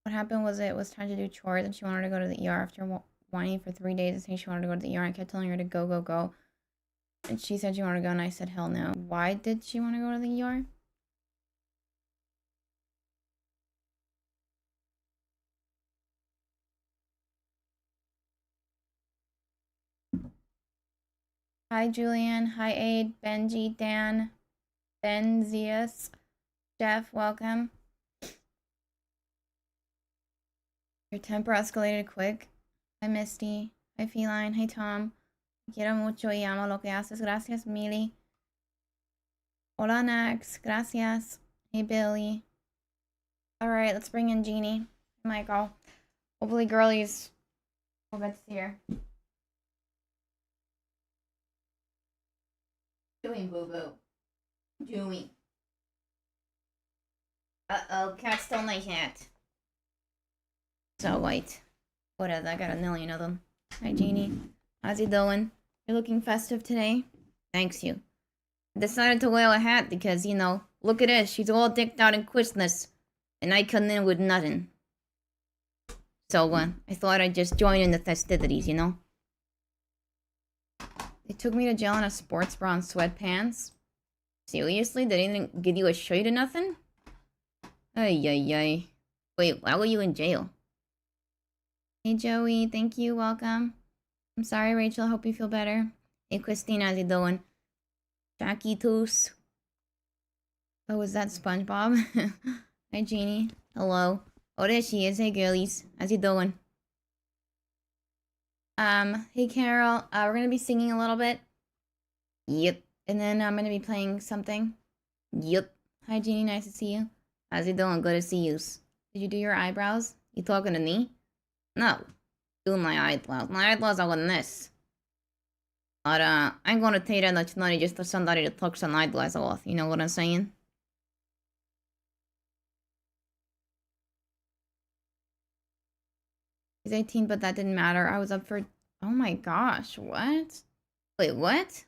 What happened was it was time to do chores and she wanted to go to the ER after whining for 3 days and saying she wanted to go to the ER. I kept telling her to go, go, go. And she said she wanted to go and I said hell no. Why did she want to go to the ER? Hi Julian, hi Aid, Benji, Dan, Benzius, Jeff, welcome. Your temper escalated quick. Hi Misty, hi Feline, hi Tom. Quiero mucho y amo lo que haces. Gracias, Mili. Hola, Nax. Gracias. Hey, Billy. Alright, let's bring in Jeanie. Michael. Hopefully, girlies will get to see her. Doing, boo-boo. Doing. Uh-oh, cat stole my hat. So white. Whatever, I got a million of them. Hi, Jeanie. How's he doing? You're looking festive today? Thanks you. I decided to wear a hat because, you know, look at this. She's all decked out in Christmas. And I come in with nothing. So, I thought I'd just join in the festivities, you know? They took me to jail in a sports bra and sweatpants. Seriously? They didn't give you a shirt or nothing? Ay, ay, ay. Wait, why were you in jail? Hey, Joey. Thank you. Welcome. I'm sorry, Rachel. Hope you feel better. Hey, Christina. How's you doing? Jackie Toos. Oh, is that SpongeBob? Hi, Jeanie. Hello. Oh, there she is. Hey, girlies. How's you doing? Hey, Carol. We're gonna be singing a little bit. Yep. And then I'm gonna be playing something. Yep. Hi, Jeanie. Nice to see you. How's you doing? Good to see you. Did you do your eyebrows? You talking to me? No. Do my eyebrows. My eyebrows are on this. But, I'm gonna take that opportunity just for somebody to talk some eyebrows off. You know what I'm saying? He's 18, but that didn't matter. I was up for... Oh my gosh, what? Wait, what?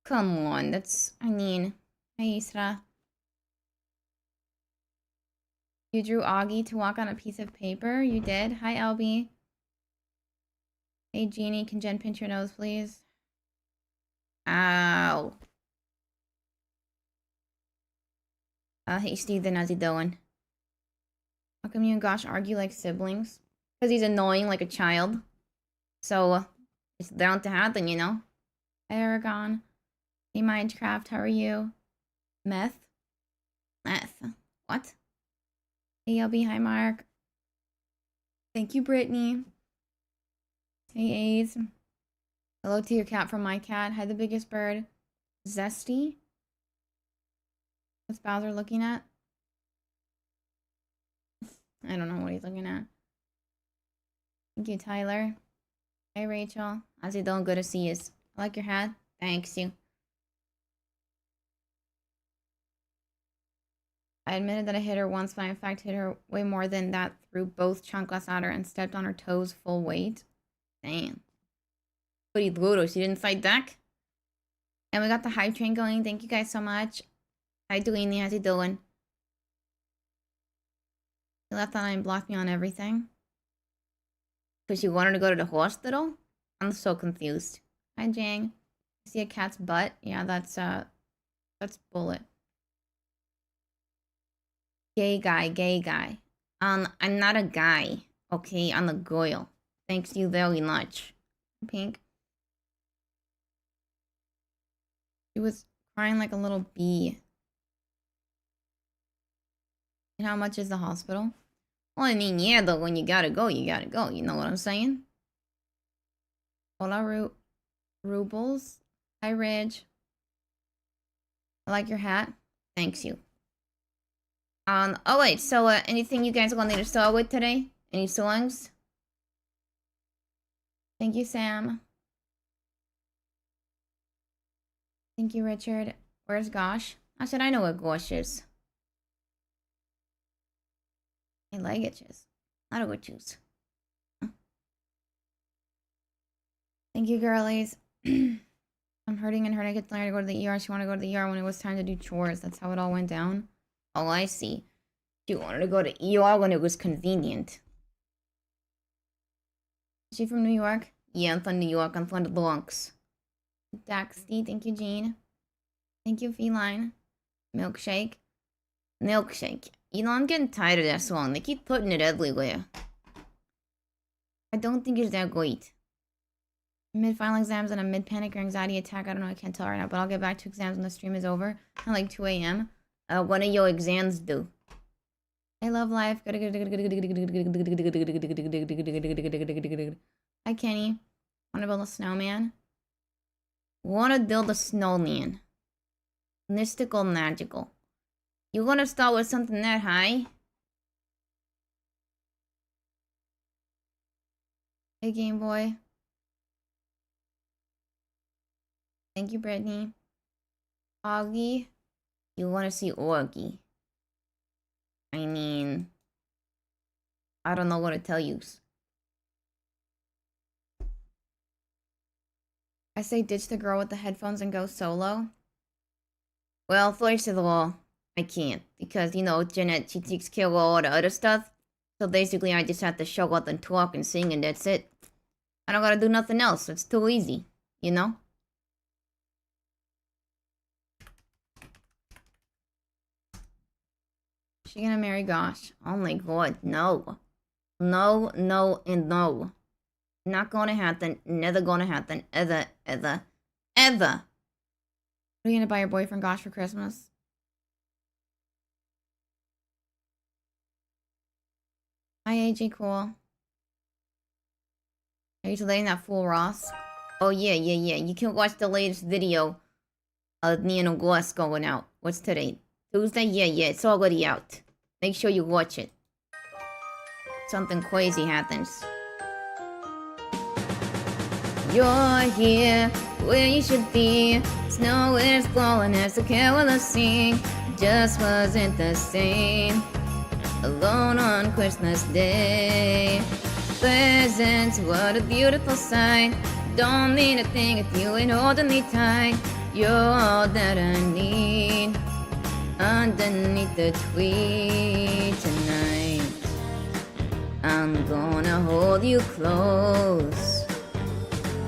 Come on, that's... I mean... Hi, Isra. You drew Augie to walk on a piece of paper? You did? Hi, Elby. Hey, Jeanie, can Jen pinch your nose, please? Ow. Hey, Steven, how's he doing? How come you and Gosh argue like siblings? Because he's annoying like a child. So, it's down to happen, you know? Hi, Aragon. Hey, Minecraft, how are you? Meth? Meth? What? Hey, LB, hi, Mark. Thank you, Brittany. Hey, A's. Hello to your cat from my cat. Hi, the biggest bird. Zesty? What's Bowser looking at? I don't know what he's looking at. Thank you, Tyler. Hey, Rachel. How's it doing? Good to see you. I like your hat. Thanks, you. I admitted that I hit her once, but I in fact hit her way more than that, threw both chanclas at her and stepped on her toes full weight. Damn. Pretty brutal. She didn't fight back. And we got the hype train going. Thank you guys so much. Hi, Delaney. How's he doing? You left on and blocked me on everything. Because you wanted to go to the hospital? I'm so confused. Hi, Jang. See a cat's butt? Yeah, that's Bullet. Gay guy, gay guy. I'm not a guy. Okay, I'm a girl. Thanks you very much. Pink. She was crying like a little bee. And how much is the hospital? Well, I mean, yeah, but when you gotta go, you gotta go. You know what I'm saying? Hola, Rubles. Hi, Ridge. I like your hat. Thanks you. Oh wait, so, anything you guys are gonna need to start with today? Any songs? Thank you, Sam. Thank you, Richard. Where's Gosh? I said I know where Gosh is. I like it, just. I don't go choose. Thank you, girlies. I'm hurting and hurting. I get tired to go to the ER. She wanted to go to the ER when it was time to do chores. That's how it all went down. Oh, I see. She wanted to go to ER when it was convenient. Is she from New York? Yeah, I'm from New York. I'm from the Bronx. Daxty, thank you, Jean. Thank you, Feline. Milkshake. Milkshake. You know, I'm getting tired of that song. They keep putting it everywhere. I don't think it's that great. Mid-final exams and a mid-panic or anxiety attack. I don't know, I can't tell right now, but I'll get back to exams when the stream is over. At like 2 a.m. What are your exams due? I love life. Hi, Kenny. Wanna build a snowman? Wanna build a snowman. Mystical, magical. You wanna start with something that high? Hey, Game Boy. Thank you, Brittany. Augie. You wanna see Orgy? I mean, I don't know what to tell you. I say ditch the girl with the headphones and go solo. Well, first of all, I can't. Because, you know, Jeanette, she takes care of all the other stuff. So basically, I just have to show up and talk and sing and that's it. I don't gotta do nothing else. It's too easy, you know? She gonna marry Gosh? Oh my god, no. No, no, and no. Not gonna happen. Never gonna happen. Ever, ever, ever. What are you gonna buy your boyfriend Gosh for Christmas? Hi, AJ Cool. Are you letting that fool Ross? Oh, yeah. You can watch the latest video of me and Gloss going out. What's today? Tuesday? Yeah, it's already out. Make sure you watch it. Something crazy happens. You're here, where you should be. Snow is falling as the carolers sing. Just wasn't the same. Alone on Christmas Day. Presents, what a beautiful sight. Don't mean a thing if you ain't holding me tight. You're all that I need. Underneath the tree tonight, I'm gonna hold you close.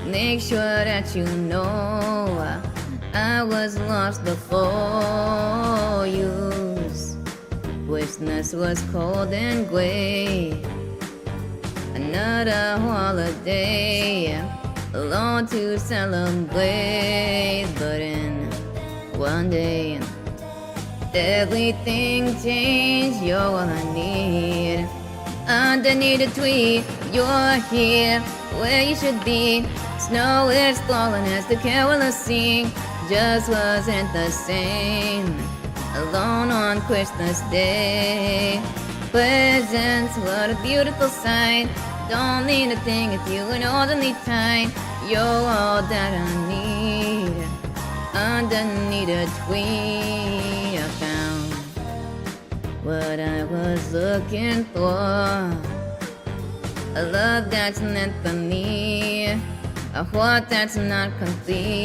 Make sure that you know I was lost before you. Christmas was cold and gray. Another holiday, alone to celebrate. But in one day, everything changed. You're all I need. Underneath the tree, you're here, where you should be. Snow is falling as the carolers sing. Just wasn't the same. Alone on Christmas Day. Presents, what a beautiful sight. Don't mean a thing if you ain't holding me tight. You're all that I need. Underneath a tree, I found what I was looking for. A love that's meant for me. A heart that's not completely.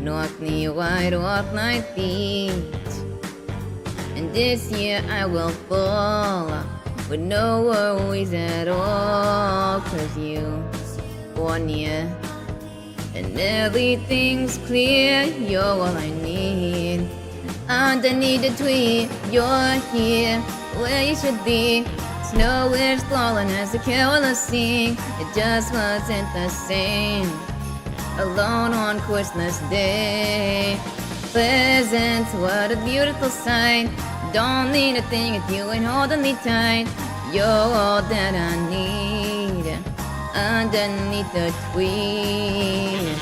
Knock me right off my feet. And this year I will fall with no worries at all. 'Cause you are near and everything's clear. You're all I need. Underneath the tree, you're here, where you should be. Snow is falling as the carolers sing. It just wasn't the same. Alone on Christmas Day. Presents, what a beautiful sight. Don't mean a thing if you ain't holding me tight. You're all that I need. Underneath the tree.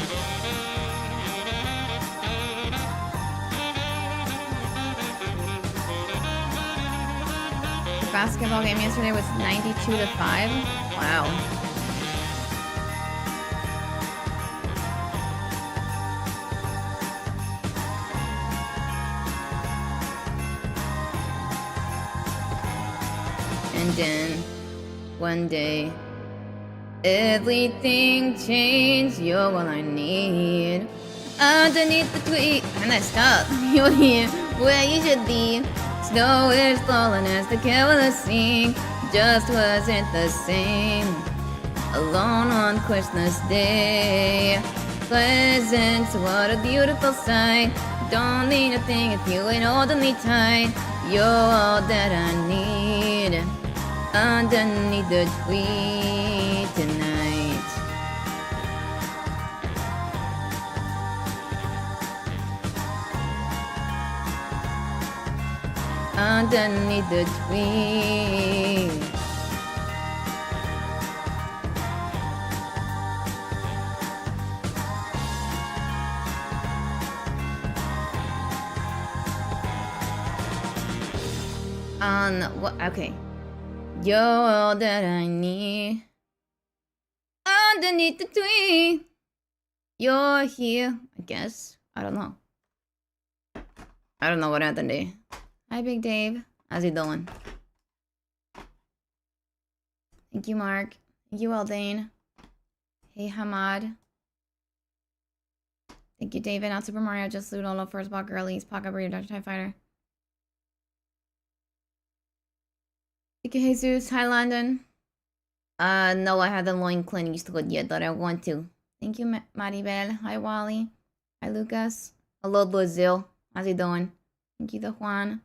Basketball game yesterday was 92-5. Wow. And then one day everything changed. You're all I need. Underneath the tree. I messed up. You're here, where you should be. Snow is falling as the carolers sing. Just wasn't the same. Alone on Christmas Day. Pleasant, what a beautiful sight. Don't need a thing if you ain't holding me tight. You're all that I need underneath the tree tonight. Underneath the tree. What? Okay. You're all that I need underneath the tree. You're here, I guess. I don't know. I don't know what happened there. Hi, Big Dave. How's he doing? Thank you, Mark. Thank you, Aldane. Hey, Hamad. Thank you, David. Not Super Mario. Just Ludolo. First Block Girlies. Pocket Breeder. Dr. TIE Fighter. Thank you, Jesus. Hi, London. No, I haven't loined Clint Eastwood yet, but I want to. Thank you, Maribel. Hi, Wally. Hi, Lucas. Hello, Brazil. How's he doing? Thank you, the Juan.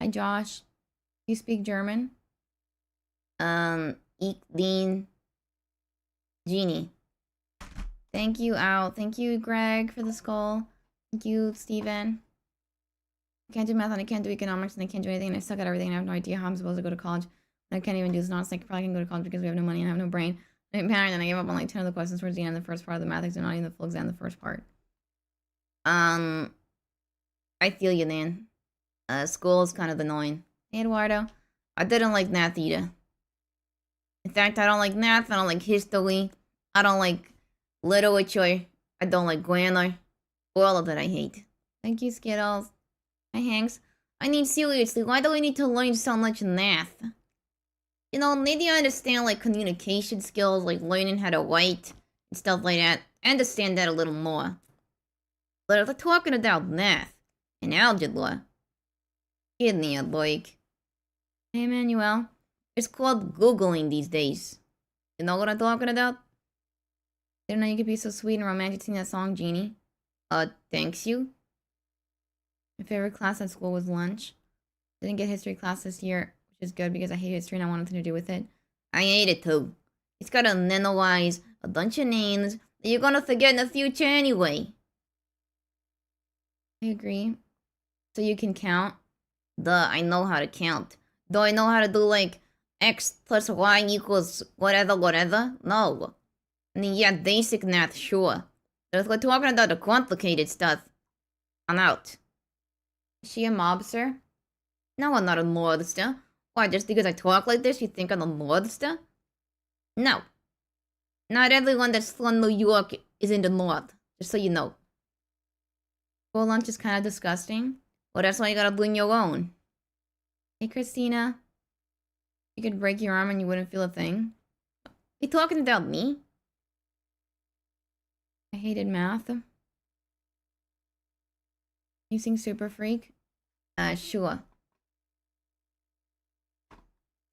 Hi, Josh. You speak German? Ich bin Jeanie. Thank you, Al. Thank you, Greg, for the skull. Thank you, Steven. I can't do math and I can't do economics and I can't do anything and I suck at everything and I have no idea how I'm supposed to go to college. And I can't even do this nonsense. I probably can go to college because we have no money and I have no brain. I'm parent and I gave up on like 10 of the questions towards the end of the first part of the math exam, not even the full exam, the first part. I feel you, Dan. School is kind of annoying. Hey, Eduardo. I didn't like math either. In fact, I don't like math, I don't like history, I don't like literature, I don't like grammar. All of it I hate. Thank you, Skittles. Hi, Hanks. I mean, seriously, why do we need to learn so much math? You know, maybe I understand, like, communication skills, like learning how to write and stuff like that. I understand that a little more. But if we're talking about math and algebra, give me a break. Hey, Manuel. It's called Googling these days. You know what I'm talking about? Didn't know you could be so sweet and romantic singing that song, Jeanie. Thanks you. My favorite class at school was lunch. Didn't get history class this year, which is good because I hate history and I want nothing to do with it. I hate it too. It's gotta memorize a bunch of names that you're gonna forget in the future anyway. I agree. So you can count? Duh, I know how to count. Do I know how to do like X plus Y equals whatever? No. I mean, yeah, basic math, sure. But if we're talking about the complicated stuff, I'm out. Is she a mobster? No, I'm not a mobster. Why, just because I talk like this, you think I'm a mobster? No. Not everyone that's from New York is in the North, just so you know. School lunch is kind of disgusting. Well, that's why you gotta bring your own. Hey, Christina. You could break your arm and you wouldn't feel a thing. You talking about me? I hated math. You sing Super Freak? Sure.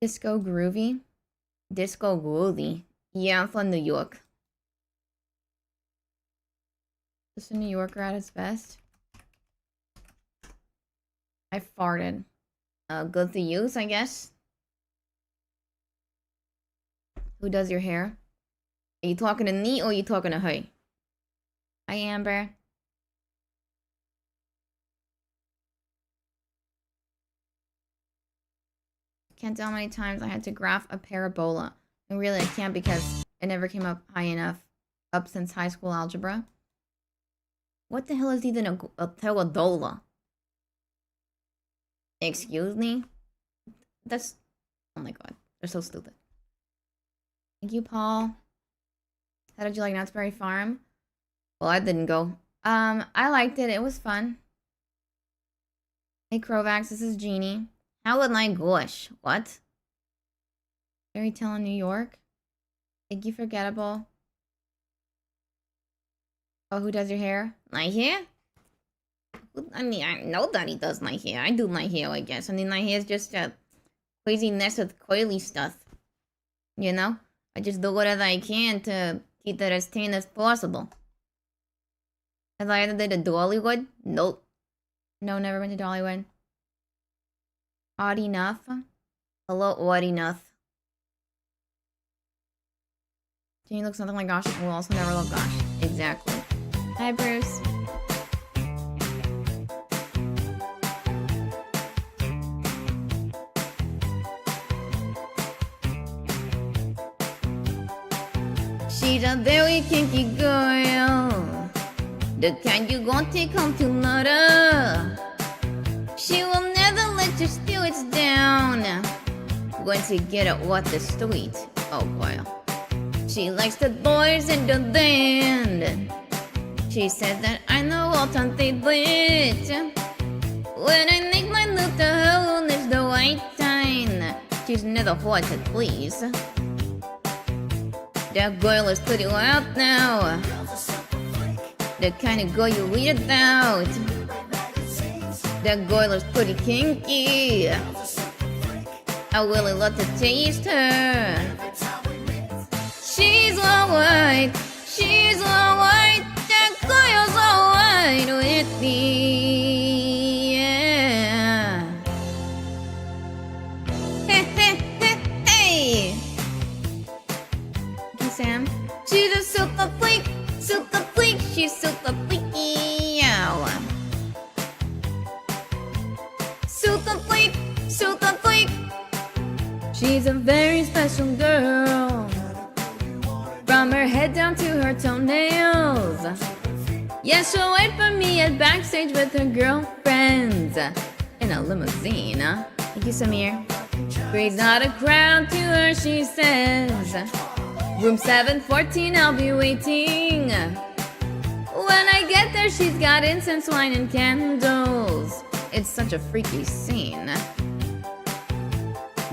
Disco Groovy? Disco Groovy? Yeah, I'm from New York. Just a New Yorker at its best. I farted. Good to use, I guess. Who does your hair? Are you talking to me or are you talking to her? Hi, Amber. Can't tell how many times I had to graph a parabola. And really, I can't because it never came up high enough. Up since high school algebra. What the hell is even a parabola? Excuse me? That's... Oh my god. They're so stupid. Thank you, Paul. How did you like Knott's Berry Farm? Well, I didn't go. I liked it. It was fun. Hey, Crovax. This is Jeanie. How would my gosh? What? Fairy Tale in New York? Thank you, Forgettable. Oh, who does your hair? My hair? I mean, nobody does my hair. I do my hair, I guess. I mean, my hair is just a crazy mess of coily stuff. You know? I just do whatever I can to keep it as thin as possible. Have I ever been to Dollywood? Nope. No, never been to Dollywood. Odd enough. Hello, odd enough. Jeanie looks nothing like Gosh. We'll also never love Gosh. Exactly. Hi, Bruce. She's a very kinky girl, the kind you gon' take home to mother. She will never let your spirits down once you get her off the street. Oh boy. She likes the boys in the band. She says that I know what on they did. When I make my move to her when it's the right time, she's never hard to please. That girl is pretty wild now, the kind of girl you read about. That girl is pretty kinky, I really love to taste her. She's alright, that girl's alright with me, yeah. Hey! Sam. She's a super freak, she's super freaky, yow. Super freak. She's a very special girl, from her head down to her toenails. Yeah, she'll wait for me at backstage with her girlfriends in a limousine. Thank you, Samir. Breathe out a crowd to her, she says. Room 714, I'll be waiting. When I get there, she's got incense, wine, and candles. It's such a freaky scene.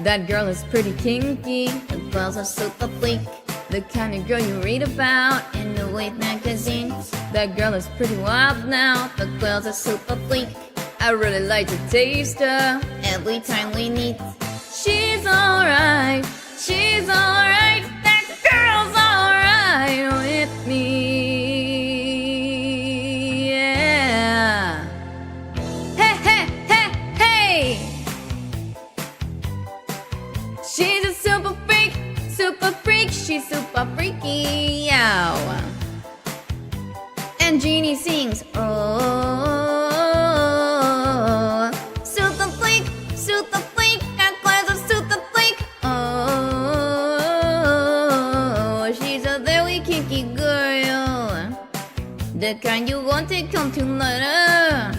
That girl is pretty kinky, the girls are super freak, the kind of girl you read about in the Wait magazine. That girl is pretty wild now, the girls are super freak, I really like to taste her every time we meet. She's alright, that girl's alright with me, yeah. Hey! She's a super freak, she's super freaky, yow. And Jeanie sings, oh, super freak, that girl's a super freak. Oh, she's a very kinky girl, the kind you want to come to mother.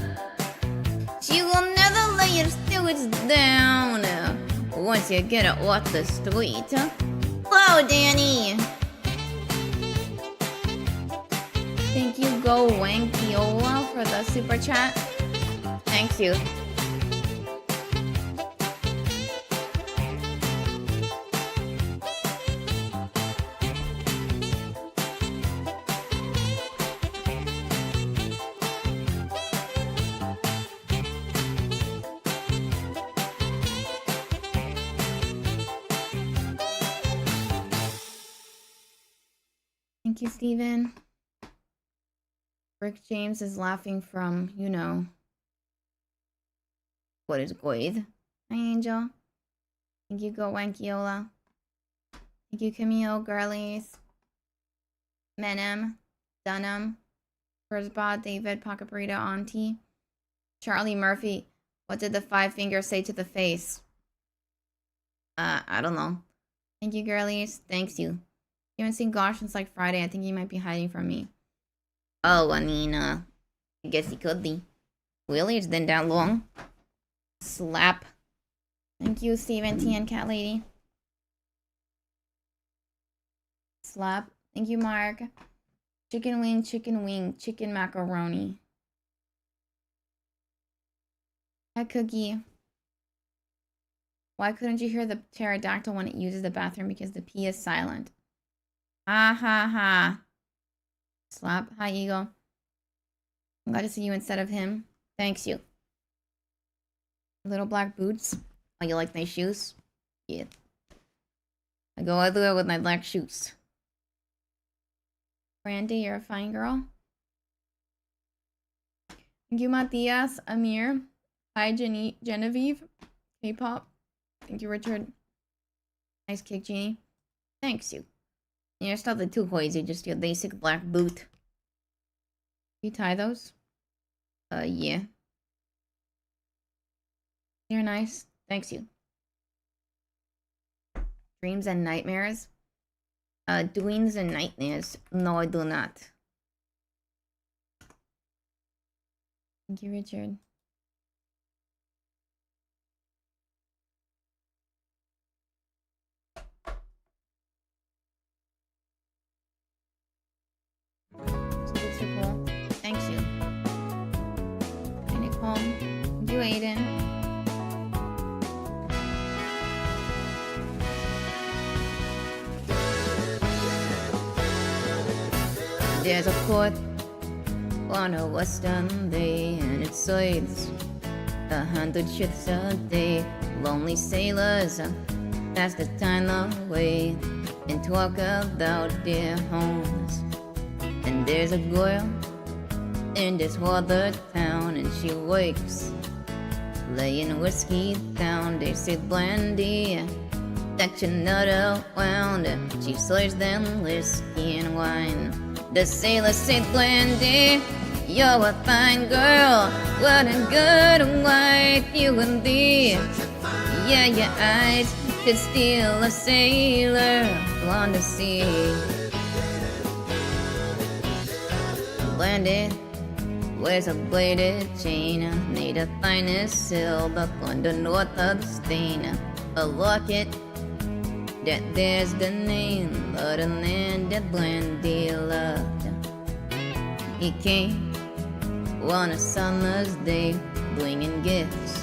She will never lay your spirits down once you get her off the street. Hello, Danny. Thank you, Go Wankiola, for the super chat. Thank you. Thank you, Steven. Rick James is laughing from, you know, what is Goid? Hi, Angel. Thank you, Go Wankiola. Thank you, Camille, Girlies, Menem, Dunham, Furzbot, David, Pocket Burrito, Auntie, Charlie Murphy. What did the five fingers say to the face? I don't know. Thank you, Girlies. Thanks you. You haven't seen Gosh since like Friday. I think he might be hiding from me. Oh, I mean, I guess he could be. Really? It's been that long? Slap. Thank you, Steven T and Cat Lady. Slap. Thank you, Mark. Chicken wing, chicken macaroni. Hi, Cookie. Why couldn't you hear the pterodactyl when it uses the bathroom? Because the P is silent. Ha ha ha. Slap. Hi, Eagle. I'm glad to see you instead of him. Thanks you. Little black boots. Oh, you like my shoes? Yeah. I go everywhere with my black shoes. Brandy, you're a fine girl. Thank you, Matias, Amir. Hi, Jeanie, Genevieve. K-pop. Thank you, Richard. Nice kick, Jeanie. Thanks, you. You're still the too crazy, just your basic black boot. You tie those? Yeah. You're nice. Thanks, you. Dreams and nightmares? Dreams and nightmares? No, I do not. Thank you, Richard. Super. Thanks you. Nick home. Thank you, Aiden. There's a port on a western bay, and it sails 100 ships a day. Lonely sailors pass the time away and talk about their homes. And there's a girl in this other town, and she wakes laying whiskey down. They say, Brandy, that you're not around. She slays them whiskey and wine. The sailor said, Brandy, you're a fine girl. What a good wife you would be. Yeah, your eyes could steal a sailor on the sea. Brandy wears a bladed chain made of finest silver on the north of Spain. A locket that there's the name of the land that Brandy loved. He came on a summer's day, bringing gifts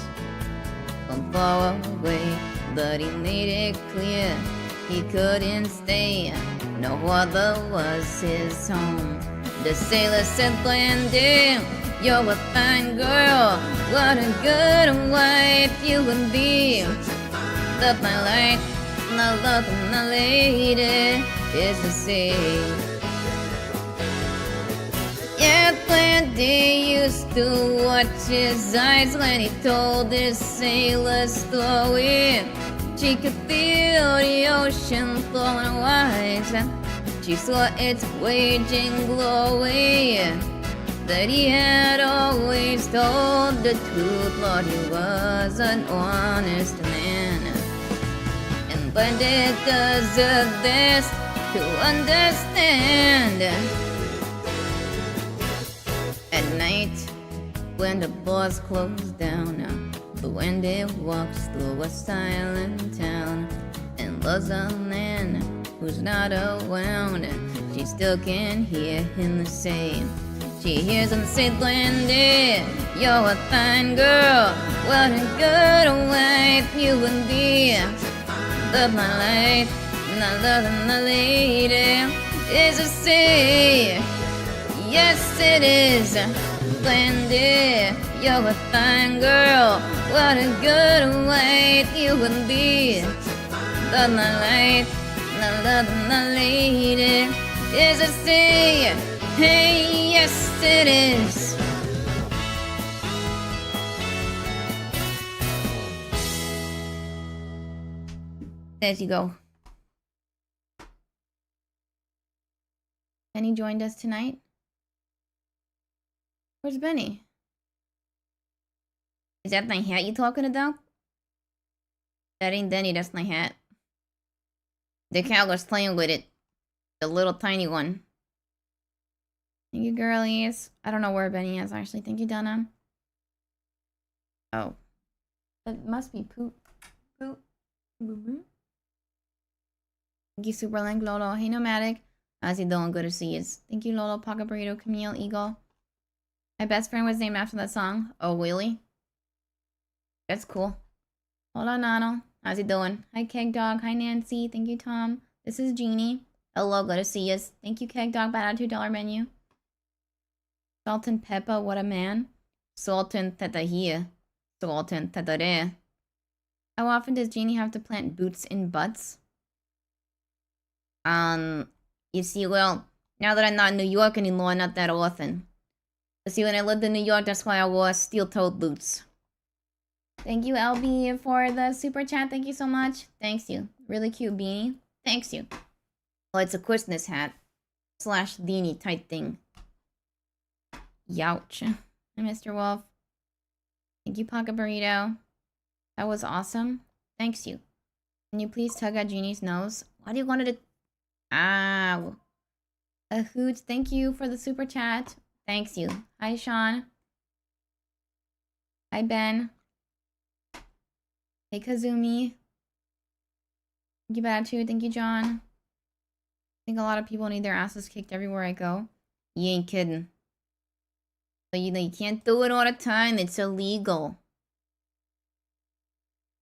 from far away, but he made it clear he couldn't stay. No other was his home. The sailor said, Brandy, you're a fine girl. What a good wife you would be. But my life, my love, and my lady is the sea. Yeah, Brandy used to watch his eyes when he told his sailor story. She could feel the ocean flowing wide. She saw its raging glory. That he had always told the truth, Lord, he was an honest man. And Brandy does her best to understand. At night, when the bars close down, Brandy walks through a silent town and loves a man who's not around. She still can hear him say, she hears him say, Brandy, you're a fine girl. What a good wife you would be. But my life, my love, and my lady is the sea. Yes, it is. Brandy, you're a fine girl. What a good wife you would be. But my life, my love, and my lady is the sea. Hey, yes, it is. There you go. Benny joined us tonight. Where's Benny? Is that my hat you talking about? That ain't Benny, that's my hat. The cat was playing with it. The little tiny one. Thank you, girlies. I don't know where Benny is, actually. Thank you, Donna. Oh. It must be poop. Poop. Boo-boo. Thank you, Superlink, Lolo. Hey, Nomadic. How's it doing? Good to see you. Thank you, Lolo, Pocket Burrito, Camille, Eagle. My best friend was named after that song. Oh, really? That's cool. Hold on, Nano. How's it doing? Hi, Keg Dog. Hi, Nancy. Thank you, Tom. This is Jeanie. Hello, good to see you. Thank you, Keg Dog. Bad $2 menu. Salt and pepper, what a man. Sultan Tatahia. Sultan Tatare. How often does Jeanie have to plant boots in butts? You see, well, now that I'm not in New York anymore, not that often. But see, when I lived in New York, that's why I wore steel-toed boots. Thank you, LB, for the super chat. Thank you so much. Thanks you. Really cute beanie. Thanks you. Well, it's a Christmas hat. / beanie type thing. Youch. Hi, Mr. Wolf. Thank you, Pocket Burrito. That was awesome. Thanks you. Can you please tug at Jeannie's nose? Why do you want it to... Ow. A hoot. Thank you for the super chat. Thanks you. Hi, Sean. Hi, Ben. Hey, Kazumi. Thank you, Batu. Thank you, John. I think a lot of people need their asses kicked everywhere I go. You ain't kidding. But you know, you can't do it all the time. It's illegal.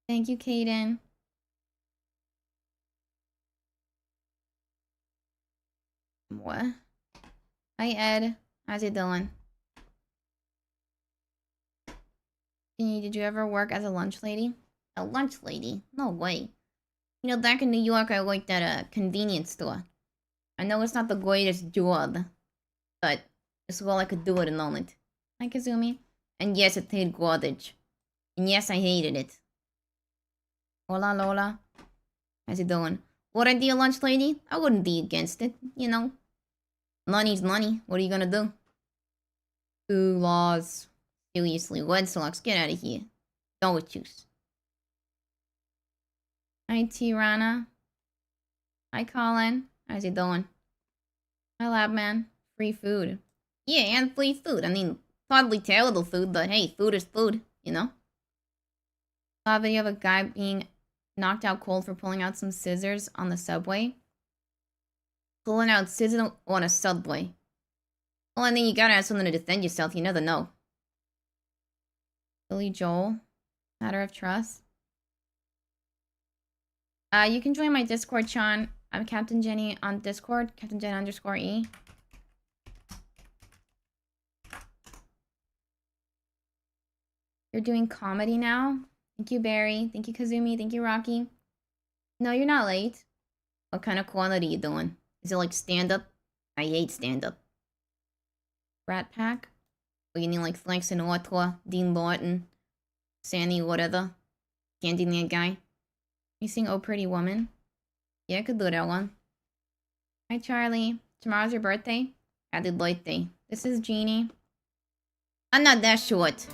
Thank you, Kaden. What? Hi, Ed. How's it doing? Did you ever work as a lunch lady? A lunch lady? No way. You know, back in New York, I worked at a convenience store. I know it's not the greatest job, but it's all I could do at the moment. Hi, Kazumi. And yes, it paid garbage. And yes, I hated it. Hola, Lola. How's it doing? Would I be a lunch lady? I wouldn't be against it, you know. Money's money. What are you gonna do? Ooh, laws. Seriously, Red Sox, get out of here. Done with juice. Hi, Tirana. Hi, Colin. How's it doing? Hi, Labman. Free food. Yeah, and free food. I mean, probably terrible food, but hey, food is food, you know? Saw a video of a guy being knocked out cold for pulling out some scissors on the subway. Pulling out scissors on a subway. Well, I mean, you gotta have something to defend yourself. You never know. Billy Joel. Matter of trust. You can join my Discord, Sean. I'm Captain Jenny on Discord. Captain Jenny _E. You're doing comedy now? Thank you, Barry. Thank you, Kazumi. Thank you, Rocky. No, you're not late. What kind of quality are you doing? Is it like stand-up? I hate stand-up. Rat Pack? Or you need like Frank Sinatra, Dean Martin, Sandy, whatever. Candyland guy. You sing Oh Pretty Woman? Yeah, I could do that one. Hi, Charlie. Tomorrow's your birthday? Happy birthday. This is Jeanie. I'm not that short.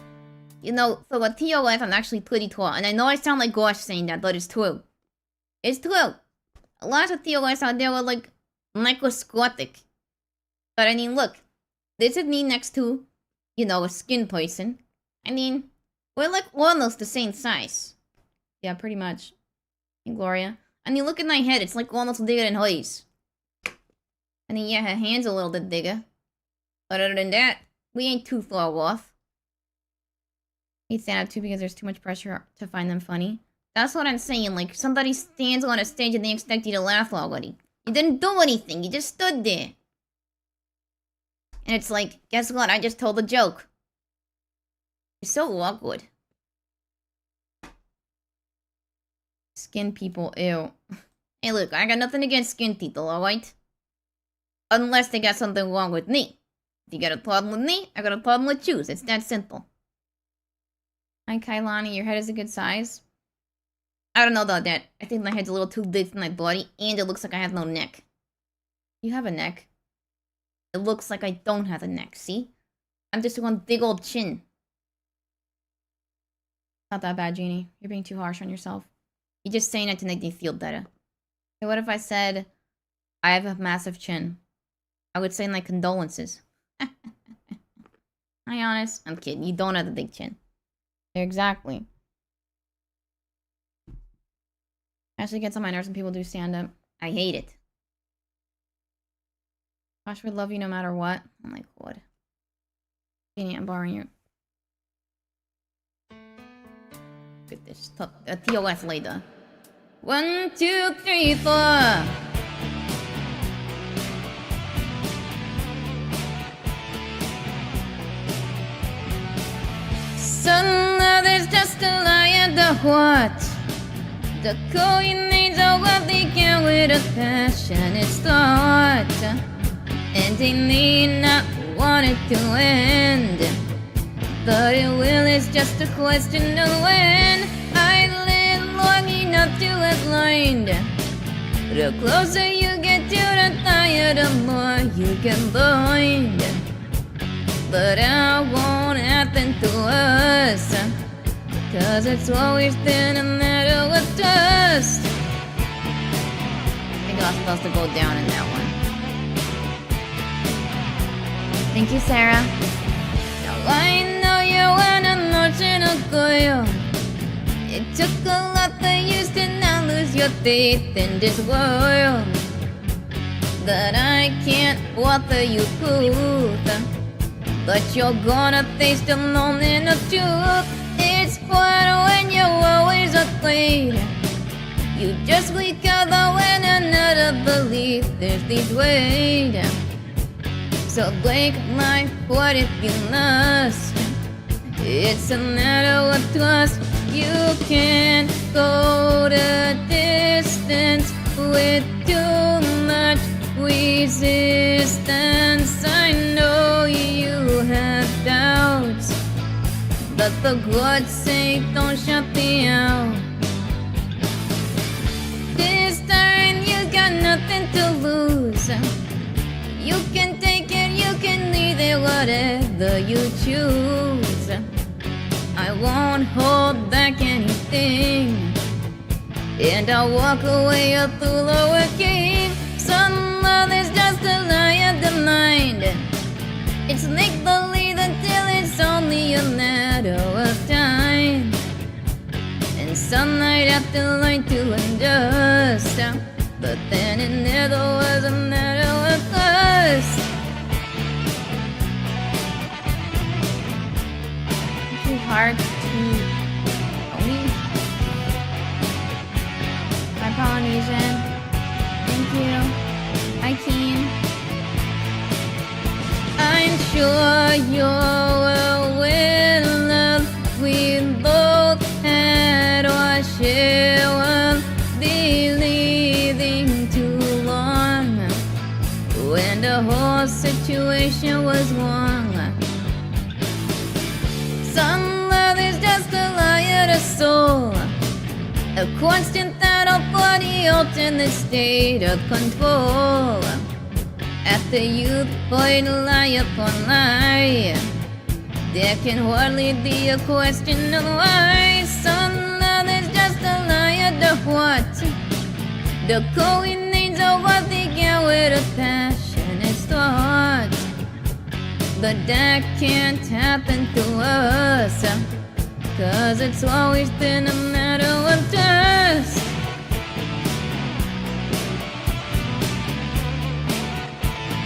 You know, for a TOS, I'm actually pretty tall. And I know I sound like Gosh saying that, but it's true. It's true. A lot of TOS out there are like microscopic. But I mean, look. This is me next to, you know, a skin person. I mean, we're like almost the same size. Yeah, pretty much. Hey, Gloria. I mean, look at my head. It's like almost bigger than hers. I mean, yeah, her hand's a little bit bigger. But other than that, we ain't too far off. Hate stand-up too because there's too much pressure to find them funny. That's what I'm saying. Like, somebody stands on a stage and they expect you to laugh already. You didn't do anything. You just stood there. And it's like, guess what? I just told a joke. It's so awkward. Skin people, ew. Hey, look, I got nothing against skin people, alright? Unless they got something wrong with me. If you got a problem with me, I got a problem with you. It's that simple. Hi, Kailani. Your head is a good size. I don't know about that. I think my head's a little too big for my body, and it looks like I have no neck. You have a neck. It looks like I don't have a neck, see? I'm just one big old chin. Not that bad, Jeanie. You're being too harsh on yourself. You're just saying it to make me feel better. Hey, what if I said, I have a massive chin? I would say my condolences. Hi, Honest. I'm kidding. You don't have a big chin. Exactly. Actually gets on my nerves when people do stand-up. I hate it. Josh would love you no matter what. I'm like, what? Jeanie, I'm borrowing your... Look at this. A TOS later. 1, 2, 3, 4. Some love is just a lie and a what? The coin needs a what they can with a passionate thought. And they need not want it to end. But it will, it's just a question of when. I live long enough to have learned. The closer you get to the higher, the more you can bind. But that won't happen to us, 'cause it's always been a matter of trust. I think I was supposed to go down in that one. Thank you, Sarah. Now I know you're an emotional girl. It took a lot for you to not lose your faith in this world. But I can't offer you truth, but you're gonna face the moment of truth. It's hard when you're always afraid. You just wake up when another belief there's this weight. So break my heart if you must. It's a matter of trust. You can't go the distance with too much resistance. I know you have doubts, but for God's sake, don't shut me out. This time you got nothing to lose. You can take it, you can leave it, whatever you choose. I won't hold back anything, and I'll walk away up the lower king. Some love is just a lie of the mind. It's make-believe until it's only a matter of time. And some might have to learn to adjust, but then it never was a matter of trust. Too hard to only. My Polynesian. Thank you. Hi, Keen. I'm sure you're aware of we both had our share of believing too long when the whole situation was wrong. Some love is just a lie of the soul, a constant battle for the ultimate state of control. After you've played lie upon lie, there can hardly be a question of why. Some love is just a lie of the what? The coordinates of what they get with a passionate thought. But that can't happen to us, 'cause it's always been a matter of trust.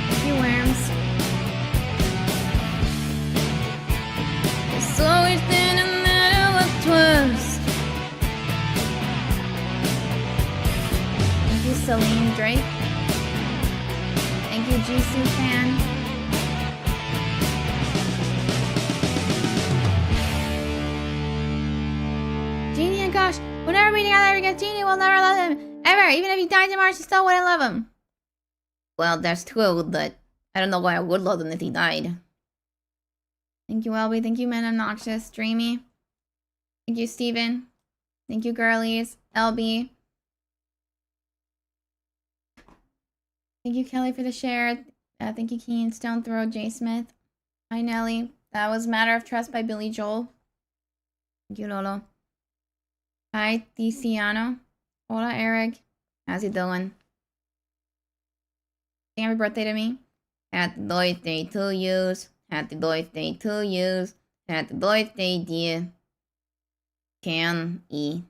Thank you, Worms. It's always been a matter of trust. Thank you, Celine Drake. Thank you, Jisoo Fan. Jeanie, and gosh, whenever we together get Jeanie, we'll never love him. Ever. Even if he died tomorrow, she still wouldn't love him. Well, that's true, but I don't know why I would love him if he died. Thank you, Elby. Thank you, Men Obnoxious. Dreamy. Thank you, Steven. Thank you, Girlies. LB. Thank you, Kelly, for the share. Thank you, Keen. Stone Throw, J. Smith. Hi, Nelly. That was Matter of Trust by Billy Joel. Thank you, Lolo. Hi, Tiziano. Hola, Eric. How's it doing? Sing happy birthday to me. Happy birthday to you. Happy birthday to you. Happy birthday, dear. Can E.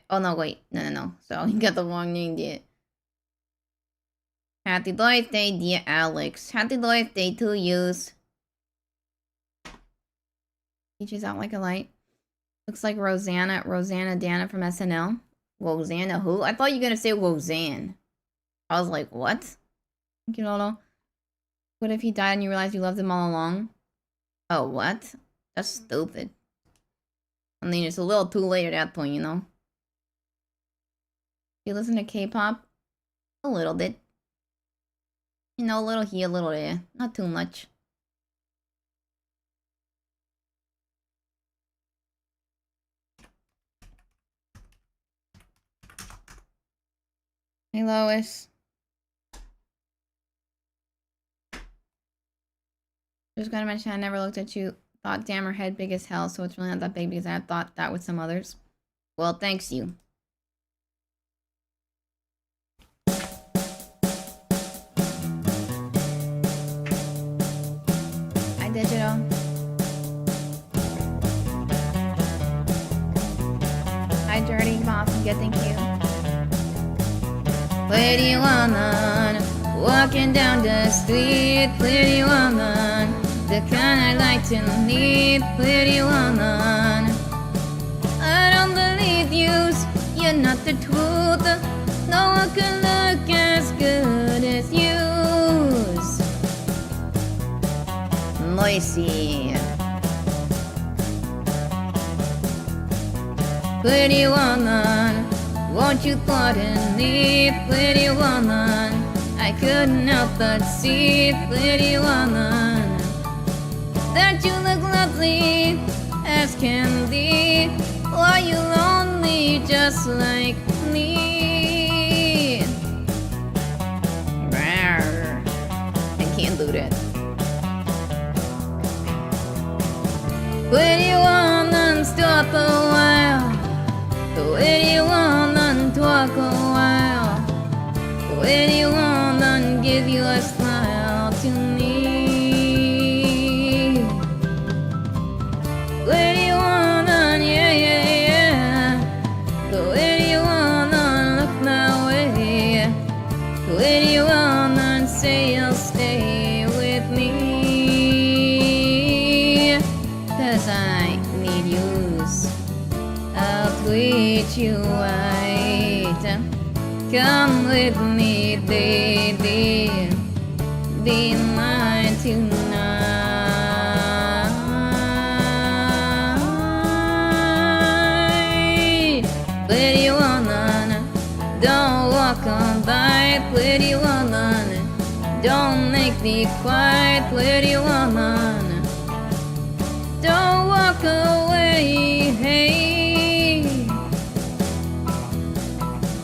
Oh, no, wait. No. So, you got the wrong name, dear. Happy birthday, dear Alex. Happy birthday to you. Peaches out like a light. Looks like Rosanna Dana from SNL. Rosanna who? I thought you were gonna say Roseanne. I was like, what? Thank you, Lolo. What if he died and you realized you loved him all along? Oh, what? That's stupid. I mean, it's a little too late at that point, you know? You listen to K-pop? A little bit. You know, a little here, a little there. Not too much. Hey, Lois. Just gotta mention I never looked at you. Thought, damn, her head big as hell, so it's really not that big because I thought that with some others. Well, thanks you. Hi, Digital. Hi, Dirty Boss. Good, thank you. Pretty woman, walking down the street. Pretty woman, the kind I like to meet. Pretty woman, I don't believe yous. You're not the truth. No one can look as good as yous. Moisey. Pretty woman, won't you pardon me? Pretty woman, I couldn't help but see. Pretty woman, that you look lovely as can be. Are you lonely just like me? Rawr. I can't do that. Pretty woman, stop a while. Pretty woman, talk a while. Pretty woman, give you a smile to me. Pretty woman, yeah, yeah, yeah. Pretty woman, look my way. Pretty woman, say you'll stay with me. 'Cause I need yous. I'll treat you right. Come with me, baby. Be mine tonight. Pretty woman, don't walk on by. Pretty woman, don't make me cry. Pretty woman, don't walk away. Hey.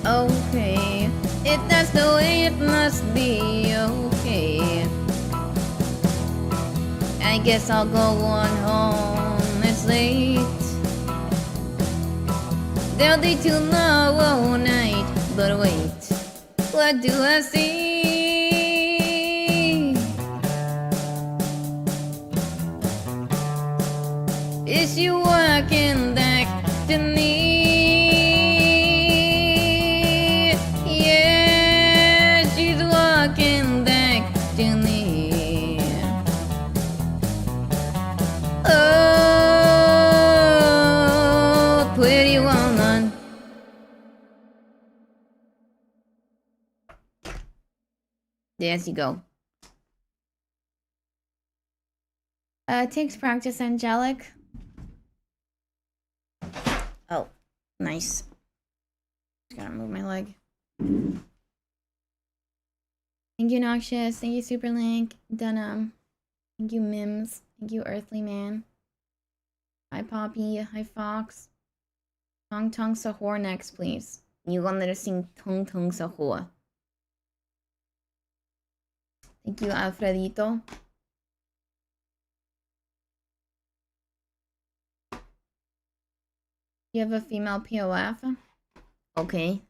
Okay, if that's the way it must be, okay. I guess I'll go on home, it's late. There'll be tomorrow night, but wait, what do I see? Is she walking back to me? There you go. It takes practice, Angelic. Oh, nice. Just gotta move my leg. Thank you, Noxious. Thank you, Superlink. Dunham. Thank you, Mims. Thank you, Earthly Man. Hi, Poppy. Hi, Fox. Tung Tung Sahur next, please. You wanted to sing Tung Tung Sahur. Thank you, Alfredito. You have a female POF? Okay.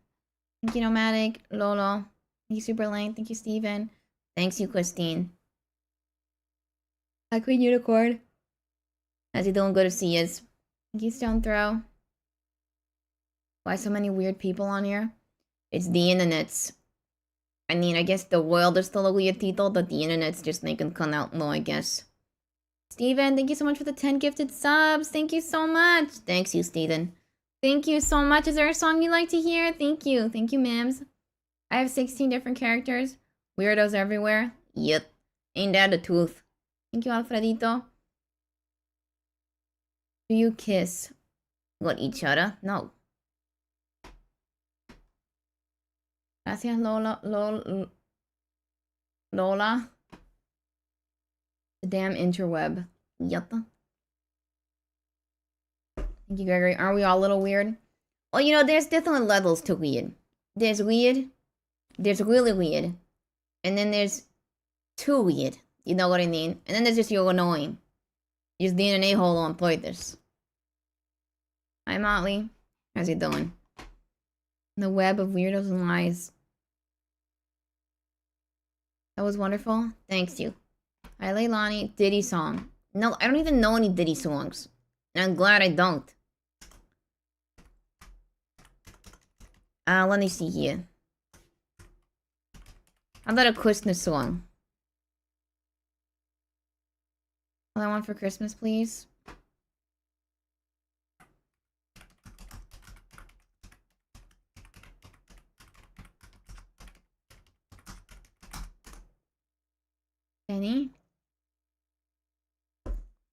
Thank you, Nomadic. Lolo. Thank you, Superlane. Thank you, Steven. Thanks you, Christine. Hi, Queen Unicorn. How's you doing? Good to see you. Thank you, Stone Throw. Why so many weird people on here? It's the internet's. I mean, I guess the world is still a weird title, but the internet's just making come out more, I guess. Steven, thank you so much for the 10 gifted subs. Thank you so much. Thanks you, Steven. Thank you so much. Is there a song you'd like to hear? Thank you. Thank you, Mims. I have 16 different characters. Weirdos everywhere. Yep. Ain't that the truth? Thank you, Alfredito. Do you kiss? What, each other? No. Gracias, Lola. Lola. The damn interweb. Yatta. Thank you, Gregory. Aren't we all a little weird? Well, you know, there's different levels to weird. There's weird. There's really weird. And then there's too weird. You know what I mean? And then there's just you're annoying. You're just being an a-hole on purpose. Hi, Motley. How's it doing? The web of weirdos and lies. That was wonderful. Thanks you. Hi, Leilani. Diddy song. No, I don't even know any Diddy songs. And I'm glad I don't. Let me see here. How about a Christmas song? All I want for Christmas, please. Jenny?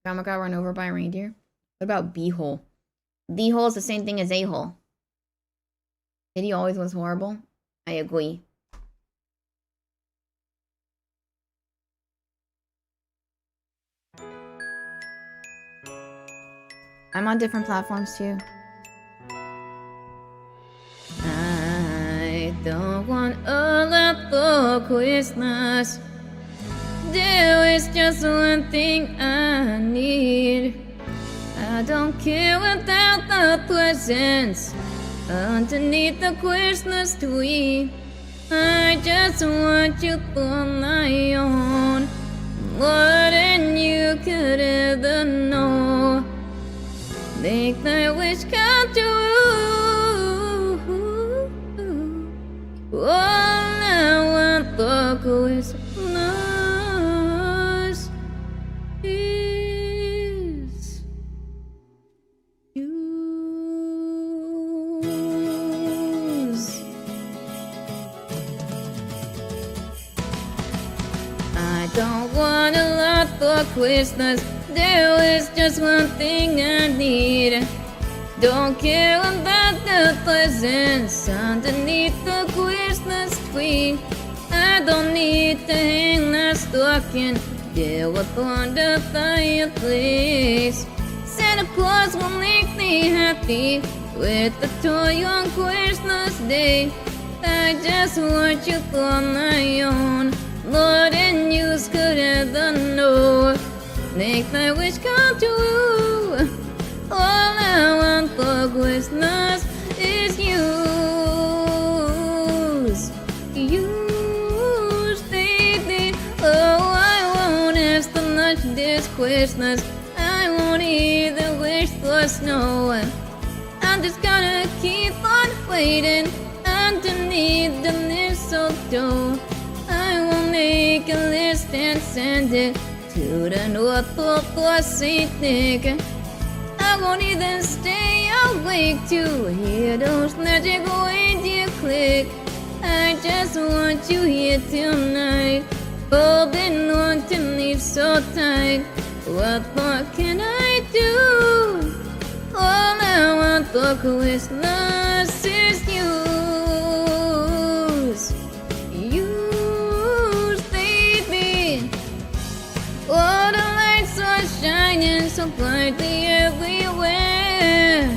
Grandma got run over by a reindeer. What about B-hole? B-hole is the same thing as A-hole. Diddy always was horrible. I agree. I'm on different platforms too. I don't want a lot for Christmas. There is just one thing I need. I don't care without the presents underneath the Christmas tree. I just want you for my own, more than you could ever know. Make my wish come true. All I want for Christmas is you. I don't want a lot for Christmas. There is just one thing I need. Don't care about the presents underneath the Christmas tree. I don't need to hang my stocking there upon the fireplace. Santa Claus will make me happy with a toy on Christmas Day. I just want you for my own, more than you could ever know. Make my wish come true. All I want for Christmas is yours. Yours, baby. Oh, I won't ask for much this Christmas. I won't either wish for snow. I'm just gonna keep on waiting underneath the mistletoe. I will make a list and send it to the North Pole for St. Nick. I won't even stay awake to hear those magic reindeer click. I just want you here tonight, holding on to me so tight. What more can I do? All I want for Christmas is yours. Yours, baby. Oh, the lights are shining so brightly everywhere,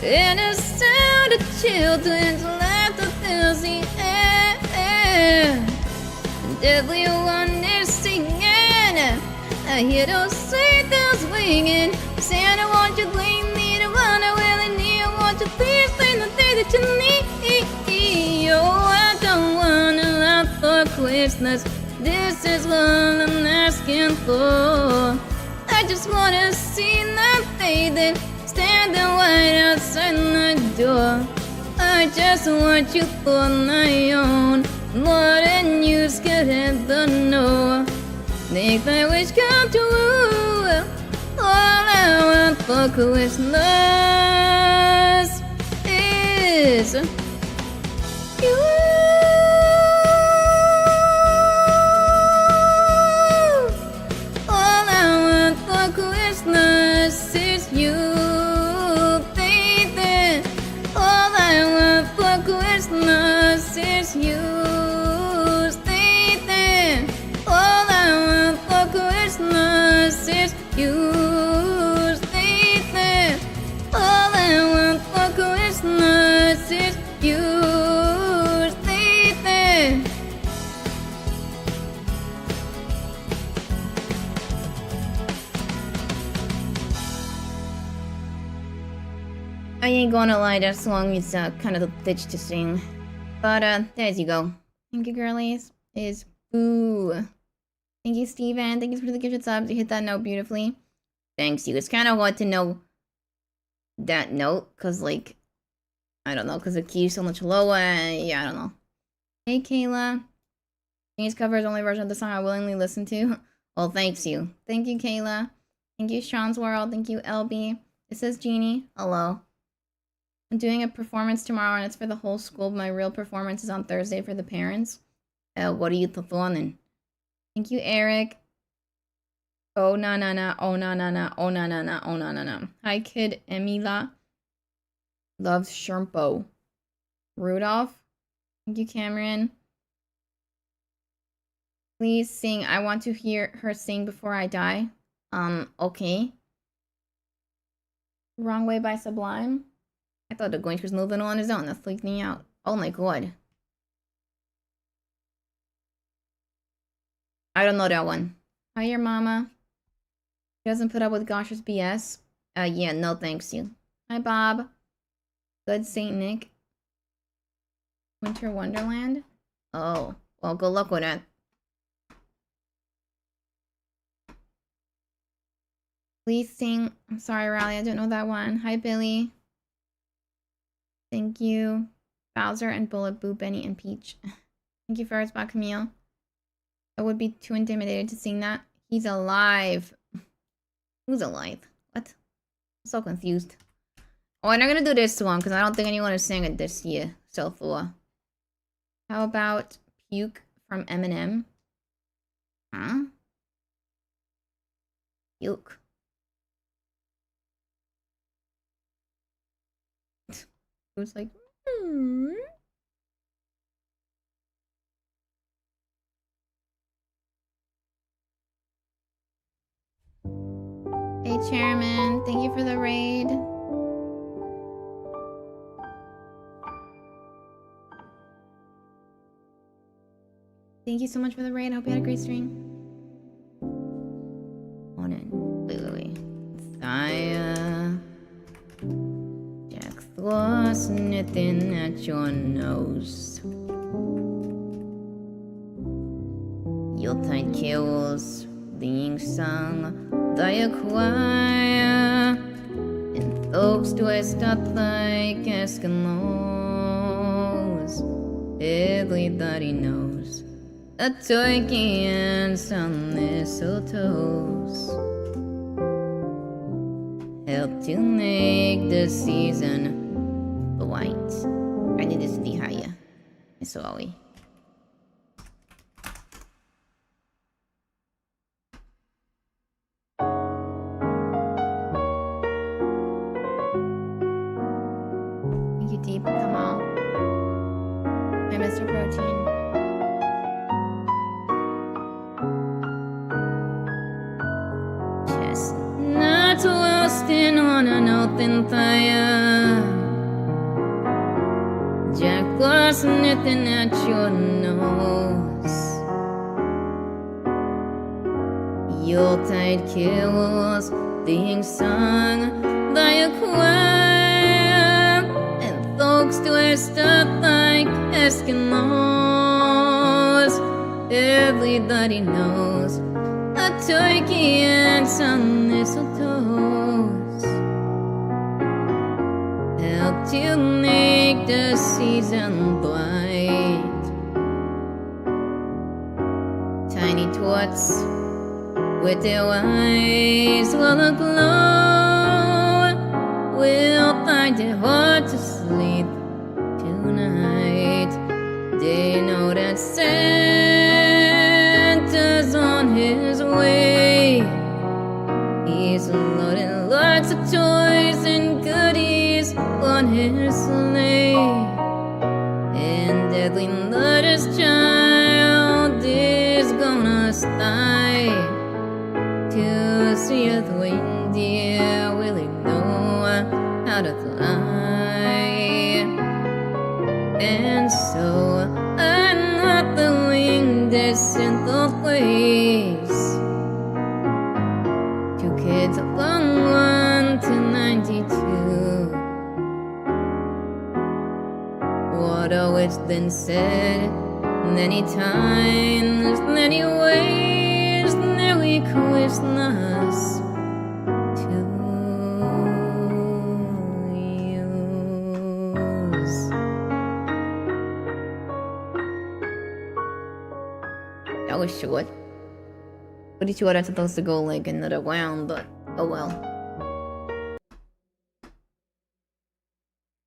and the sound of children's laughter fills the air, and everyone is singing. I hear those sleigh bells ringing. Santa, won't you bring me the one I really need? Won't you please bring the thing that you need? Oh, I don't want a lot for Christmas. This is what I'm asking for. I just wanna see my baby standing right outside my door. I just want you for my own, more than you could ever know. Make my wish come true. All I want for Christmas is you. All I want for Christmas is you. Christmas is Tuesday. All I want for Christmas is Tuesday. I ain't gonna lie, that song is kind of a bitch to sing. But there you go. Thank you, girlies. Is boo. Thank you, Steven. Thank you for the gifted subs. You hit that note beautifully. Thanks, you. It's kind of hard to know that note, because, like, I don't know, because the key is so much lower. Yeah, I don't know. Hey, Kayla. Janie's cover is the only version of the song I willingly listen to. Well, thanks, you. Thank you, Kayla. Thank you, Sean's World. Thank you, LB. This is Jeanie. Hello. I'm doing a performance tomorrow, and it's for the whole school. But my real performance is on Thursday for the parents. What are you performing? Thank you, Eric. Oh, na na na. Oh, na na na. Oh, na na na. Oh, na na na. Hi, kid. Emila. Loves Shermpo. Rudolph. Thank you, Cameron. Please sing. I want to hear her sing before I die. Okay. Wrong Way by Sublime. I thought the Grinch was moving on his own. That freaked me out. Oh my god. I don't know that one. Hi, your mama. She doesn't put up with Gosh's BS. Yeah, no thanks you. Hi, Bob. Good Saint Nick. Winter Wonderland? Oh, well, good luck with that. Please sing. I'm sorry, Riley, I don't know that one. Hi, Billy. Thank you. Bowser and Bullet, Boo, Benny, and Peach. Thank you, Ferris, Bot, Camille. I would be too intimidated to sing that. He's alive. Who's alive? What? I'm so confused. Oh, and I'm gonna do this one because I don't think anyone has sang it this year so far. How about Puke from Eminem? Huh? Puke. It was like, Hey, Chairman. Thank you for the raid. Thank you so much for the raid. I hope you had a great stream. Hold on. Wait. Thaya. Jack Thross, nothing at your nose. Yuletide carols being sung by a choir, and folks dressed up like Eskimos. Everybody knows a turkey and some mistletoes help to make the season white. I need this to be higher. Sorry. Thank you, Deep. Come on. Hi, Mr. Protein. Chestnuts roasting on an open fire. Jack was sniffing at your nose. Yuletide carols being sung by a choir, and folks dressed up like Eskimos. Everybody knows a turkey and some mistletoes help to make the season bright. Tiny tots with their eyes full of glow will find it hard to sleep tonight. They know that Santa's on his way. He's loading lots of toys and goodies on his sleigh, and every mother's child is gonna sigh to see if the reindeer really know how to fly. And so I'm not the winged distant ways. Two kids from 1 to 92. What always been said many times, many ways, Merry Christmas to yous. That was short. Pretty sure that's supposed to go like another round, but oh well.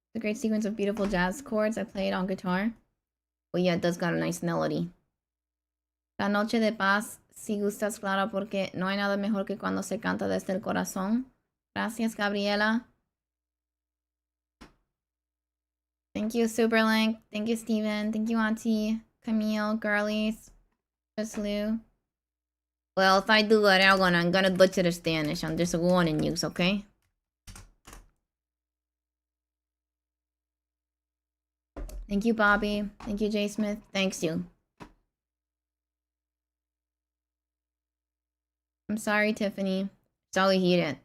It's a great sequence of beautiful jazz chords I played on guitar. But yeah, it does got a nice melody. La noche de paz, si gustas, claro, porque no hay nada mejor que cuando se canta desde el corazón. Gracias, Gabriela. Thank you, Superlink. Thank you, Steven. Thank you, Auntie, Camille, Girlies, Just Lou. Well, if I do it, I'm gonna butcher the Spanish. I'm just warning you, okay? Thank you, Bobby. Thank you, Jay Smith. Thanks you. I'm sorry, Tiffany. Sorry, hear it.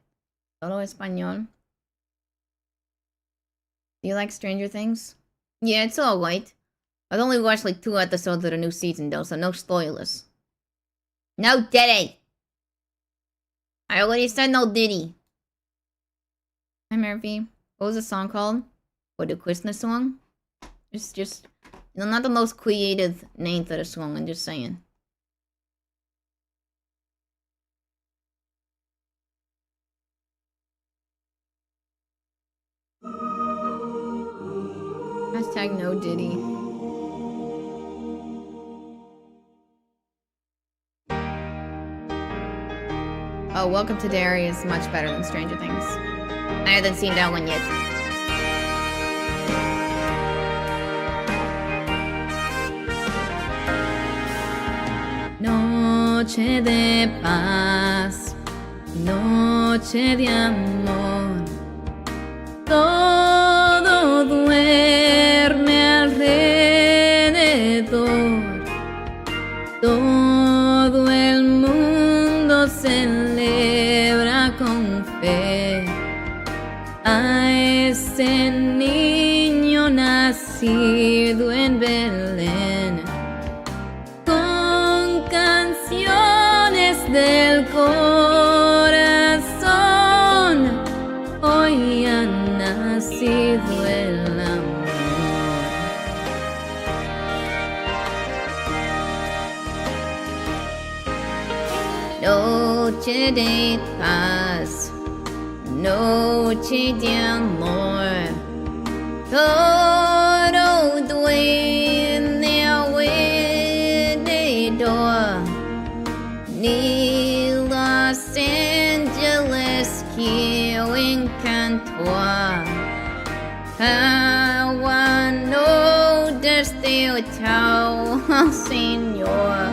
Solo español. Do you like Stranger Things? Yeah, it's alright. I've only watched like 2 episodes of the new season though, so no spoilers. No Diddy! I already said no Diddy. Hi, Murphy. What was the song called? Or the Christmas song? It's just, you know, not the most creative name for the song, I'm just saying. Hashtag no Diddy. Oh, Welcome to Derry is much better than Stranger Things. I haven't seen that one yet. Noche de paz, noche de amor, todo duerme alrededor, todo el mundo celebra con fe a ese niño nacido en Belén. Canciones del corazón, hoy ha nacido el amor. Noche de paz, noche de amor, todo duele alrededor. Ni Los Angeles quieren cantar. Agua no destiltado al Señor.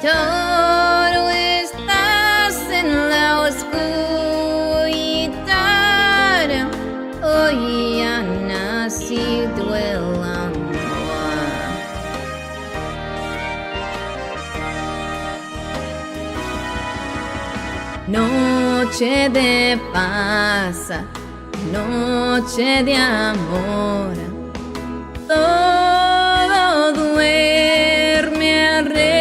Todo estás en la oscuridad. Hoy ha nacido el amor. Noche de paz, noche de amor, todo duerme alrededor,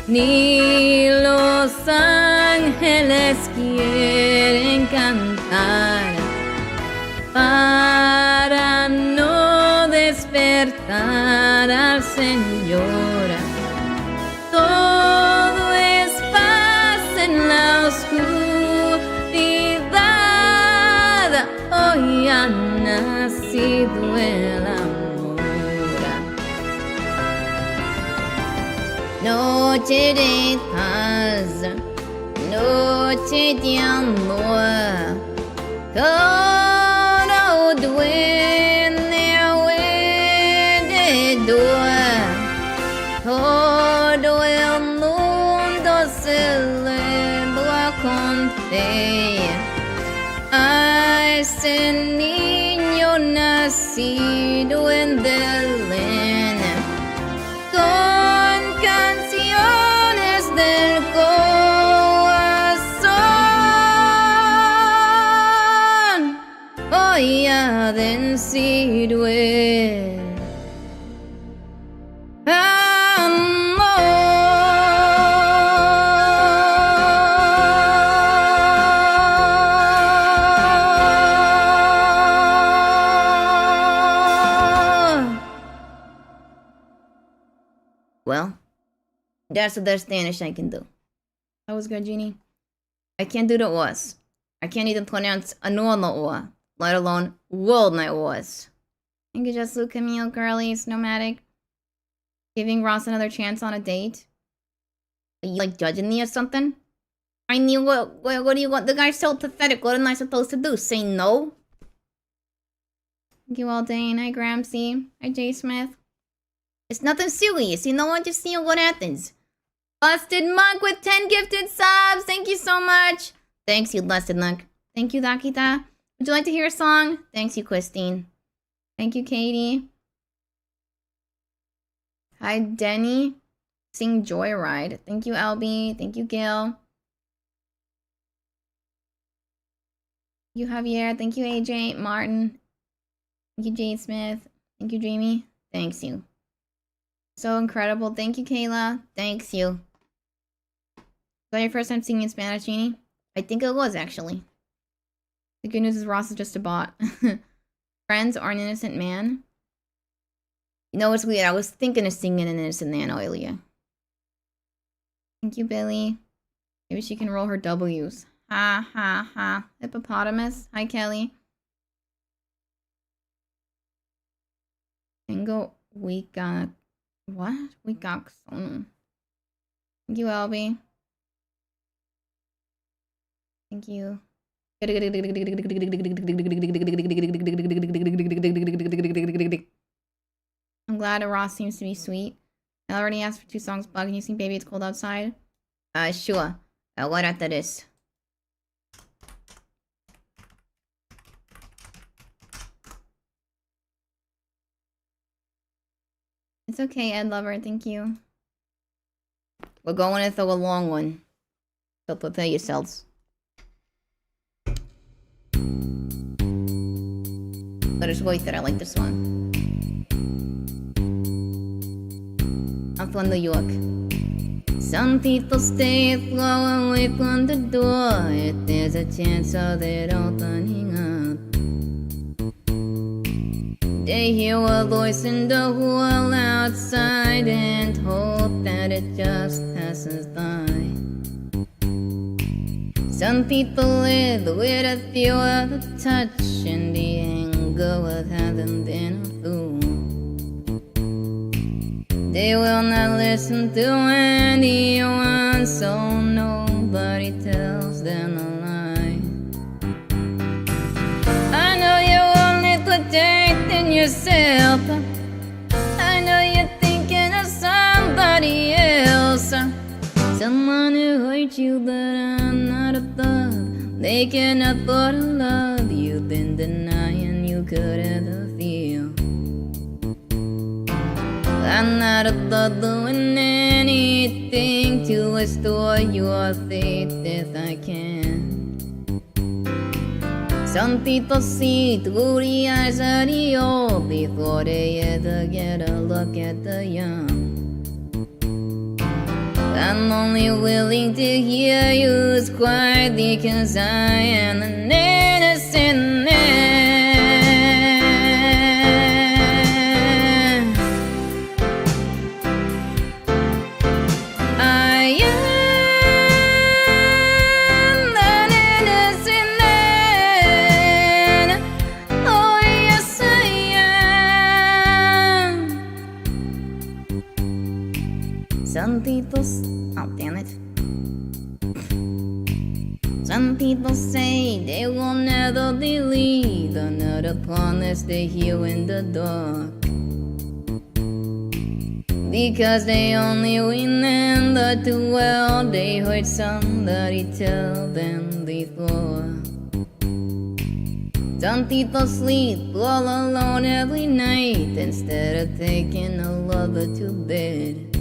ni los ángeles quieren cantar para no despertar al Señor. Todo es paz en la oscuridad, hoy ha nacido el amor. Noche de paz, noche de amor, todo duele alrededor. Todo el Hey. A ese niño nacido en Belén, con canciones del corazón, hoy ha vencido el Well, that's the best Danish I can do. That was good, Jeanie. I can't do the O's. I can't even pronounce a normal O, let alone world my O's. Thank you, Just Luke, Camille, Girly, Snowmatic. Giving Ross another chance on a date. Are you, like, judging me or something? I mean, what do you want? The guy's so pathetic. What am I supposed to do? Say no? Thank you, Aldane. Hi, Gramsci. Hi, Jay Smith. It's nothing serious, you know what? Just seeing what happens. Busted Monk with 10 gifted subs. Thank you so much. Thanks, you Busted Monk. Thank you, Dakita. Would you like to hear a song? Thanks, you Christine. Thank you, Katie. Hi, Denny. Sing Joyride. Thank you, LB. Thank you, Gil. Thank you, Javier. Thank you, AJ. Martin. Thank you, Jade Smith. Thank you, Jamie. Thanks, you. So incredible. Thank you, Kayla. Thanks, you. Was that your first time singing in Spanish, Jeanie? I think it was, actually. The good news is Ross is just a bot. Friends are an innocent man. You know what's weird? I was thinking of singing an innocent man earlier. Thank you, Billy. Maybe she can roll her W's. Ha, ha, ha. Hippopotamus. Hi, Kelly. Tango, we got... What? We got some. Thank you, Albie. Thank you. I'm glad Ross seems to be sweet. I already asked for 2 songs. Bug, can you sing Baby It's Cold Outside? Sure. Right after this. It's okay, Ed Lover. Thank you. We're going into a long one. So prepare yourselves. But it's worth it. I like this one. I'm from New York. Some people stay far away from the door if there's a chance of it opening up. They hear a voice in the hall outside and hope that it just passes by. Some people live with a fear of the touch and the anger of having been a fool. They will not listen to anyone, so nobody tells them a lie. I know you're only protecting yourself. I know you're thinking of somebody else, someone who hurt you, but I'm not above. They cannot afford to love you've been denying you could ever feel. I'm not above doing anything to restore your faith if I can. Some people see through the eyes of the old before they ever get a look at the young. I'm only willing to hear you cry because I am an innocent man. I am an innocent man. Oh yes I am. Some people... Oh, damn it. Some people say they will never believe another promise they hear in the dark. Because they only win and do well. They heard somebody tell them before. Some people sleep all alone every night instead of taking a lover to bed.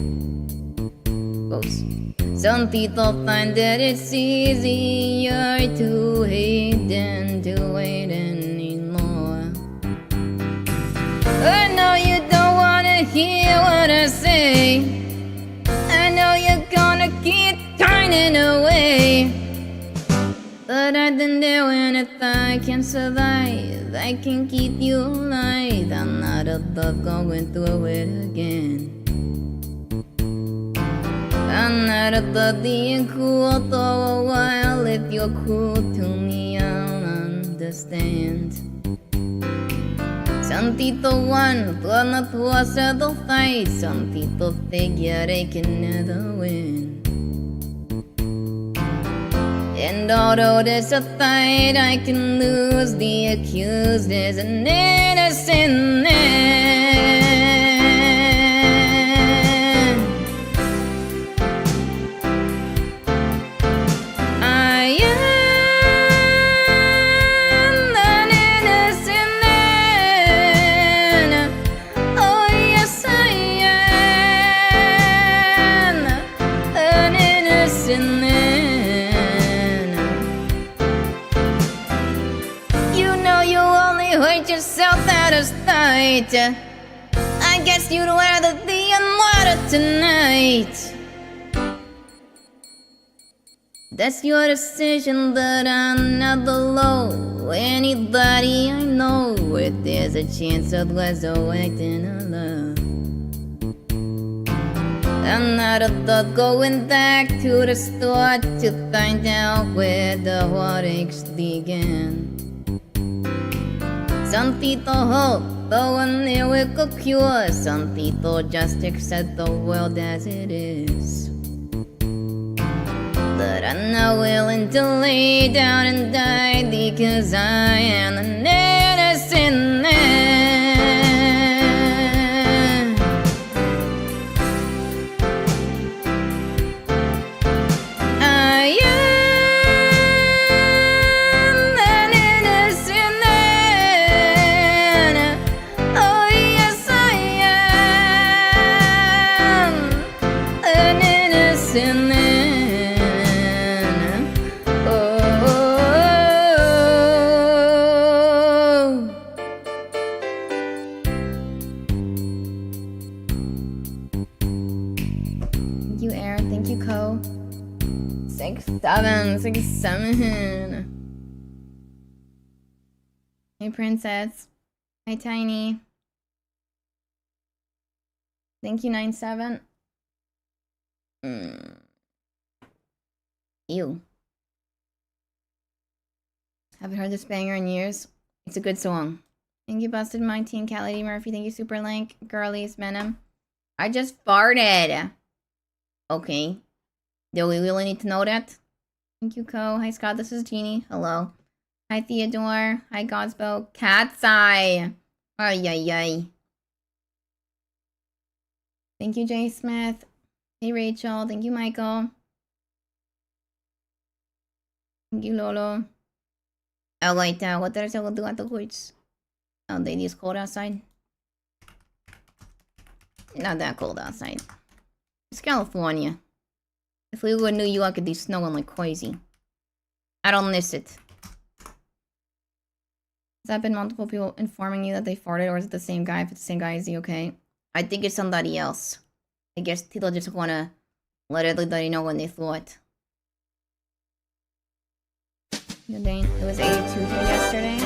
Close. Some people find that it's easier to hate than to wait anymore. I know you don't wanna hear what I say. I know you're gonna keep turning away. But I've been there when if I can survive, I can keep you alive. I'm not above going through it again. I'm not above being cool for a while. If you're cool to me, I'll understand. Some people won from the force of the fight. Some people figure they can never win. And although there's a fight I can lose, the accused is an innocent man. I am an innocent man. Oh yes I am an innocent man. Hurt yourself out of sight. I guess you'd rather be in water tonight. That's your decision, but I'm not below anybody I know. If there's a chance of resurrecting a love, I'm not above going back to the start to find out where the heartaches began. Some people hope for a miracle cure. Some people just accept the world as it is. But I'm not willing to lay down and die because I am an innocent man. I am an innocent man. Oh yes I am an innocent man. Thank you, Aaron. Thank you, Co. 6767. Hey, Princess. Hi, Tiny. Thank you, 97. Ew. Haven't heard this banger in years. It's a good song. Thank you, Busted Mind Team, Callie Murphy. Thank you, Super Link, Girlies, Venom. I just farted. Okay. Do we really need to know that? Thank you, Co. Hi, Scott. This is Jeanie. Hello. Hi, Theodore. Hi, Godsbo. Cat's Eye. Ay, ay, ay. Thank you, Jay Smith. Hey, Rachel. Thank you, Michael. Thank you, Lolo. Oh, wait, what did I say we'll do at the woods? Oh, lady, it's cold outside. Not that cold outside. It's California. If we were in New York, it'd be snowing like crazy. I don't miss it. Has that been multiple people informing you that they farted, or is it the same guy? If it's the same guy, is he okay? I think it's somebody else. I guess people just want to let everybody know when they thought. Good day. It was 82 here yesterday.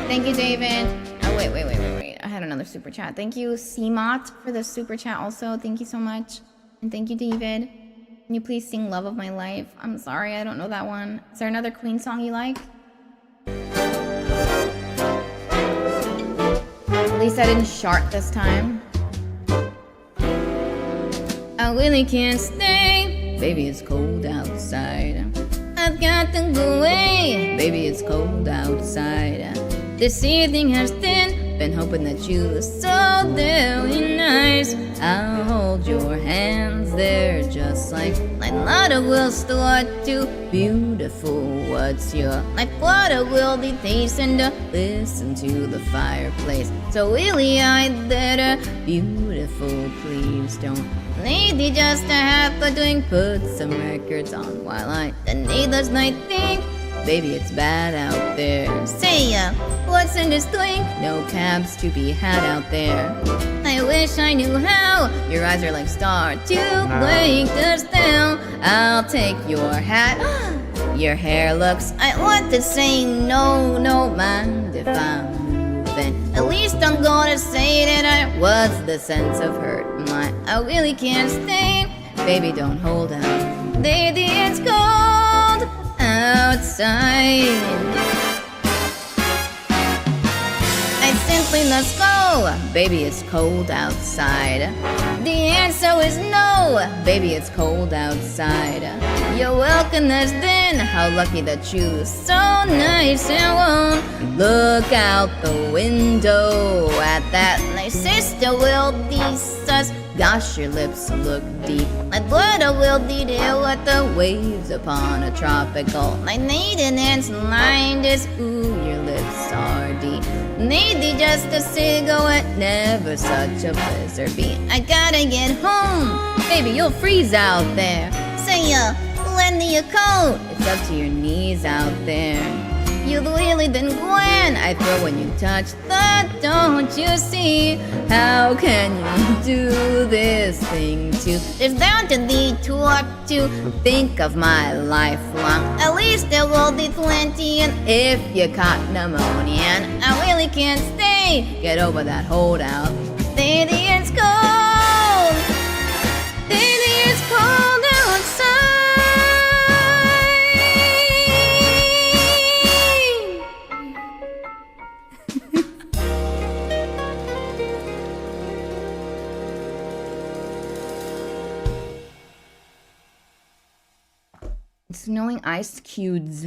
Thank you, David. Oh, wait. I had another super chat. Thank you, CMOT, for the super chat also. Thank you so much. And thank you, David. Can you please sing Love of My Life? I'm sorry, I don't know that one. Is there another Queen song you like? At least I didn't shart this time. I really can't stay. Baby, it's cold outside. I've got to go away. Baby, it's cold outside. This evening has been been hoping that you so very nice. I'll hold your hands, they're just like water will start to beautiful. What's your like water will be tasting to listen to the fireplace. So really I'd better beautiful, please don't lady just to have a drink. Put some records on while I the needless night think. Baby, it's bad out there. Say what's in this drink? No cabs to be had out there. I wish I knew how. Your eyes are like star to break the spell. I'll take your hat. Your hair looks. I want to say no, no mind if I'm moving. At least I'm gonna say that I. What's the sense of hurt? I really can't stay. Baby, don't hold out. Baby, it's cold outside. I simply must go. Baby, it's cold outside. The answer is no. Baby, it's cold outside. You're welcome as then. How lucky that you so nice and warm. Look out the window at that. My sister will discuss. Gosh, your lips look deep. My blood will be there with the waves upon a tropical. My maintenance line is ooh, your lips are deep. Maybe just a cigarette, never such a blizzard be. I gotta get home, baby, you'll freeze out there. Say lend me a coat, it's up to your knees out there. You've really been grand, I throw when you touch the, don't you see? How can you do this thing too? There's bound to be talk to think of my lifelong. At least there will be plenty, and if you caught pneumonia and I really can't stay, get over that holdout. Baby, it's cold. Baby, it's cold outside. Snowing ice cubes.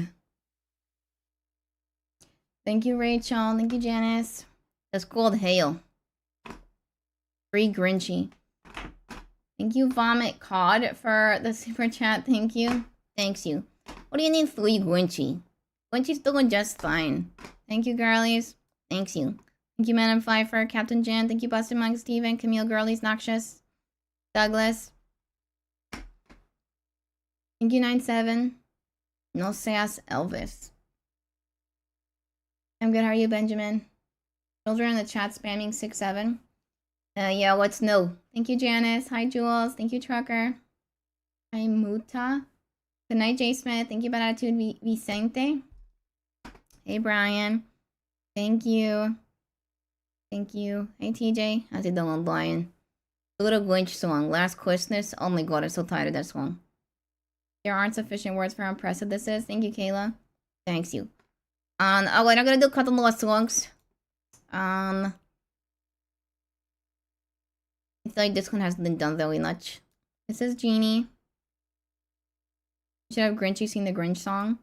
Thank you, Rachel. Thank you, Janice. That's called hail. Free Grinchy. Thank you, Vomit Cod, for the super chat. Thank you. Thanks you. What do you need, free Grinchy? Grinchy's doing just fine. Thank you, girlies. Thanks you. Thank you, Madam Pfeiffer, Captain Jan. Thank you, Busted Monk, Steven, Camille, Girlies, Noxious, Douglas. Thank you, 9-7. No seas Elvis. I'm good. How are you, Benjamin? Children in the chat spamming 6-7. Yeah, what's no? Thank you, Janice. Hi, Jules. Thank you, Trucker. Hi, Muta. Good night, J. Smith. Thank you, Bad Attitude, Vicente. Hey, Brian. Thank you. Thank you. Hey, TJ. How's it doing, Brian? The Little Grinch song. Last Christmas. Oh my god, I'm so tired of that song. There aren't sufficient words for how impressive this is. Thank you, Kayla. Thanks you. Oh wait, I'm gonna do a couple more songs. I feel like this one hasn't been done very much. This is Jeanie. You should have Grinchy sing the Grinch song.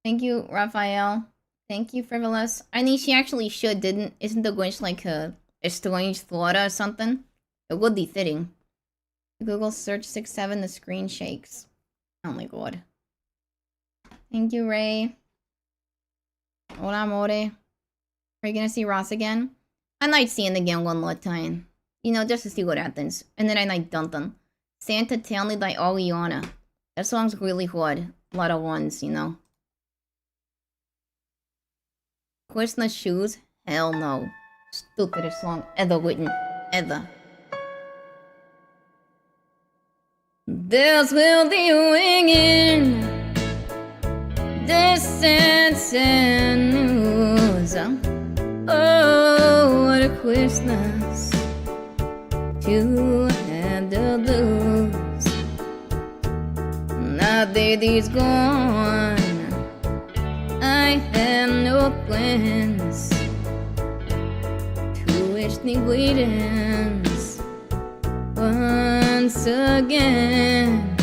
Thank you, Raphael. Thank you, Frivolous. I mean, she actually should, isn't the Grinch like a strange Florida or something? It would be fitting. Google search 6-7, the screen shakes. Oh my god. Thank you, Ray. Hola, amore. Are you gonna see Ross again? I might see him again one more time. You know, just to see what happens. And then I might dump him. Santa Tell Me by Oriana. That song's really hard. A lot of ones, you know. Christmas Shoes? Hell no. Stupidest song ever written. Ever. Bells will be ringing, distant news. Oh, what a Christmas to have the blues. Now daddy's gone, I have no plans to wish me greetings once again.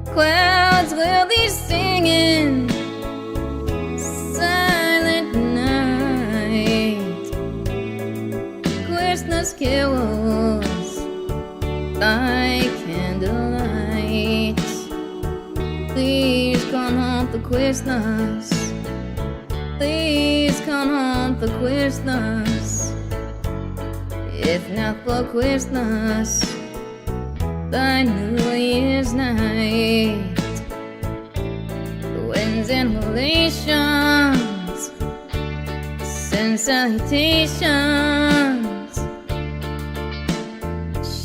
Clouds will be singing, silent night. Christmas carols by candlelight. Please come home for Christmas. Please come home for Christmas. If not for Christmas, by New Year's night. Winds and relations, send salutations.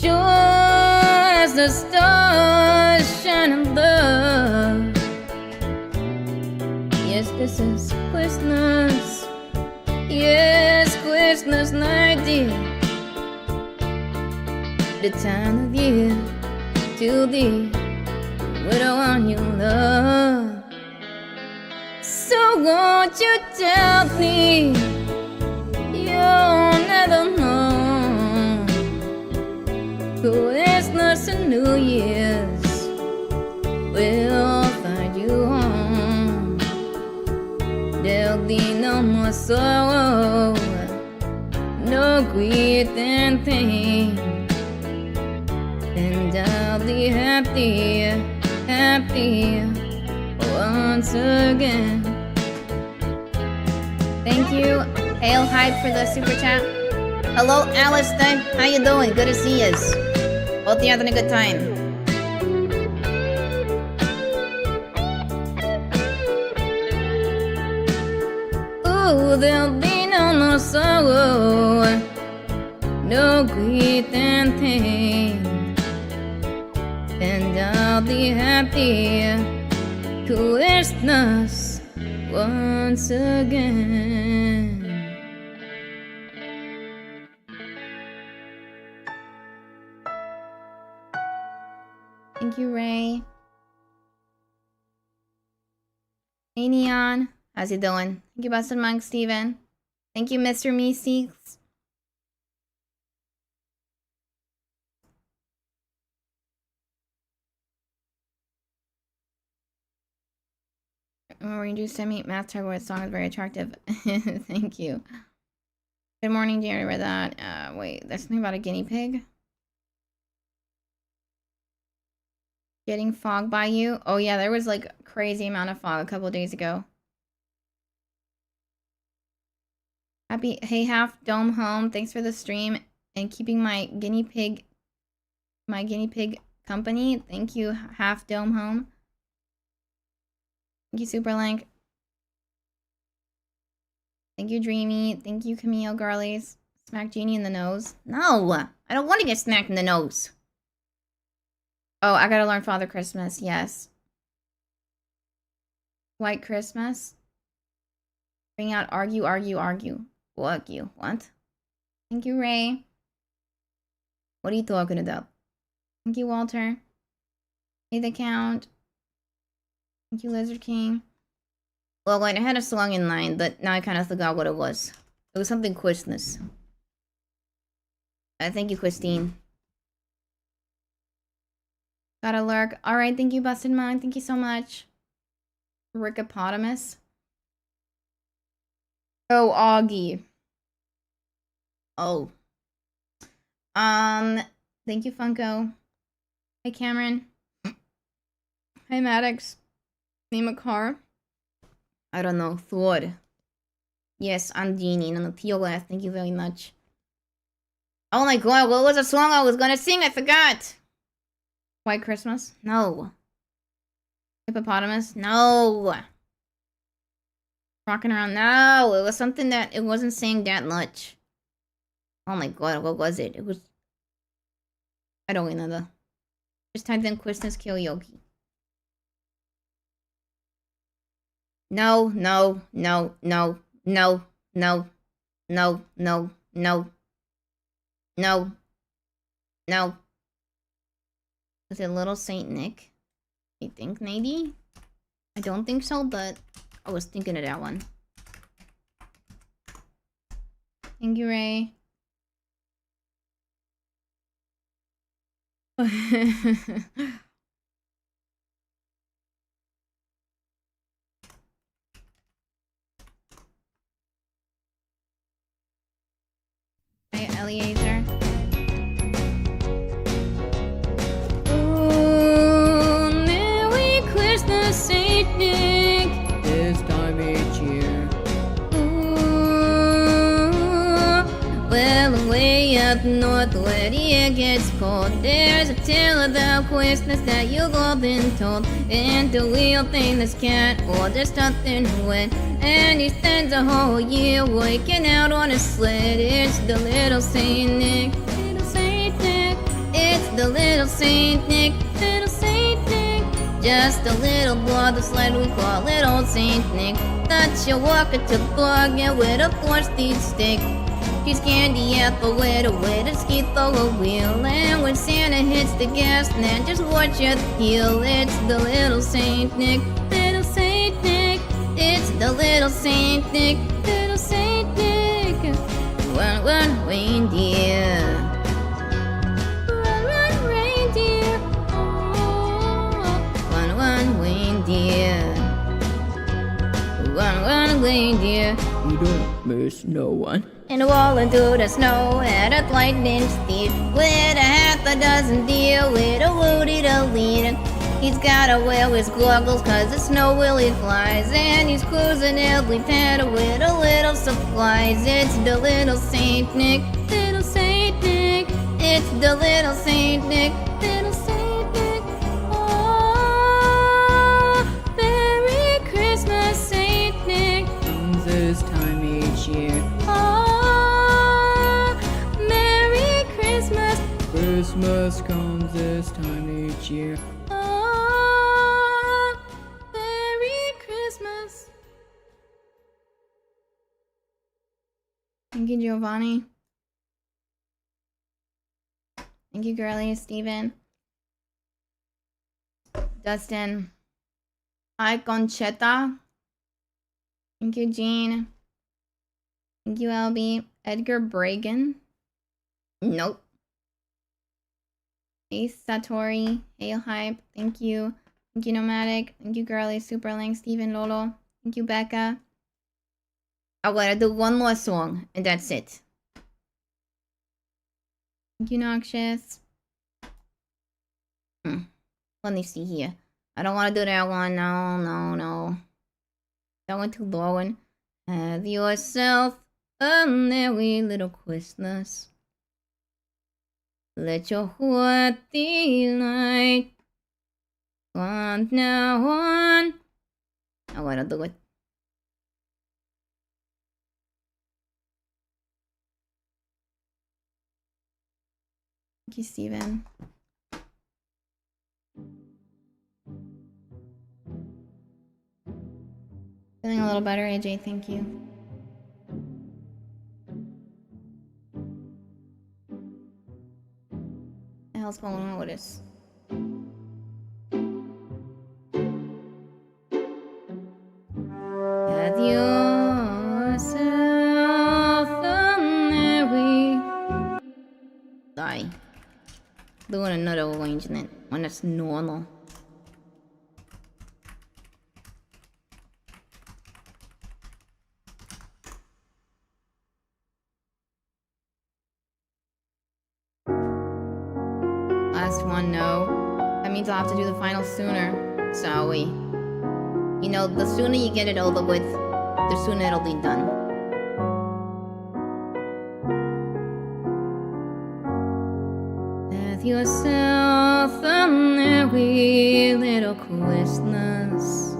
Sure as the stars shine above. Yes, this is Christmas. Yes, Christmas night, dear. The time of year to be with the one you love. So won't you tell me you'll never know Christmas and New Year's will find you home. There'll be no more sorrow, no grief and pain, and I'll be happy, happy once again. Thank you, Hail Hype, for the super chat. Hello, Alice. How you doing? Good to see you. Hope you're having a good time. Ooh, there'll be no more sorrow, no grief and pain, and I'll be happy Christmas once again. Thank you, Ray. Hey, Neon. How's it doing? Thank you, Busted Monk, Steven. Thank you, Mr. Meeseeks. When you do semi math turbo song is very attractive. Thank you. Good morning, Jerry. Read that. Wait, there's something about a guinea pig. Getting fog by you. Oh yeah, there was like crazy amount of fog a couple days ago. Happy hey half dome home. Thanks for the stream and keeping my guinea pig company. Thank you, half dome home. Thank you, Superlink. Thank you, Dreamy. Thank you, Camille Garlies. Smack Jeanie in the nose. No, I don't want to get smacked in the nose. Oh, I gotta learn Father Christmas. Yes. White Christmas. Bring out argue, argue, argue. Argue. What? Thank you, Ray. What are you talking about? Thank you, Walter. Hey, the Count. Thank you, Lizard King. Well, I had a song in mind, but now I kind of forgot what it was. It was something Christmas. Thank you, Christine. Gotta lurk. Alright, thank you, Busted Mind. Thank you so much. Rickopotamus. Oh, Augie. Oh. Thank you, Funko. Hey, Cameron. Hey, Maddox. Name a car. I don't know. Thor. Yes, I'm Jeanie. On the POF. Thank you very much. Oh my god, what was the song I was gonna sing? I forgot. White Christmas? No. Hippopotamus? No. Rocking around? No. It was something that it wasn't saying that much. Oh my god, what was it? It was... I don't remember. Just typed in Christmas karaoke. No, no, no, no, no, no, no, no, no, no, no. Was it Little Saint Nick? I think maybe? I don't think so, but I was thinking of that one. Thank you, Ray. Hey, Eliezer. north where the air gets cold. There's a tale of the Christmas that you've all been told. And the real thing that's can't or there's nothing wet. And he spends a whole year working out on a sled. It's the little Saint Nick, little Saint Nick. It's the little Saint Nick, little Saint Nick. Just a little boy, the sled we call it old Saint Nick. Such a walker to bargain with a 4-speed stick. He's candy apple with a ski throw a wheel. And when Santa hits the gas, man, just watch your heel. It's the little Saint Nick, little Saint Nick. It's the little Saint Nick, little Saint Nick. Run, run, reindeer. Run, run, reindeer. Oh, run, run, reindeer. Run, run, reindeer. You don't miss no one. And rolling through the snow at a lightning speed, with a half a dozen deer with a Woody to lead. He's gotta wear his goggles cause the snow really flies, and he's cruising every pad with a little supplies. It's the little Saint Nick, little Saint Nick. It's the little Saint Nick, little Saint Nick. Oh, Merry Christmas, Saint Nick. Comes this time each year. Christmas comes this time each year. Oh, Merry Christmas. Thank you, Giovanni. Thank you, Girly, Steven. Dustin. Hi, Conchetta. Thank you, Jean. Thank you, LB. Edgar Bragan. Nope. Hey, Satori. Hail Hype. Thank you. Thank you, Nomadic. Thank you, Girly, Superlink, Steven, Lolo. Thank you, Becca. I gotta do one more song, and that's it. Thank you, Noxious. Let me see here. I don't want to do that one. No. That one too low. Have yourself a merry little Christmas. Let your heart delight. From now on. I wanna do it. Thank you, Steven. Feeling a little better, AJ, thank you. What the hell's going on with this? Have yourself a merry... Die. Doing another arrangement when it's normal. Last one, no. That means I'll have to do the final sooner. Sorry. You know, the sooner you get it over with, the sooner it'll be done. Have yourself a merry little Christmas.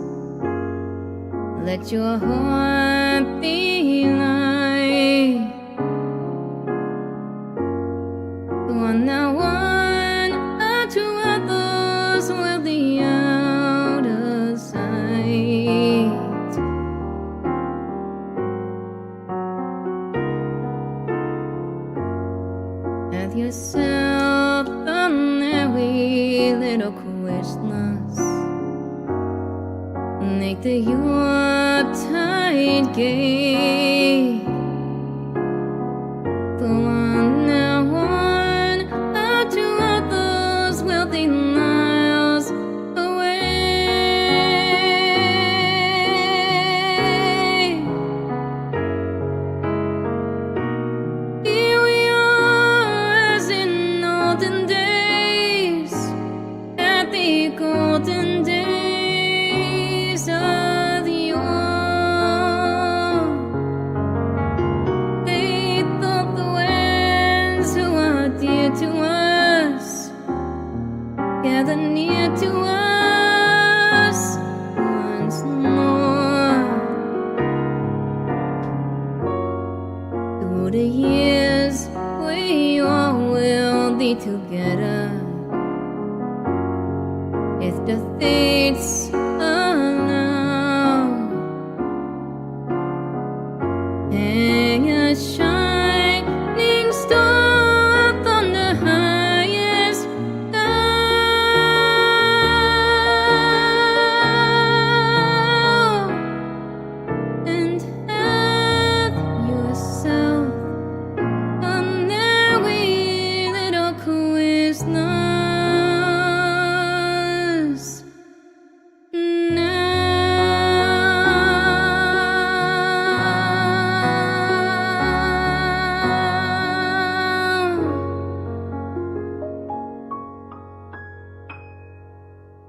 Let your heart be light. From now on, unto others will be out of sight. Have yourself a merry little Christmas. Make the Yuletide gay. From now on, unto others will be miles away. Here we are as in olden days, at the golden days of yore. near to us. Gather near to us once more. Through the years, we all will be together. If the fates allow, hang a shining star from the highest star, and have yourself a merry little Christmas.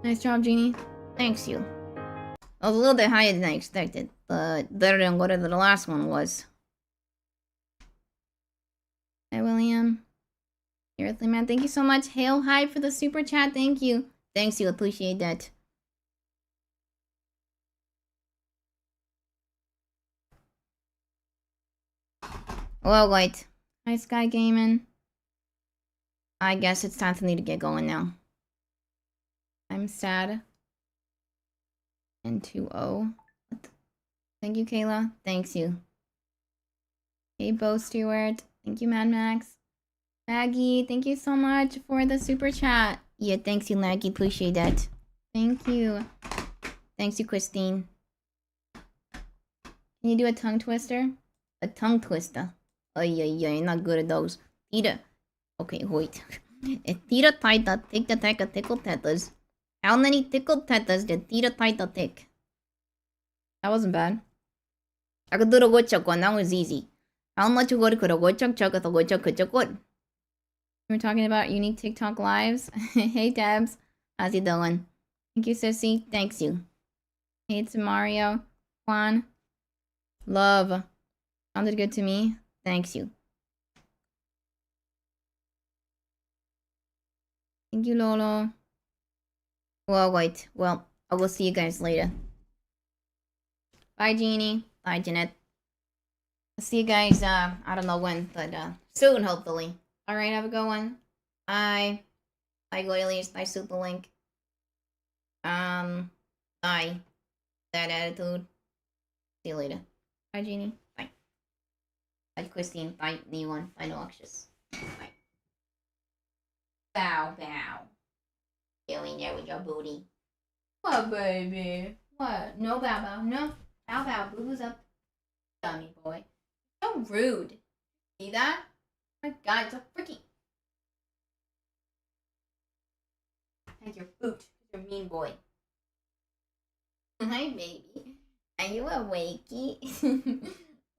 Nice job, Jeanie. Thanks you. I was a little bit higher than I expected, but better than whatever the last one was. Hi, William. Earthly Man, thank you so much. Hail High for the super chat. Thank you. Thanks you. Appreciate that. Well, wait. Hi, Sky Gaming. I guess it's time for me to get going now. I'm sad. And 2-0. Thank you, Kayla. Thanks you. Hey, Bo Stewart. Thank you, Mad Max. Maggie, thank you so much for the super chat. Yeah, thanks you, Maggie. Appreciate that. Thank you. Thanks you, Christine. Can you do a tongue twister? A tongue twister. Oh, yeah, not good at those. Tita. Okay, wait. Tita Taita take the take a tickle tetas. How many tickle tetas did Tita Taita take? That wasn't bad. I could do the woodchuck one. That was easy. How much wood could a woodchuck chuck if a woodchuck could chuck wood? We're talking about unique TikTok lives. Hey, Debs. How's you doing? Thank you, Sissy. Thanks you. Hey, it's Mario. Juan. Love. Sounded good to me. Thanks you. Thank you, Lolo. Well, wait. Well, I will see you guys later. Bye, Jeanie. Bye, Jeanette. I'll see you guys, I don't know when, but soon, hopefully. Alright, have a good one. Bye. Bye, Goilies. Bye, Superlink. Bye. That attitude. See you later. Bye, Jeanie. Bye. Bye, Christine. Bye, Neon. Bye, Noxious. Bye. Bow, bow. Going there with your booty. What, baby? What? No bow bow. No. Bow bow. Boo-boo's up. Dummy boy. So rude. See that? My God, it's a freaking. Take your boot. You're a mean boy. Hi, baby. Are you awakey?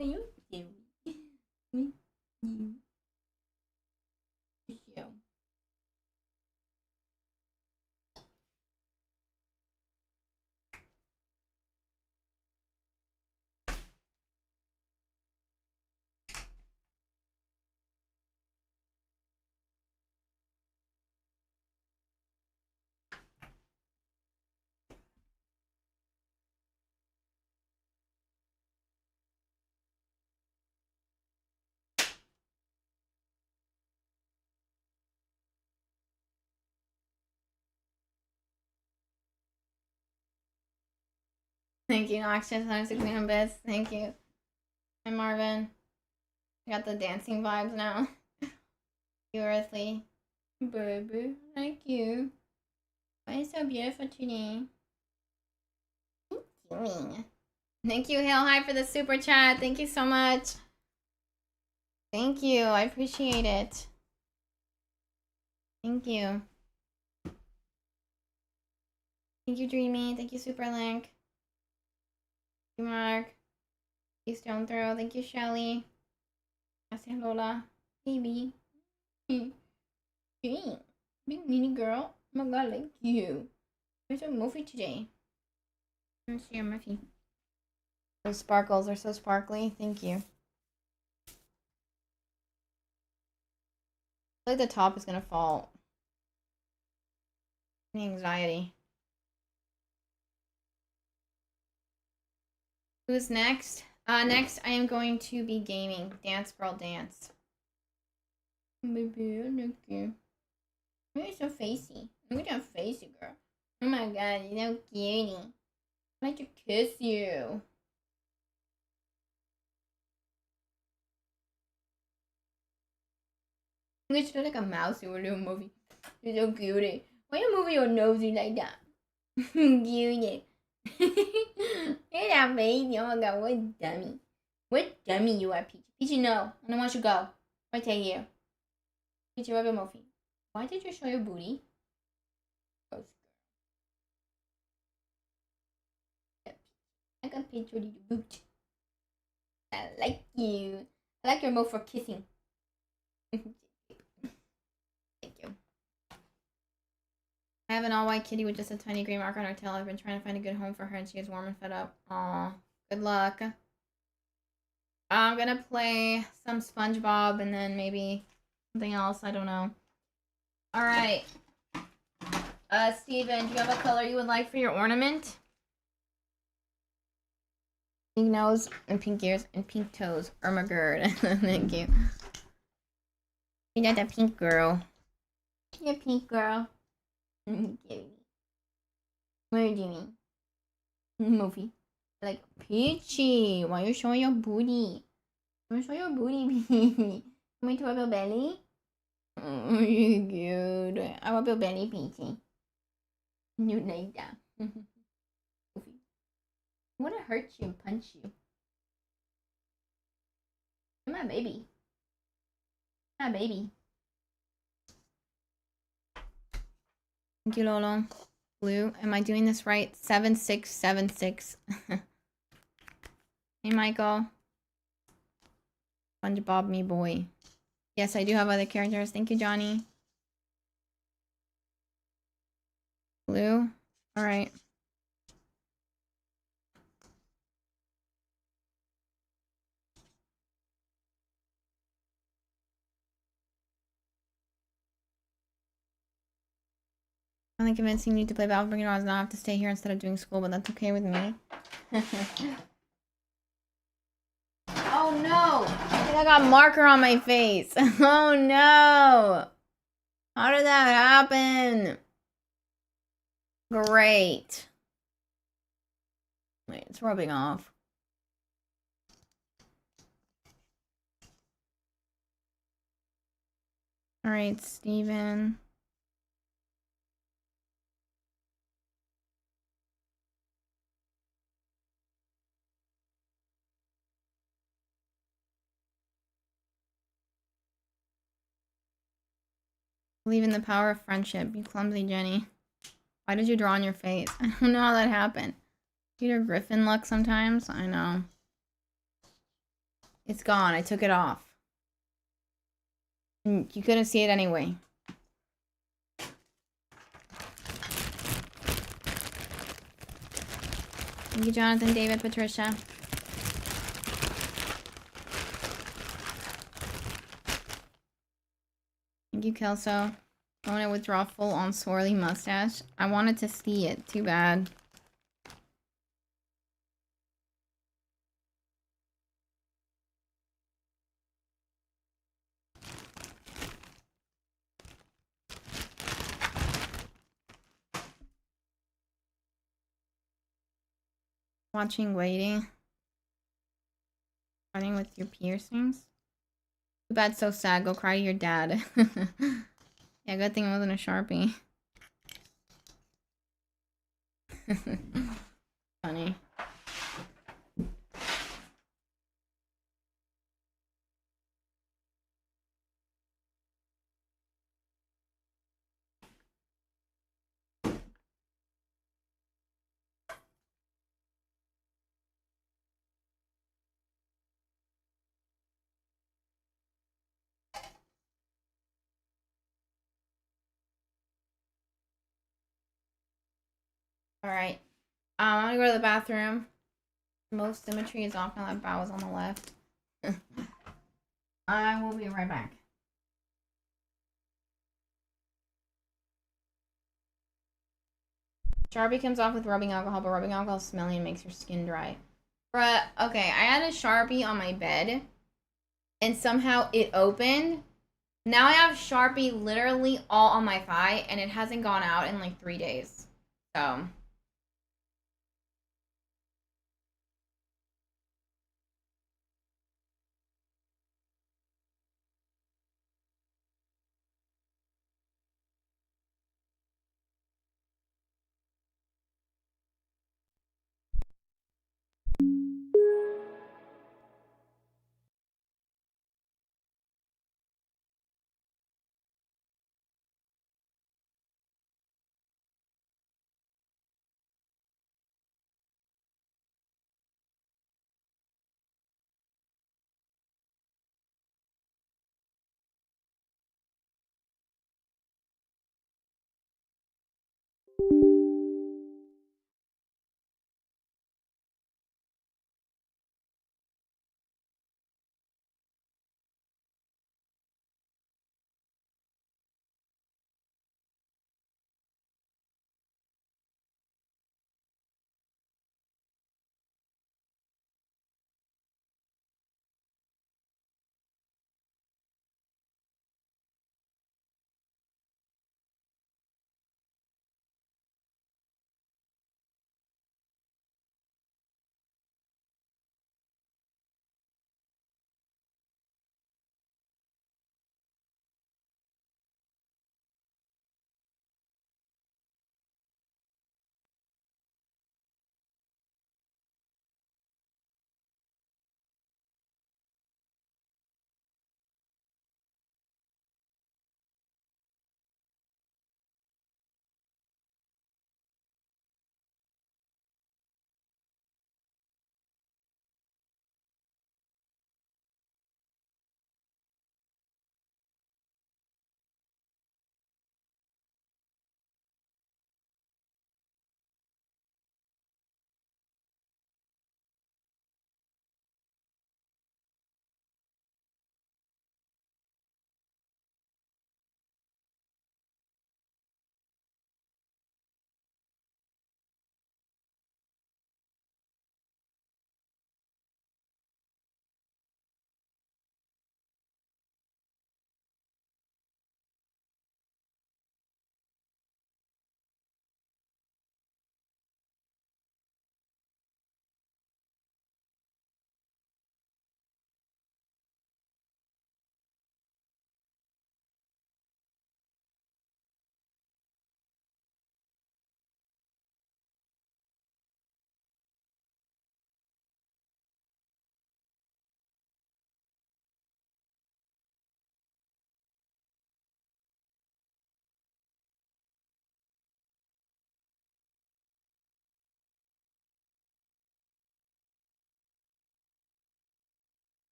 Are you cute? Thank you, Noxious. I'm the Queen of Bits. Thank you. I'm Marvin. I got the dancing vibes now. You Earthly. Baby. Thank you. Why are you so beautiful today? Thank you, Hail High, for the super chat. Thank you so much. Thank you. I appreciate it. Thank you. Thank you, Dreamy. Thank you, Superlink. Thank you, Mark. Thank you, Stone Throw. Thank you, Shelly. Gracias, Lola. Baby. Hey, big mini girl. Oh my God, like you. You're so movie today. Let's see your Muffy. Those sparkles are so sparkly. Thank you. I feel like the top is gonna fall. Anxiety. Who's next? Next I am going to be gaming. Dance Girl Dance. Baby, look you. You're so facey. Look at that facey, girl. Oh my god, you're so cutie. I'd like to kiss you. I'm gonna look like a mouse in a little movie. You're so cutie. Why you moving your nosy like that? Cutie. You're that baby. Oh my god, what dummy. What dummy you are, Peachy. Peachy, no. I don't want you to go. I tell you. Peachy, rub your movie. Why did you show your booty? Gross girl. I can picture you boot. I like you. I like your move for kissing. Thank you. I have an all-white kitty with just a tiny gray mark on her tail. I've been trying to find a good home for her, and she is warm and fed up. Aw, good luck. I'm gonna play some SpongeBob and then maybe something else. I don't know. All right. Steven, do you have a color you would like for your ornament? Pink nose and pink ears and pink toes. Ermagerd. Thank you. You got that pink girl. You're a pink girl. What are you doing? Movie. Like, Peachy, why are you showing your booty? You show your booty, baby. Want me to rub your belly? Oh, you're cute. I rub your belly, Peachy. You like that. I want to hurt you and punch you. You're my baby. My baby. Thank you, Lolo. Blue. Am I doing this right? 7676. Hey, Michael. SpongeBob me boy. Yes, I do have other characters. Thank you, Johnny. Blue. All right. Finally convincing you to play Battle Bring It On. Now I have to stay here instead of doing school, but that's okay with me. Oh no! I think I got marker on my face. Oh no! How did that happen? Great. Wait, it's rubbing off. All right, Steven. Believe in the power of friendship. You clumsy Jenny. Why did you draw on your face? I don't know how that happened. Peter Griffin luck sometimes. I know. It's gone. I took it off. And you couldn't see it anyway. Thank you, Jonathan, David, Patricia. Thank you, Kelso. I want to withdraw full on swirly mustache. I wanted to see it. Too bad. Watching Waiting. Running with your piercings. Too bad, so sad. Go cry to your dad. Yeah, good thing it wasn't a Sharpie. Funny. Alright. I'm gonna go to the bathroom. Most symmetry is off now that bow is on the left. I will be right back. Sharpie comes off with rubbing alcohol, but rubbing alcohol is smelly and makes your skin dry. Bruh, okay, I had a Sharpie on my bed, and somehow it opened. Now I have Sharpie literally all on my thigh, and it hasn't gone out in like 3 days. So...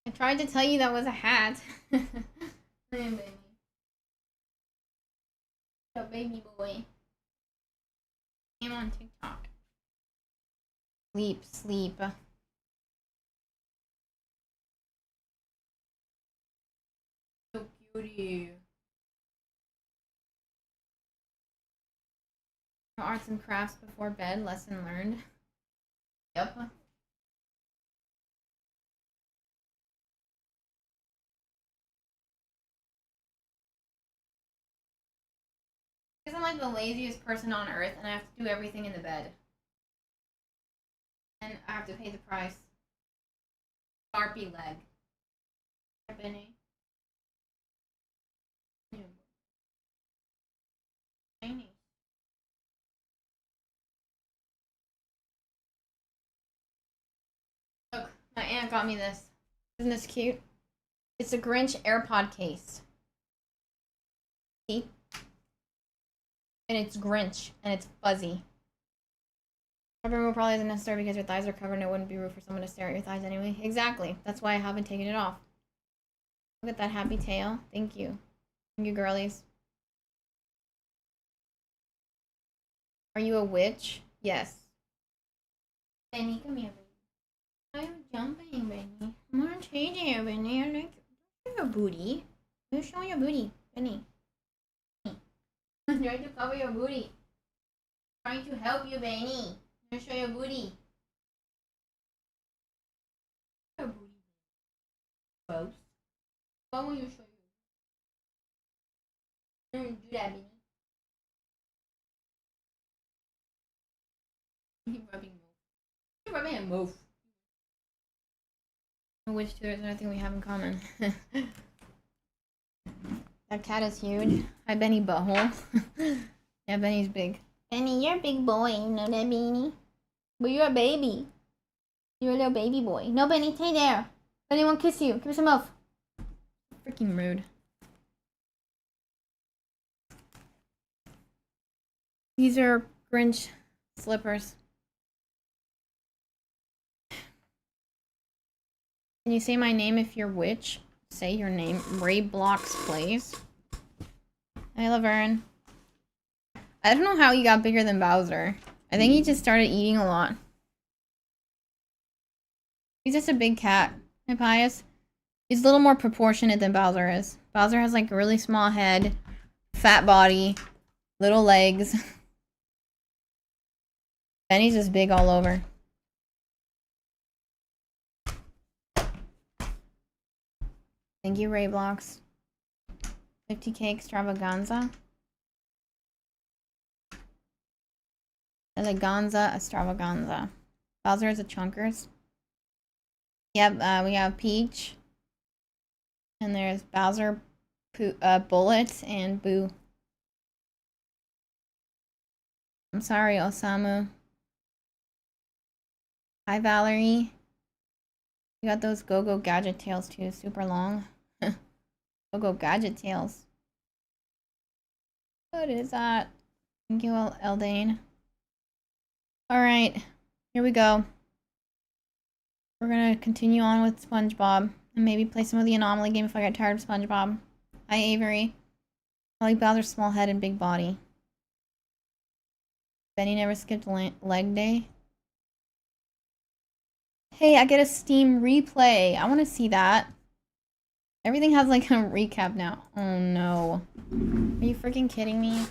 I tried to tell you that was a hat. Man, baby. A baby boy. I'm on TikTok. Sleep, sleep. So cutie. Arts and crafts before bed, lesson learned. Yep. Because I'm like the laziest person on earth and I have to do everything in the bed. And I have to pay the price. Sharpie leg. Benny. Tiny. Look, my aunt got me this. Isn't this cute? It's a Grinch AirPod case. See? And it's Grinch, and it's fuzzy. Cover removal probably isn't necessary because your thighs are covered and it wouldn't be rude for someone to stare at your thighs anyway. Exactly. That's why I haven't taken it off. Look at that happy tail. Thank you. Thank you, girlies. Are you a witch? Yes. Benny, come here, baby. I'm jumping, Benny. I'm gonna change here, Benny. I like your booty. You show your booty, Benny. I'm trying to cover your booty. I'm trying to help you, Benny. I'm gonna show your booty. Your booty. Gross. Why won't you show your booty? Don't do that, Benny. Keep rubbing move. Keep rubbing a move. Which two there's nothing we have in common. That cat is huge. Hi, Benny Butthole. Yeah, Benny's big. Benny, you're a big boy. You know that, Benny? But you're a baby. You're a little baby boy. No, Benny, stay there. Benny won't kiss you. Give me some mouth. Freaking rude. These are Grinch slippers. Can you say my name if you're witch? Say your name. Ray Blocks Plays. Hi, Laverne. I don't know how he got bigger than Bowser. I think he just started eating a lot. He's just a big cat. Hi, Pius. He's a little more proportionate than Bowser is. Bowser has like a really small head, fat body, little legs. Benny's just big all over. Thank you, Ray Blocks. 50k extravaganza. Eleganza extravaganza. Bowser is a chunkers. Yep, we have Peach. And there's Bowser, Bullet, and Boo. I'm sorry, Osamu. Hi, Valerie. You got those go-go gadget tails too, super long. Go-go gadget tails. What is that? Thank you, Eldane. Alright, here we go. We're gonna continue on with SpongeBob. And maybe play some of the Anomaly game if I get tired of SpongeBob. Hi, Avery. I like Bowser's small head and big body. Benny never skipped leg day. Hey, I get a Steam replay. I want to see that. Everything has like a recap now. Oh no. Are you freaking kidding me?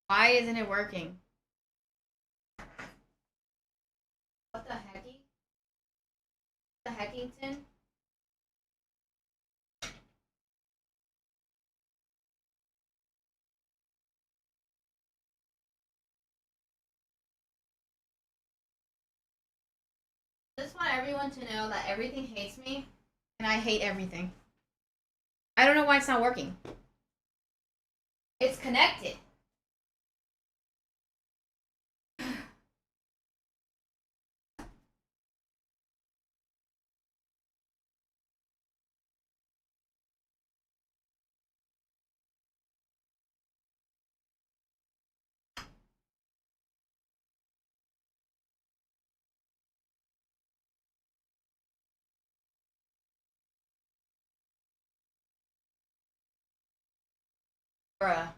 Why isn't it working? What the hecky? The Heckington? I just want everyone to know that everything hates me, and I hate everything. I don't know why it's not working. It's connected. Bruh.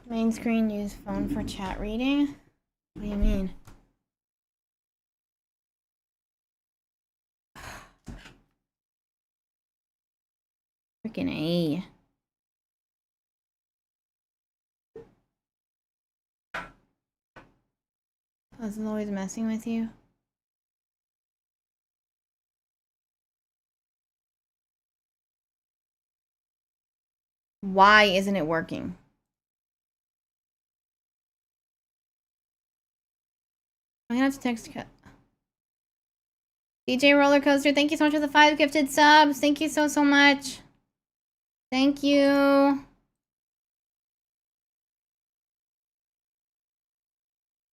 Main screen, use phone for chat reading? What do you mean? Freaking A. This is always messing with you. Why isn't it working? I'm gonna have to text DJ Roller Coaster, thank you so much for the 5 gifted subs. Thank you so much. Thank you.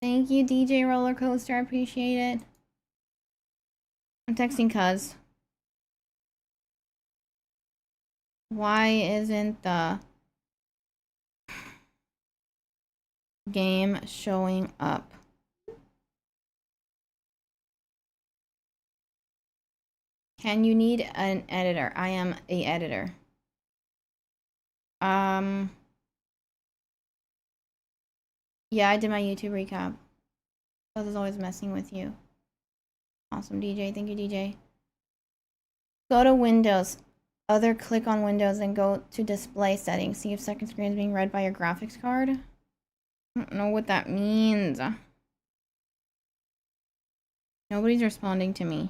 Thank you, DJ Roller Coaster. I appreciate it. I'm texting Cuz. Why isn't the game showing up? Can you need an editor? I am a editor. Yeah, I did my YouTube recap. Buzz is always messing with you. Awesome, DJ. Thank you, DJ. Go to Windows. Other click on Windows and go to display settings. See if second screen is being read by your graphics card. I don't know what that means. Nobody's responding to me.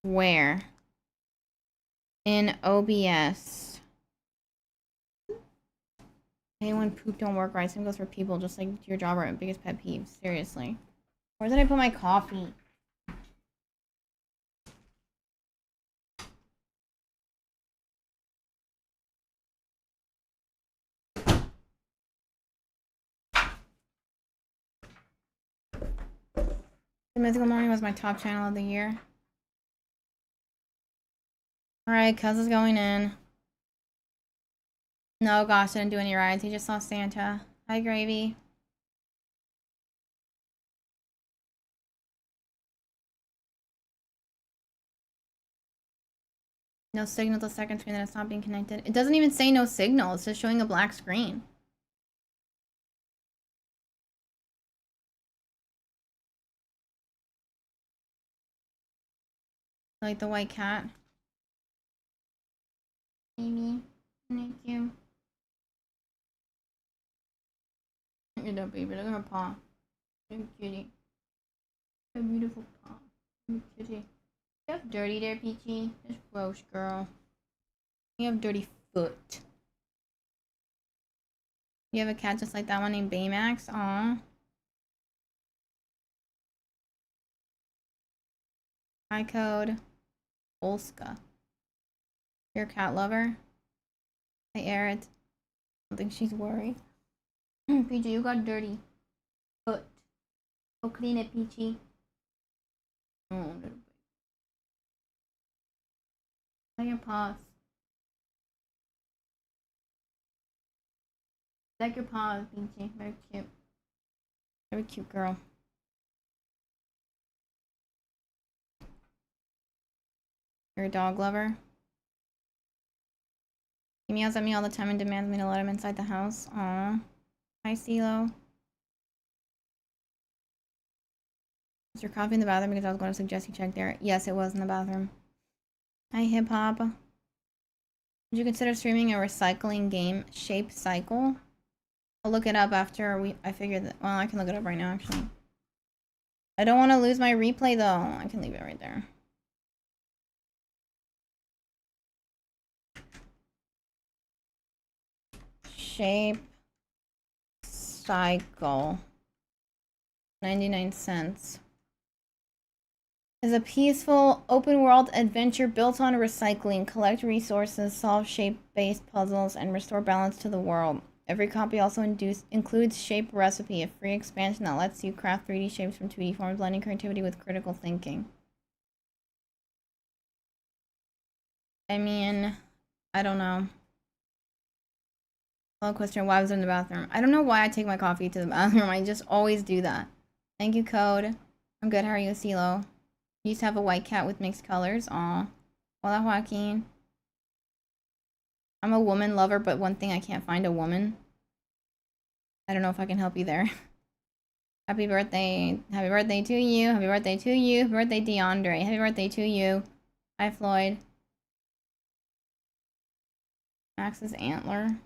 Where? In OBS. Hey, when poop don't work right, same goes for people, just like your job are my biggest pet peeve. Seriously. Where did I put my coffee? The Mythical Morning was my top channel of the year. Alright, Cuz is going in. No, gosh, didn't do any rides. He just saw Santa. Hi, Gravy. No signal the second screen that it's not being connected. It doesn't even say no signal. It's just showing a black screen. Like the white cat. Baby. Thank you. Look at that baby. Look at her paw. Look at kitty. A beautiful paw. Look at kitty. You have dirty there, Peachy. That's gross, girl. You have dirty foot. You have a cat just like that one named Baymax? Aww. Hi, code. Olska. You're a cat lover? I air it. I don't think she's worried. Peachy, you got dirty foot. Go clean it, Peachy. Oh, little baby. Look at your paws. Like your paws, Peachy. Very cute. Very cute girl. You're a dog lover? He meows at me all the time and demands me to let him inside the house. Aww. Hi, CeeLo. Was your coffee in the bathroom? Because I was going to suggest you check there. Yes, it was in the bathroom. Hi, Hip Hop. Would you consider streaming a recycling game, Shape Cycle? I'll look it up after I figure that. Well, I can look it up right now, actually. I don't want to lose my replay, though. I can leave it right there. Shape Cycle. 99 cents. Is a peaceful, open-world adventure built on recycling. Collect resources, solve shape-based puzzles, and restore balance to the world. Every copy also includes Shape Recipe, a free expansion that lets you craft 3D shapes from 2D forms, blending creativity with critical thinking. I mean, I don't know. Follow question, why was I in the bathroom? I don't know why I take my coffee to the bathroom. I just always do that. Thank you, Code. I'm good. How are you, CeeLo? You used to have a white cat with mixed colors. Aw. Hola, Joaquin. I'm a woman lover, but one thing I can't find a woman. I don't know if I can help you there. Happy birthday. Happy birthday to you. Happy birthday to you. Happy birthday, DeAndre. Happy birthday to you. Hi, Floyd. Max's antler.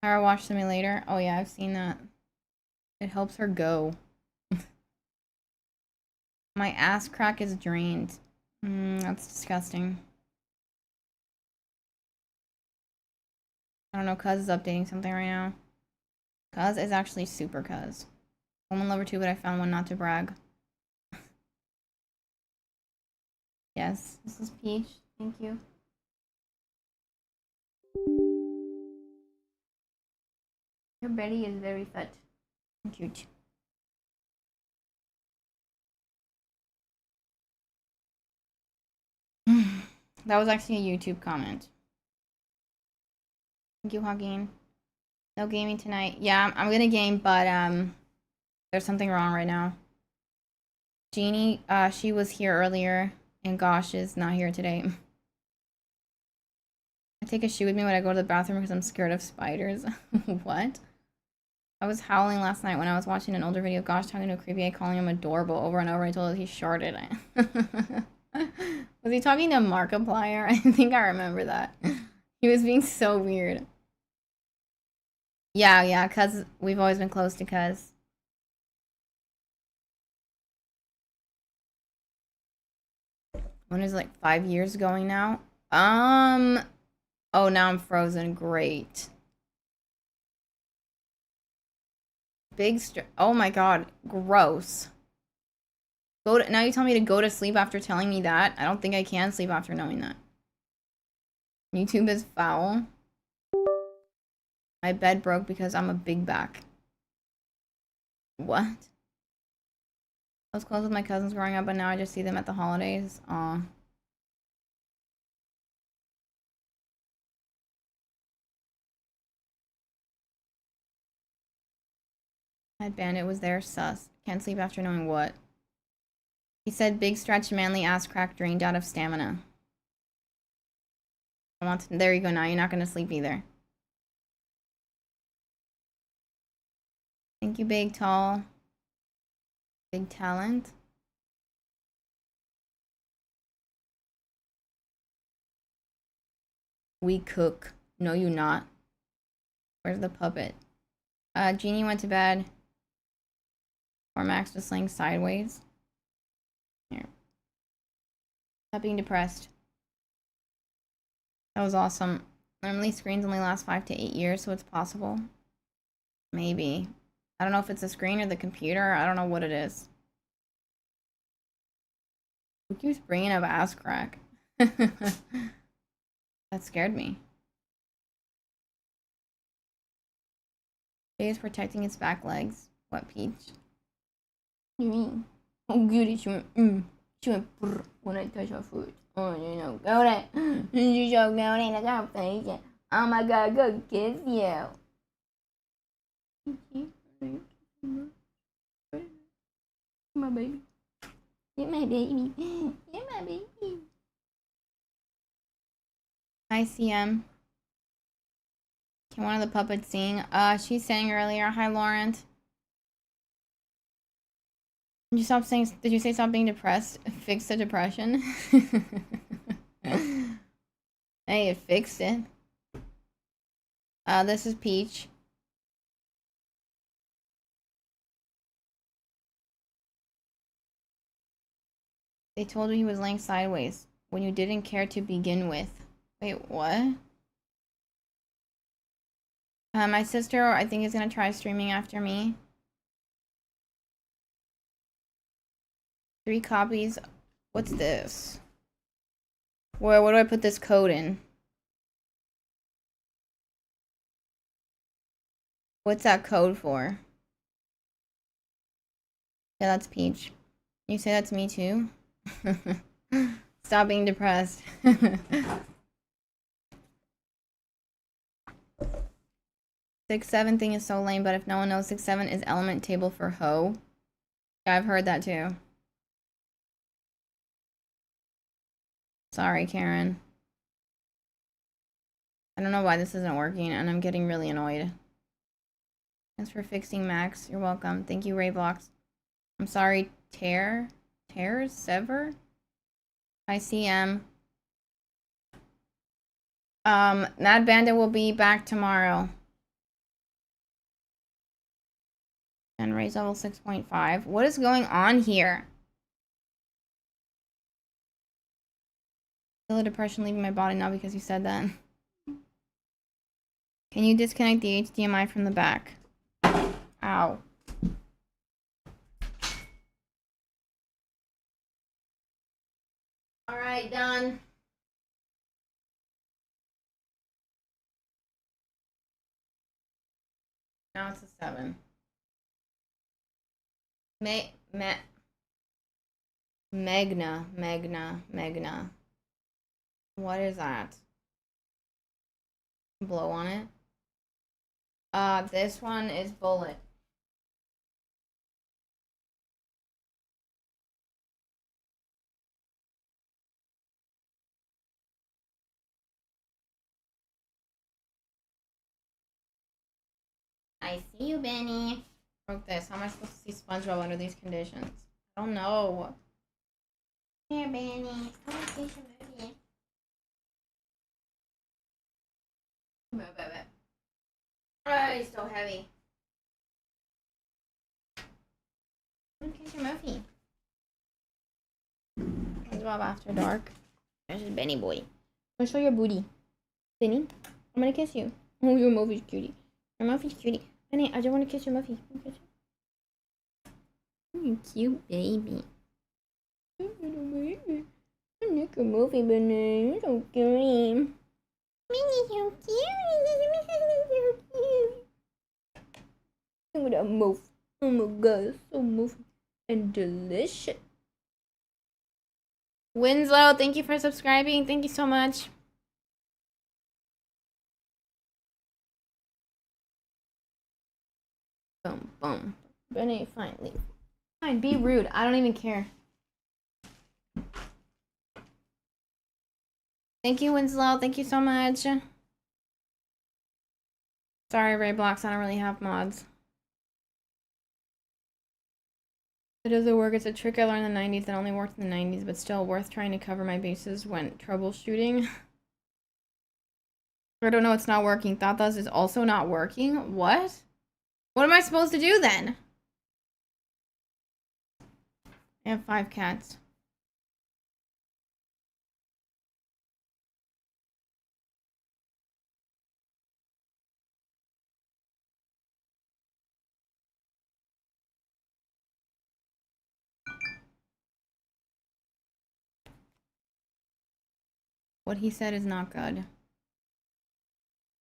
Power wash simulator. Oh yeah, I've seen that. It helps her go. My ass crack is drained. That's disgusting. I don't know, Cuz is updating something right now. Cuz is actually super Cuz. Woman lover too, but I found one not to brag. Yes, this is Peach. Thank you. Your belly is very fat and cute. That was actually a YouTube comment. Thank you, Joaquin. No gaming tonight. Yeah, I'm gonna game, but there's something wrong right now. Jeanie, she was here earlier, and Gosh is not here today. I take a shoe with me when I go to the bathroom because I'm scared of spiders. What? I was howling last night when I was watching an older video of Gosh talking to a creepy guy, calling him adorable over and over. I told him he sharted. Was he talking to Markiplier? I think I remember that. He was being so weird. Yeah, cuz we've always been close to cuz. When is it, like 5 years going now? Oh, now I'm frozen. Great. Oh my god, gross. Now you tell me to go to sleep after telling me that? I don't think I can sleep after knowing that. YouTube is foul. My bed broke because I'm a big back. What? I was close with my cousins growing up, but now I just see them at the holidays. Aw. That bandit was there, sus. Can't sleep after knowing what. He said big stretch manly ass crack drained out of stamina. There you go, now you're not gonna sleep either. Thank you, big tall. Big talent. We cook. No, you not. Where's the puppet? Jeanie went to bed. Or Max was laying sideways. Here. Stop being depressed. That was awesome. Normally screens only last 5 to 8 years, so it's possible. Maybe. I don't know if it's the screen or the computer. I don't know what it is. Who keeps bringing up ass crack? That scared me. Jay is protecting its back legs. What, Peach? What do you mean? Oh, goody. She went, She went, brr, when I touch her foot. Oh, you know, go there. You joke down and I got face. Oh my god, go kiss you. My baby. Get my baby. Get my baby. Hi, CM. Can one of the puppets sing? She sang earlier. Hi, Laurent. Did you say stop being depressed? Fix the depression? Hey, it fixed it. This is Peach. They told you he was laying sideways when you didn't care to begin with. Wait, what? My sister, I think, is gonna try streaming after me. 3 copies. What's this? Where? What do I put this code in? What's that code for? Yeah, that's Peach. You say that's me too? Stop being depressed. 6-7 thing is so lame, but if no one knows, 6-7 is element table for hoe. Yeah, I've heard that too. Sorry, Karen. I don't know why this isn't working, and I'm getting really annoyed. Thanks for fixing, Max. You're welcome. Thank you, Rayblocks. I'm sorry, Tears? Sever? ICM. Mad Bandit will be back tomorrow. And raise level 6.5. What is going on here? Feel a depression leaving my body now because you said that. Can you disconnect the HDMI from the back? Ow. Alright, done. Now it's a 7. Magna. What is that? Blow on it. This one is bullet. I see you, Benny. Broke this. How am I supposed to see SpongeBob under these conditions? I don't know. Here, Benny. Come on, see your movie. Come on, baby. Oh, he's so heavy. Come on, kiss your movie. SpongeBob After Dark. There's just Benny boy. I'm gonna show your booty. Benny, I'm gonna kiss you. Oh, your movie's cutie. Your movie's cutie. Benny, I just want to kiss your muffy. You cute baby. I like your movie, Benny. You're so cute. Benny's so cute. Look at that move. Oh my god, it's so moving and delicious. Winslow, thank you for subscribing. Thank you so much. Boom, boom. Benny, fine, leave. Fine, be rude. I don't even care. Thank you, Winslow. Thank you so much. Sorry, Rayblocks. I don't really have mods. It doesn't work. It's a trick I learned in the 90s that only worked in the 90s, but still worth trying to cover my bases when troubleshooting. I don't know. It's not working. Tatas is also not working. What? What am I supposed to do then? I have 5 cats. What he said is not good.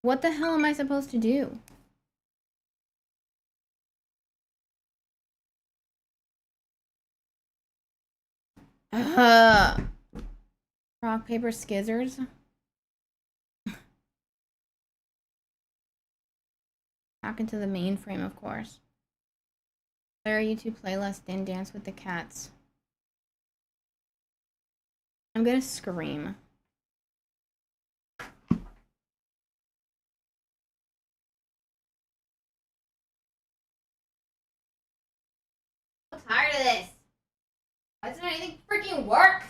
What the hell am I supposed to do? Rock, paper, scissors. Back into the mainframe, of course. Play our YouTube playlist, then dance with the cats. I'm gonna scream. I'm tired of this. Why doesn't anything freaking work?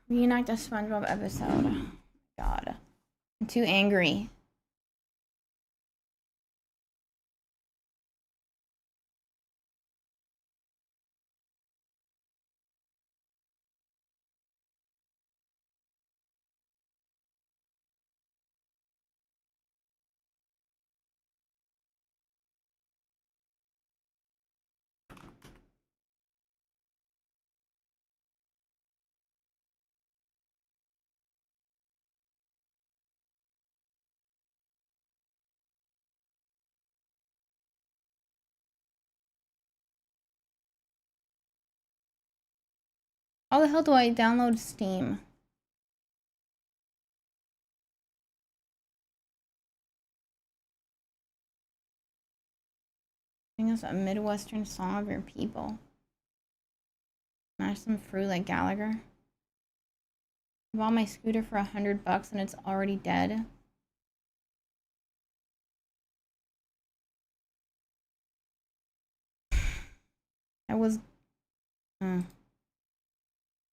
Reunite the SpongeBob episode. God. I'm too angry. How the hell do I download Steam? Sing us a Midwestern song of your people. Smash some fruit like Gallagher. I bought my scooter for $100 and it's already dead. I was... I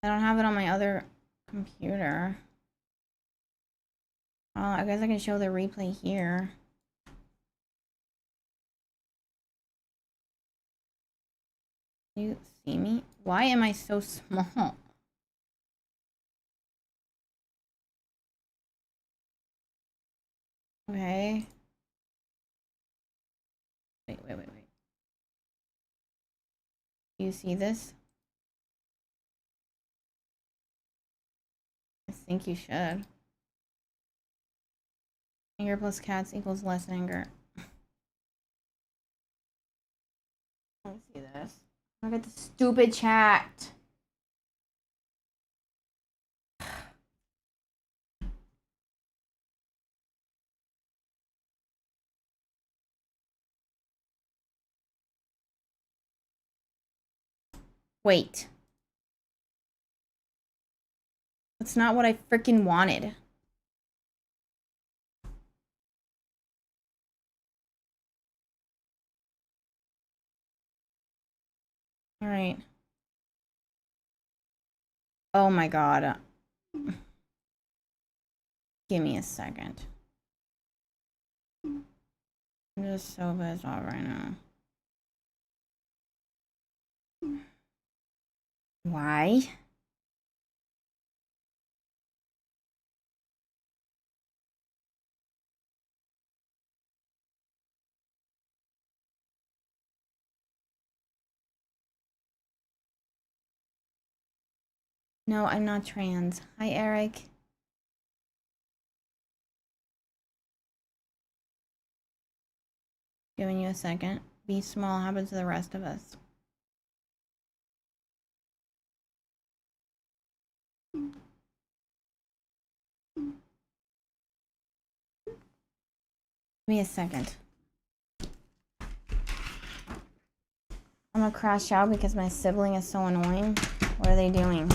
don't have it on my other computer. I guess I can show the replay here. You see me? Why am I so small? Okay. Wait. Do you see this? I think you should. Anger plus cats equals less anger. Let me see this. Look at the stupid chat. Wait. That's not what I freaking wanted. All right. Oh my god. Give me a second. I'm just so pissed off right now. Why? No, I'm not trans. Hi, Eric. Giving you a second. Be small happens to the rest of us. Give me a second. I'm gonna crash out because my sibling is so annoying. What are they doing?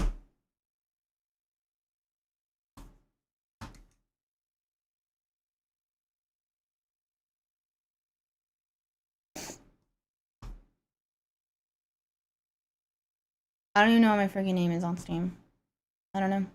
I don't even know what my freaking name is on Steam. I don't know.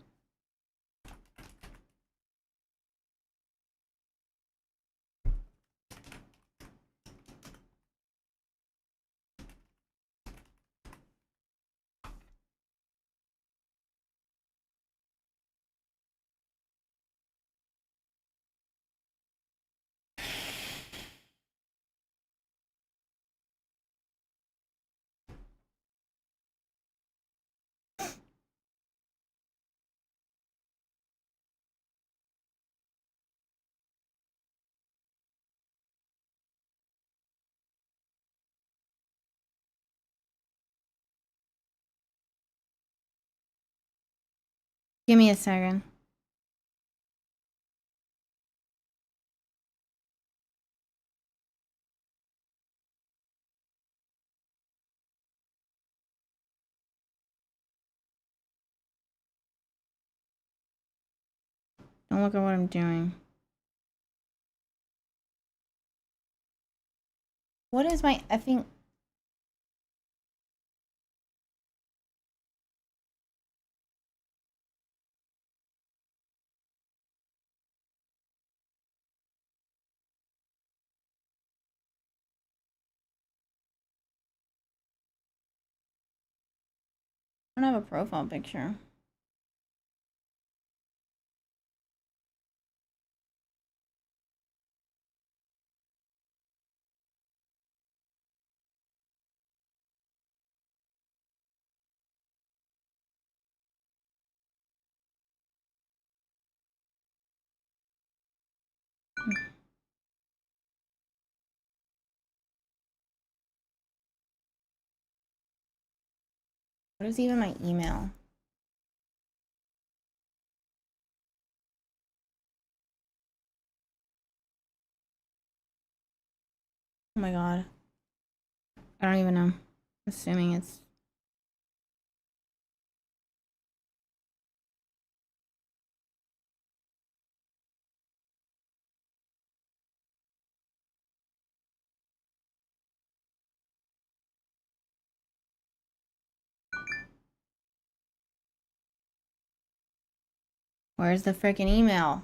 Give me a second. Don't look at what I'm doing. What is my effing... I don't have a profile picture. What is even my email? Oh my god. I don't even know. Assuming it's... Where's the freaking email?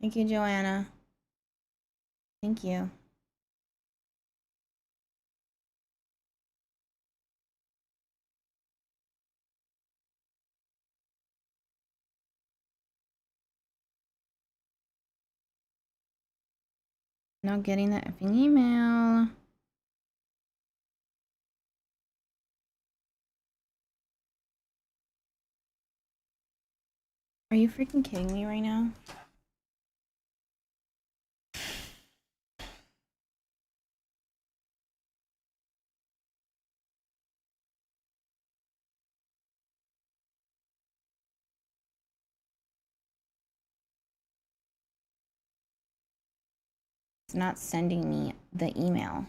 Thank you, Joanna. Thank you. Not getting the effing email. Are you freaking kidding me right now? It's not sending me the email.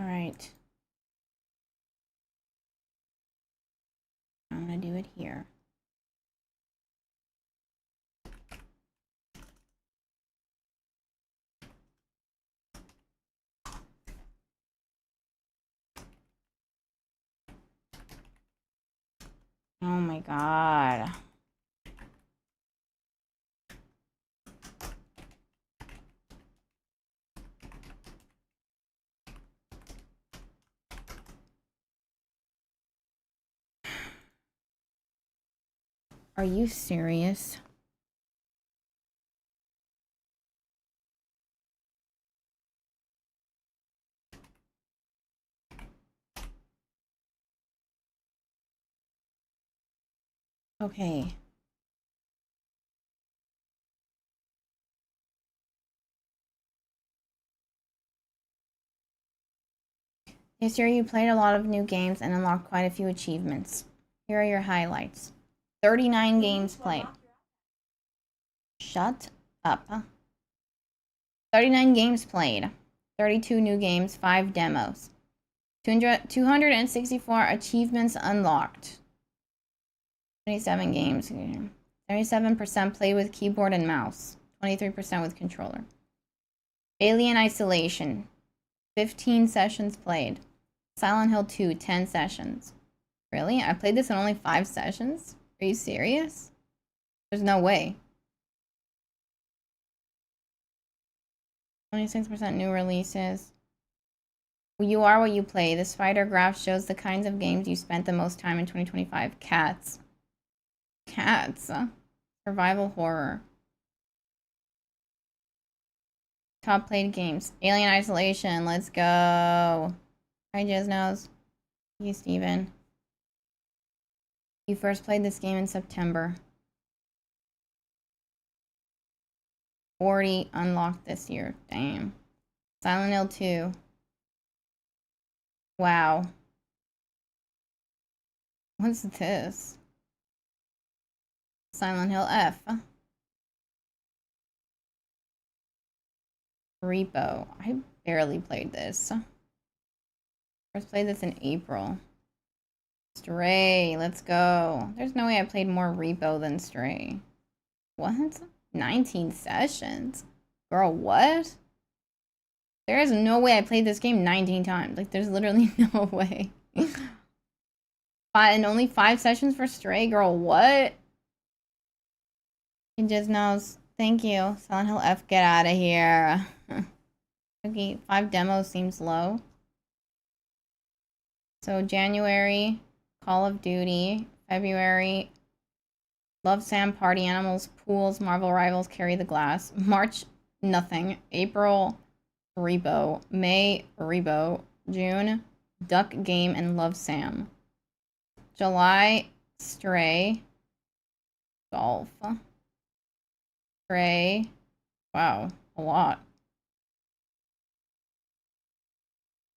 All right. I'm gonna do it here. Oh my god. Are you serious? Okay. This year you played a lot of new games and unlocked quite a few achievements. Here are your highlights. 39 games played. Shut up. 39 games played. 32 new games, 5 demos. 264 achievements unlocked. 27 games. 37% played with keyboard and mouse. 23% with controller. Alien Isolation. 15 sessions played. Silent Hill 2, 10 sessions. Really? I played this in only 5 sessions? Are you serious? There's no way. 26% new releases. You are what you play. The spider graph shows the kinds of games you spent the most time in 2025. Cats. Cats. Survival horror. Top played games. Alien Isolation. Let's go. Hi, Jiznos. You, Steven. You first played this game in September. 40 unlocked this year. Damn. Silent Hill 2. Wow. What's this? Silent Hill F. Repo. I barely played this. First played this in April. Stray. Let's go. There's no way I played more Repo than Stray. What? 19 sessions? Girl, what? There is no way I played this game 19 times. Like, there's literally no way. And only 5 sessions for Stray? Girl, what? It just knows. Thank you. Silent Hill F, get out of here. Okay, 5 demos seems low. So, January, Call of Duty. February, Love Sam, Party Animals, Pools, Marvel Rivals, Carry the Glass. March, nothing. April, Rebo. May, Rebo. June, Duck Game and Love Sam. July, Stray. Golf. Stray. Wow, a lot.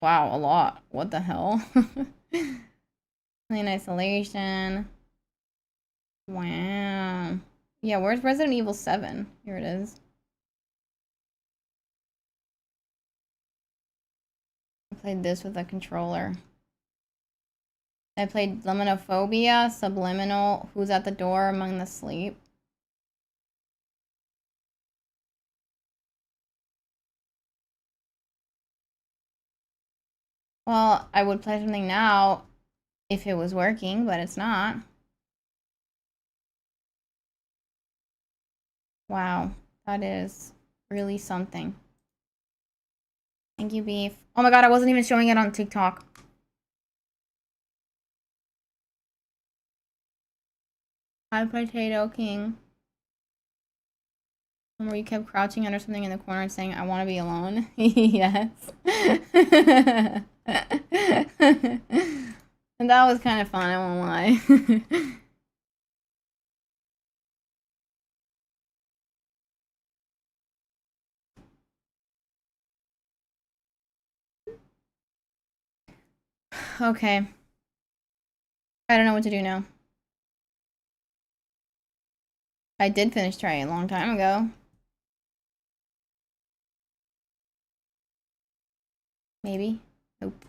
Wow, a lot. What the hell? Alien Isolation. Wow. Yeah, where's Resident Evil 7? Here it is. I played this with a controller. I played Lemanophobia, Subliminal, Who's at the Door, Among the Sleep. Well, I would play something now if it was working, but it's not. Wow, that is really something. Thank you, Beef. Oh my god, I wasn't even showing it on TikTok. Hi, Potato King. Where you kept crouching under something in the corner and saying, I want to be alone. Yes. And that was kind of fun, I won't lie. Okay. I don't know what to do now. I did finish trying a long time ago. Maybe. Nope.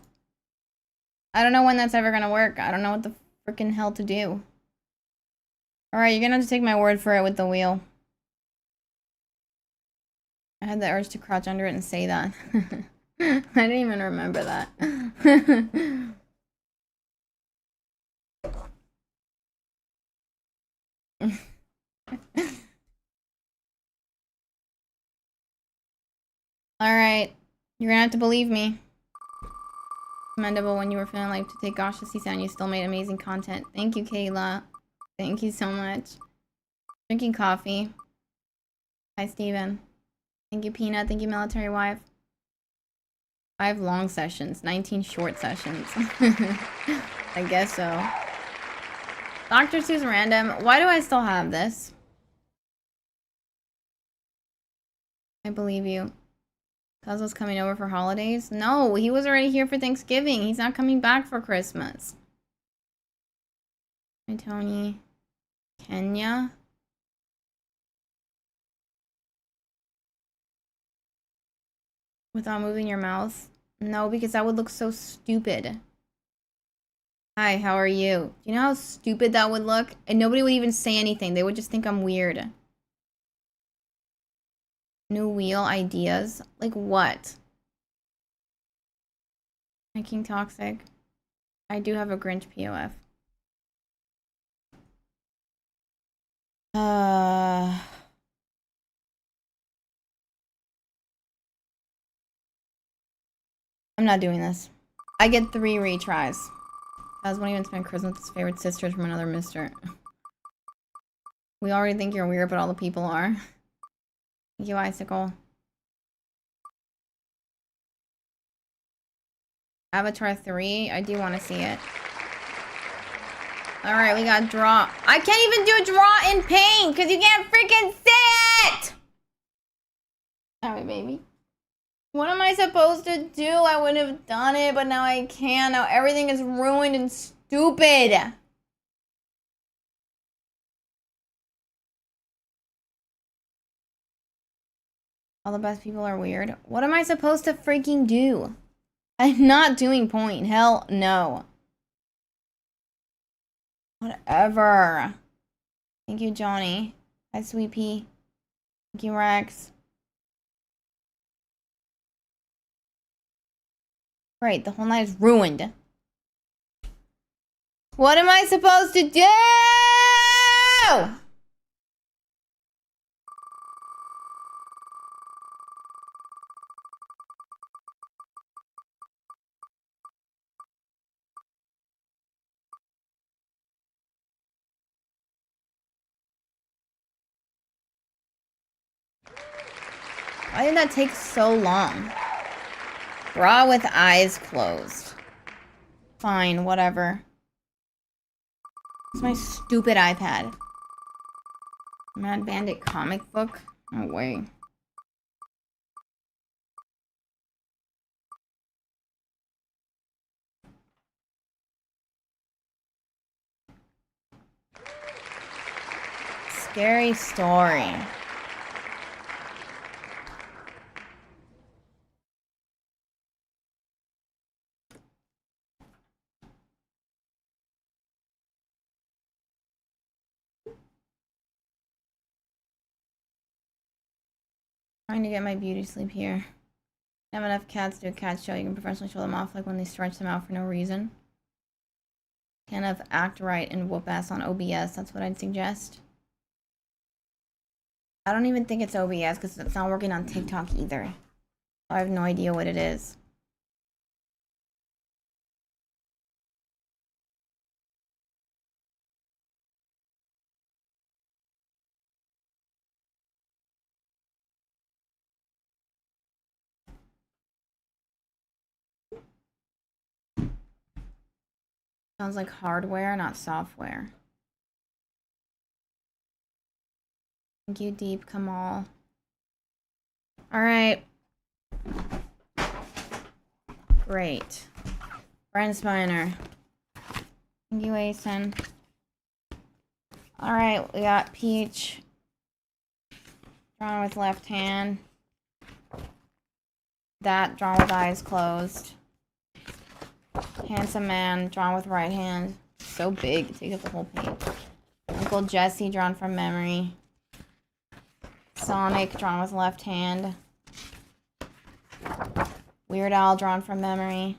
I don't know when that's ever gonna work. I don't know what the freaking hell to do. Alright, you're gonna have to take my word for it with the wheel. I had the urge to crouch under it and say that. I didn't even remember that. Alright. You're gonna have to believe me. Commendable when you were feeling like to take gosh to see sound, you still made amazing content. Thank you, Kayla. Thank you so much. Drinking coffee. Hi, Steven. Thank you, Peanut. Thank you, Military Wife. 5 long sessions, 19 short sessions. I guess so. Dr. Seuss Random. Why do I still have this? I believe you. Cuz was coming over for holidays? No, he was already here for Thanksgiving. He's not coming back for Christmas. Hi, Tony. Kenya. Without moving your mouth? No, because that would look so stupid. Hi, how are you? Do you know how stupid that would look? And nobody would even say anything. They would just think I'm weird. New wheel ideas? Like what? Making toxic. I do have a Grinch POF. I'm not doing this. I get 3 retries. Guys won't even spend Christmas with his favorite sisters from another mister. We already think you're weird, but all the people are. Thank you, Icicle. Avatar 3, I do want to see it. Alright, we got draw. I can't even do a draw in paint because you can't freaking see it! Alright, baby. What am I supposed to do? I would have done it, but now I can't. Now everything is ruined and stupid. All the best people are weird. What am I supposed to freaking do? I'm not doing point. Hell no. Whatever. Thank you, Johnny. Hi, Sweet Pea. Thank you, Rex. Right, the whole night is ruined. What am I supposed to do? Why did that take so long? Draw with eyes closed. Fine, whatever. It's my stupid iPad. Mad Bandit comic book? No way. Scary story. Trying to get my beauty sleep here. I have enough cats to do a cat show. You can professionally show them off like when they stretch them out for no reason. Kind of act right and whoop ass on OBS. That's what I'd suggest. I don't even think it's OBS because it's not working on TikTok either. I have no idea what it is. Sounds like hardware, not software. Thank you, Deep Kamal. Alright. Great. Brent Spiner. Thank you, Asen. Alright, we got Peach. Drawn with left hand. That drawn with eyes closed. Handsome Man drawn with right hand. So big, it takes up the whole page. Uncle Jesse drawn from memory. Sonic drawn with left hand. Weird Al drawn from memory.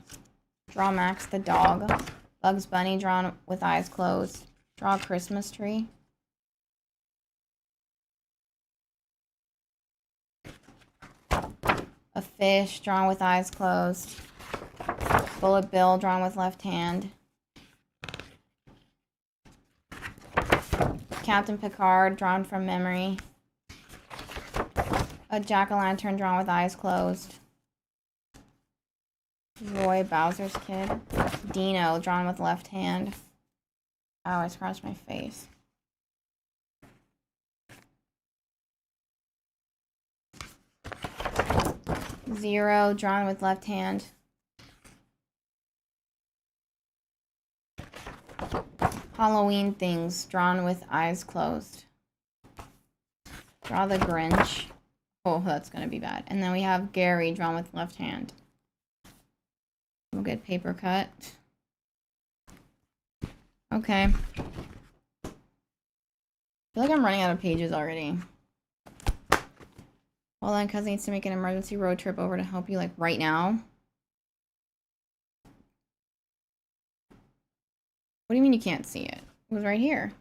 Draw Max the dog. Bugs Bunny drawn with eyes closed. Draw a Christmas tree. A fish drawn with eyes closed. Bullet Bill drawn with left hand. Captain Picard drawn from memory. A jack-o'-lantern drawn with eyes closed. Roy Bowser's kid. Dino drawn with left hand. Oh, I scratched my face. Zero drawn with left hand. Halloween things drawn with eyes closed. Draw the Grinch. Oh, that's gonna be bad. And then we have Gary drawn with left hand. We'll get paper cut. Okay. I feel like I'm running out of pages already. Well then, cousin needs to make an emergency road trip over to help you, like, right now. What do you mean you can't see it? It was right here.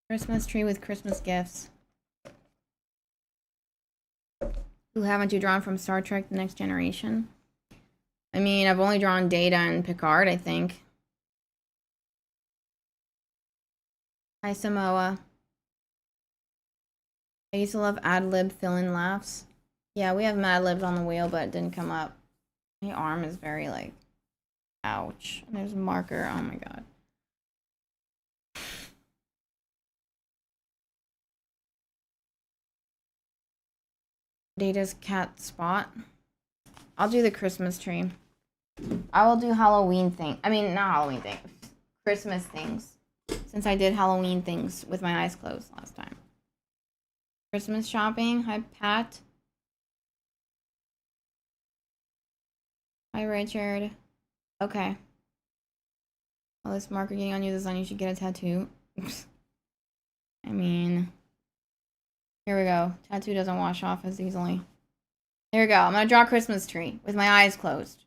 Christmas tree with Christmas gifts. Who haven't you drawn from Star Trek: The Next Generation? I mean, I've only drawn Data and Picard, I think. Hi, Samoa. I used to love ad-lib fill-in laughs. Yeah, we have Mad Libs on the wheel, but it didn't come up. My arm is very, like, ouch. And there's a marker. Oh my god. Data's cat spot. I'll do the Christmas tree. I will do Halloween thing. I mean, not Halloween thing. Christmas things. Since I did Halloween things with my eyes closed last time. Christmas shopping. Hi, Pat. Hi, Richard. Okay. All this marker getting on you this on, you should get a tattoo. I mean, here we go. Tattoo doesn't wash off as easily. Here we go. I'm gonna draw a Christmas tree with my eyes closed.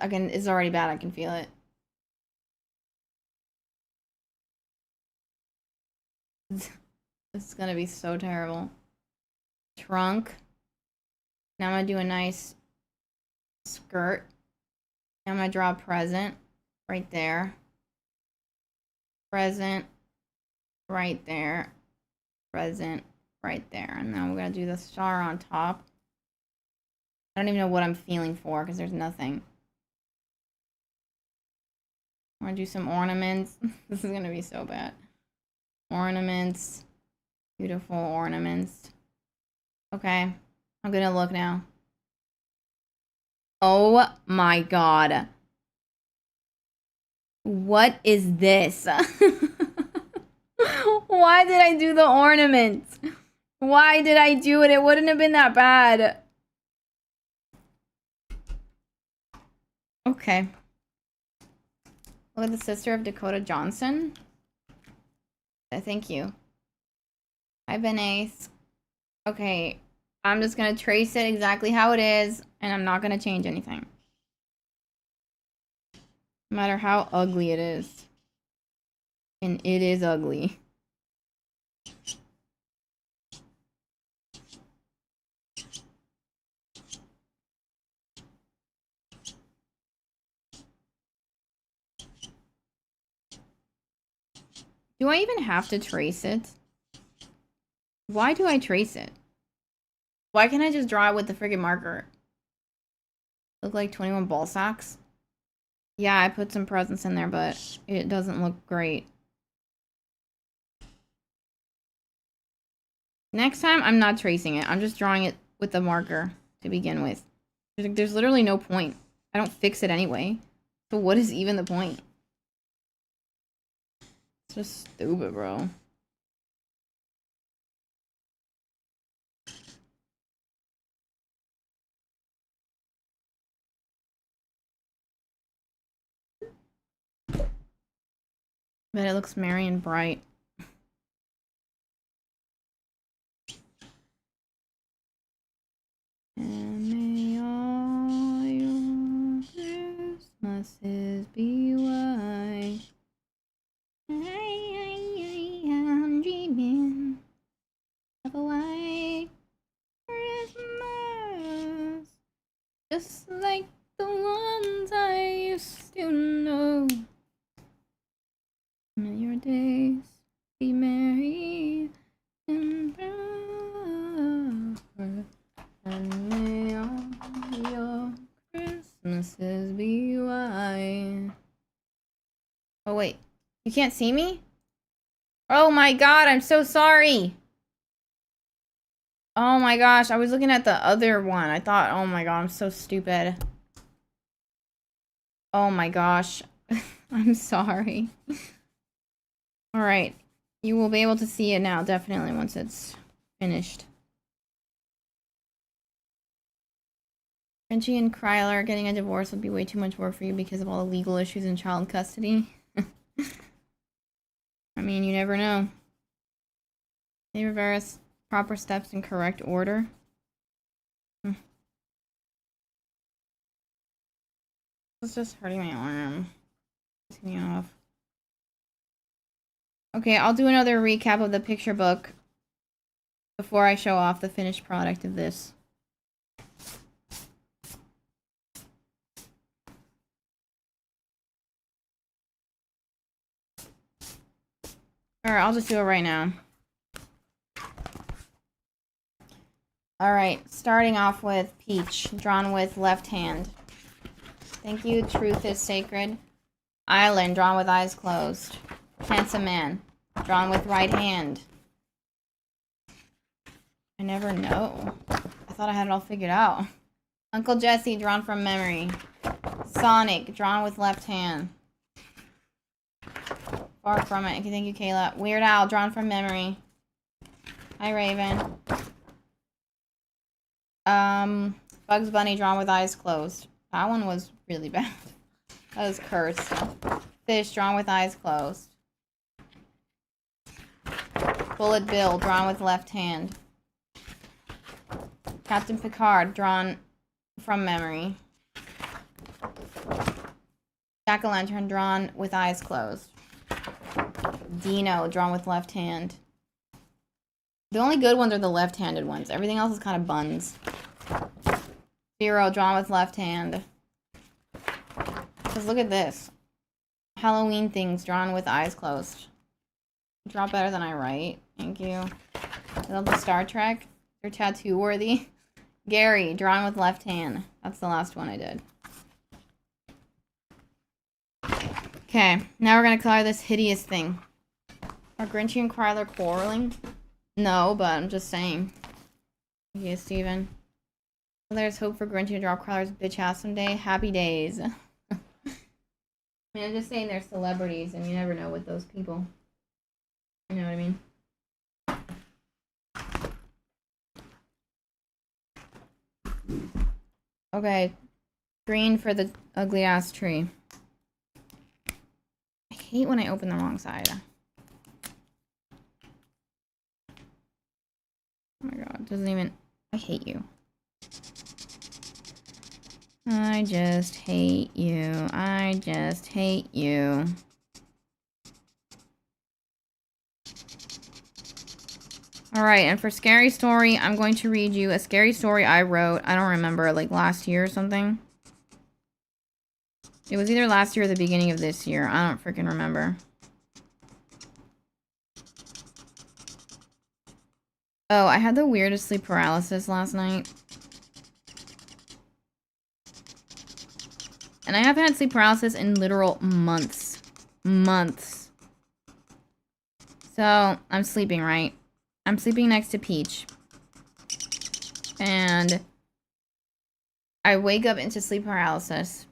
Again, it's already bad. I can feel it. This is gonna be so terrible. Trunk. Now I'm gonna do a nice skirt. Now I'm gonna draw a present right there. Present right there. Present right there. And then we're gonna do the star on top. I don't even know what I'm feeling for because there's nothing. I'm gonna do some ornaments. This is gonna be so bad. Ornaments. Beautiful ornaments. Okay. I'm gonna look now. Oh my god. What is this? Why did I do the ornaments? Why did I do it? It wouldn't have been that bad. Okay. Look at the sister of Dakota Johnson. Thank you. I've been ace. Okay. I'm just gonna trace it exactly how it is, and I'm not gonna change anything. No matter how ugly it is. And it is ugly. Do I even have to trace it? Why do I trace it? Why can't I just draw it with the friggin' marker? Look like 21 ball sacks? Yeah, I put some presents in there, but it doesn't look great. Next time, I'm not tracing it. I'm just drawing it with the marker to begin with. There's literally no point. I don't fix it anyway. So what is even the point? It's just stupid, bro. But it looks merry and bright. And may all your Christmases be white. I am dreaming of a white Christmas, just like the ones I used to know. May your days be merry and prosperous, and may all your Christmases be white. Oh wait, you can't see me? Oh my god, I'm so sorry. Oh my gosh, I was looking at the other one. I thought, oh my god, I'm so stupid. Oh my gosh. I'm sorry. Alright. You will be able to see it now, definitely, once it's finished. Frenchie and Kryler getting a divorce would be way too much work for you because of all the legal issues in child custody. I mean, you never know. They reverse proper steps in correct order. It's just hurting my arm. Pissing me off. Okay, I'll do another recap of the picture book before I show off the finished product of this. Alright, I'll just do it right now. Alright, starting off with Peach, drawn with left hand. Thank you, Truth is Sacred. Island, drawn with eyes closed. Handsome Man, drawn with right hand. I never know. I thought I had it all figured out. Uncle Jesse, drawn from memory. Sonic, drawn with left hand. Far from it. Thank you, Kayla. Weird Al, drawn from memory. Hi, Raven. Bugs Bunny, drawn with eyes closed. That one was really bad. That was cursed. Fish, drawn with eyes closed. Bullet Bill, drawn with left hand. Captain Picard, drawn from memory. Jack-o'-lantern, drawn with eyes closed. Dino, drawn with left hand. The only good ones are the left-handed ones. Everything else is kind of buns. Zero, drawn with left hand. Because look at this. Halloween things, drawn with eyes closed. Draw better than I write. Thank you. I love the Star Trek. They're tattoo worthy. Gary, drawn with left hand. That's the last one I did. Okay, now we're gonna color this hideous thing. Are Grinchy and Kryler quarreling? No, but I'm just saying. Yeah, Steven. Well, there's hope for Grinchy to drop Kryler's bitch ass someday. Happy days. I mean, I'm just saying they're celebrities, and you never know with those people. You know what I mean? Okay. Green for the ugly ass tree. I hate when I open the wrong side. Oh my god, it doesn't even... I hate you. I just hate you. I just hate you. Alright, and for Scary Story, I'm going to read you a scary story I wrote, I don't remember, like last year or something. It was either last year or the beginning of this year. I don't freaking remember. Oh, I had the weirdest sleep paralysis last night. And I haven't had sleep paralysis in literal months. Months. So, I'm sleeping, right? I'm sleeping next to Peach. And I wake up into sleep paralysis.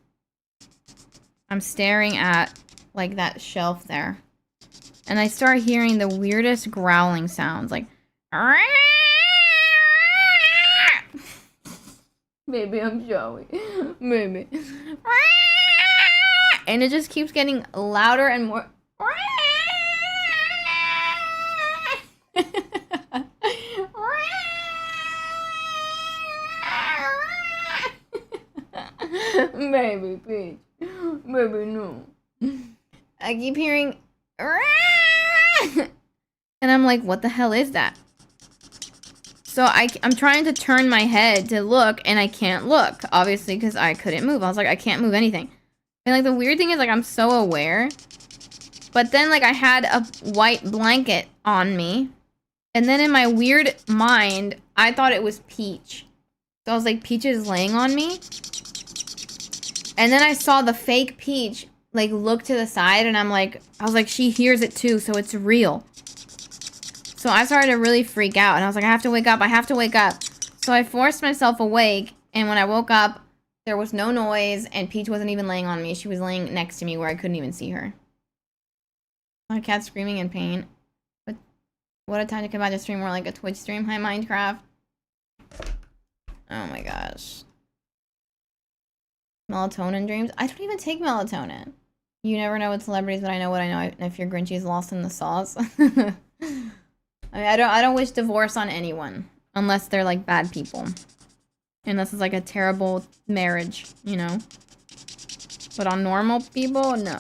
I'm staring at, like, that shelf there. And I start hearing the weirdest growling sounds, like... Maybe I'm Joey. Maybe. And it just keeps getting louder and more... Baby, Peach. Baby, no. I keep hearing... And I'm like, what the hell is that? So I'm trying to turn my head to look, and I can't look, obviously, because I couldn't move. I was like, I can't move anything. And, like, the weird thing is, like, I'm so aware. But then, like, I had a white blanket on me. And then in my weird mind, I thought it was Peach. So I was like, Peach is laying on me? And then I saw the fake Peach, like, look to the side, and I was like, she hears it too, so it's real. So I started to really freak out, and I was like, I have to wake up, I have to wake up. So I forced myself awake, and when I woke up, there was no noise, and Peach wasn't even laying on me. She was laying next to me where I couldn't even see her. My cat screaming in pain. But what a time to come back to stream more like a Twitch stream. Hi, Minecraft. Oh my gosh. Melatonin dreams? I don't even take melatonin. You never know with celebrities, but I know what I know. And if your Grinchy is lost in the sauce. I mean, I don't wish divorce on anyone. Unless they're, like, bad people. Unless it's, like, a terrible marriage, you know? But on normal people, no.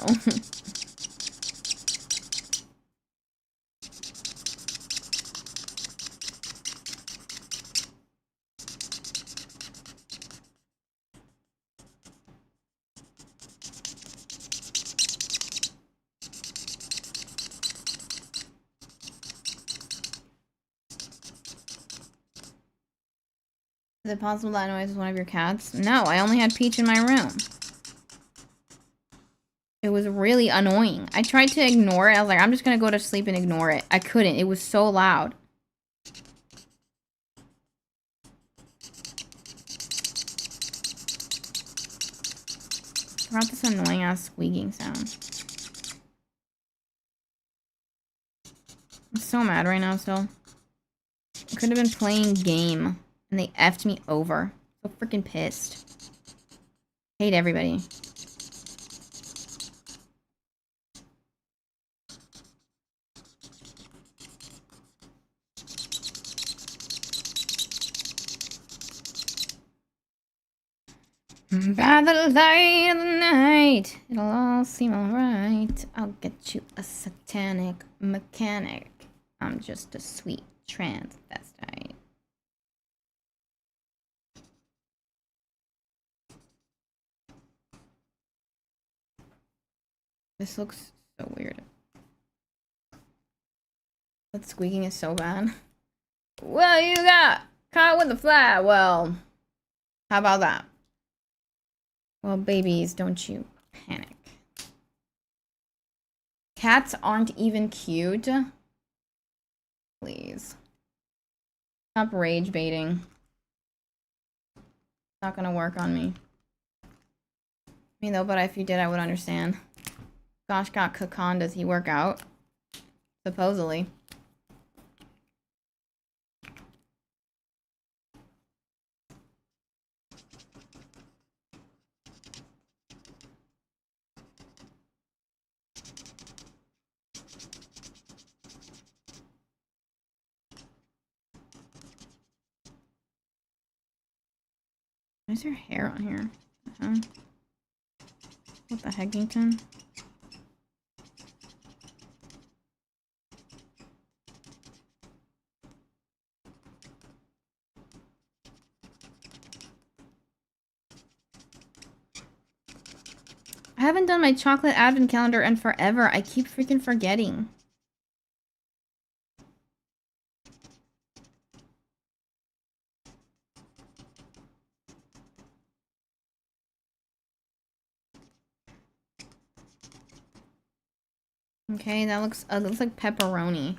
Is it possible that noise was one of your cats? No, I only had Peach in my room. It was really annoying. I tried to ignore it. I was like, I'm just gonna go to sleep and ignore it. I couldn't. It was so loud. About this annoying ass squeaking sound. I'm so mad right now still. I could have been playing game and they effed me over. So freaking pissed. Hate everybody. By the light of the night, it'll all seem alright. I'll get you a satanic mechanic. I'm just a sweet transvestite. This looks so weird. That squeaking is so bad. Well, you got caught with the fly. Well, how about that? Well, babies, don't you panic. Cats aren't even cute. Please. Stop rage baiting. Not gonna work on me. Though, but if you did, I would understand. Gosh, got Kakan, does he work out? Supposedly. Why is your hair on here? What the heckington? I haven't done my chocolate advent calendar in forever. I keep freaking forgetting. Okay, that looks like pepperoni.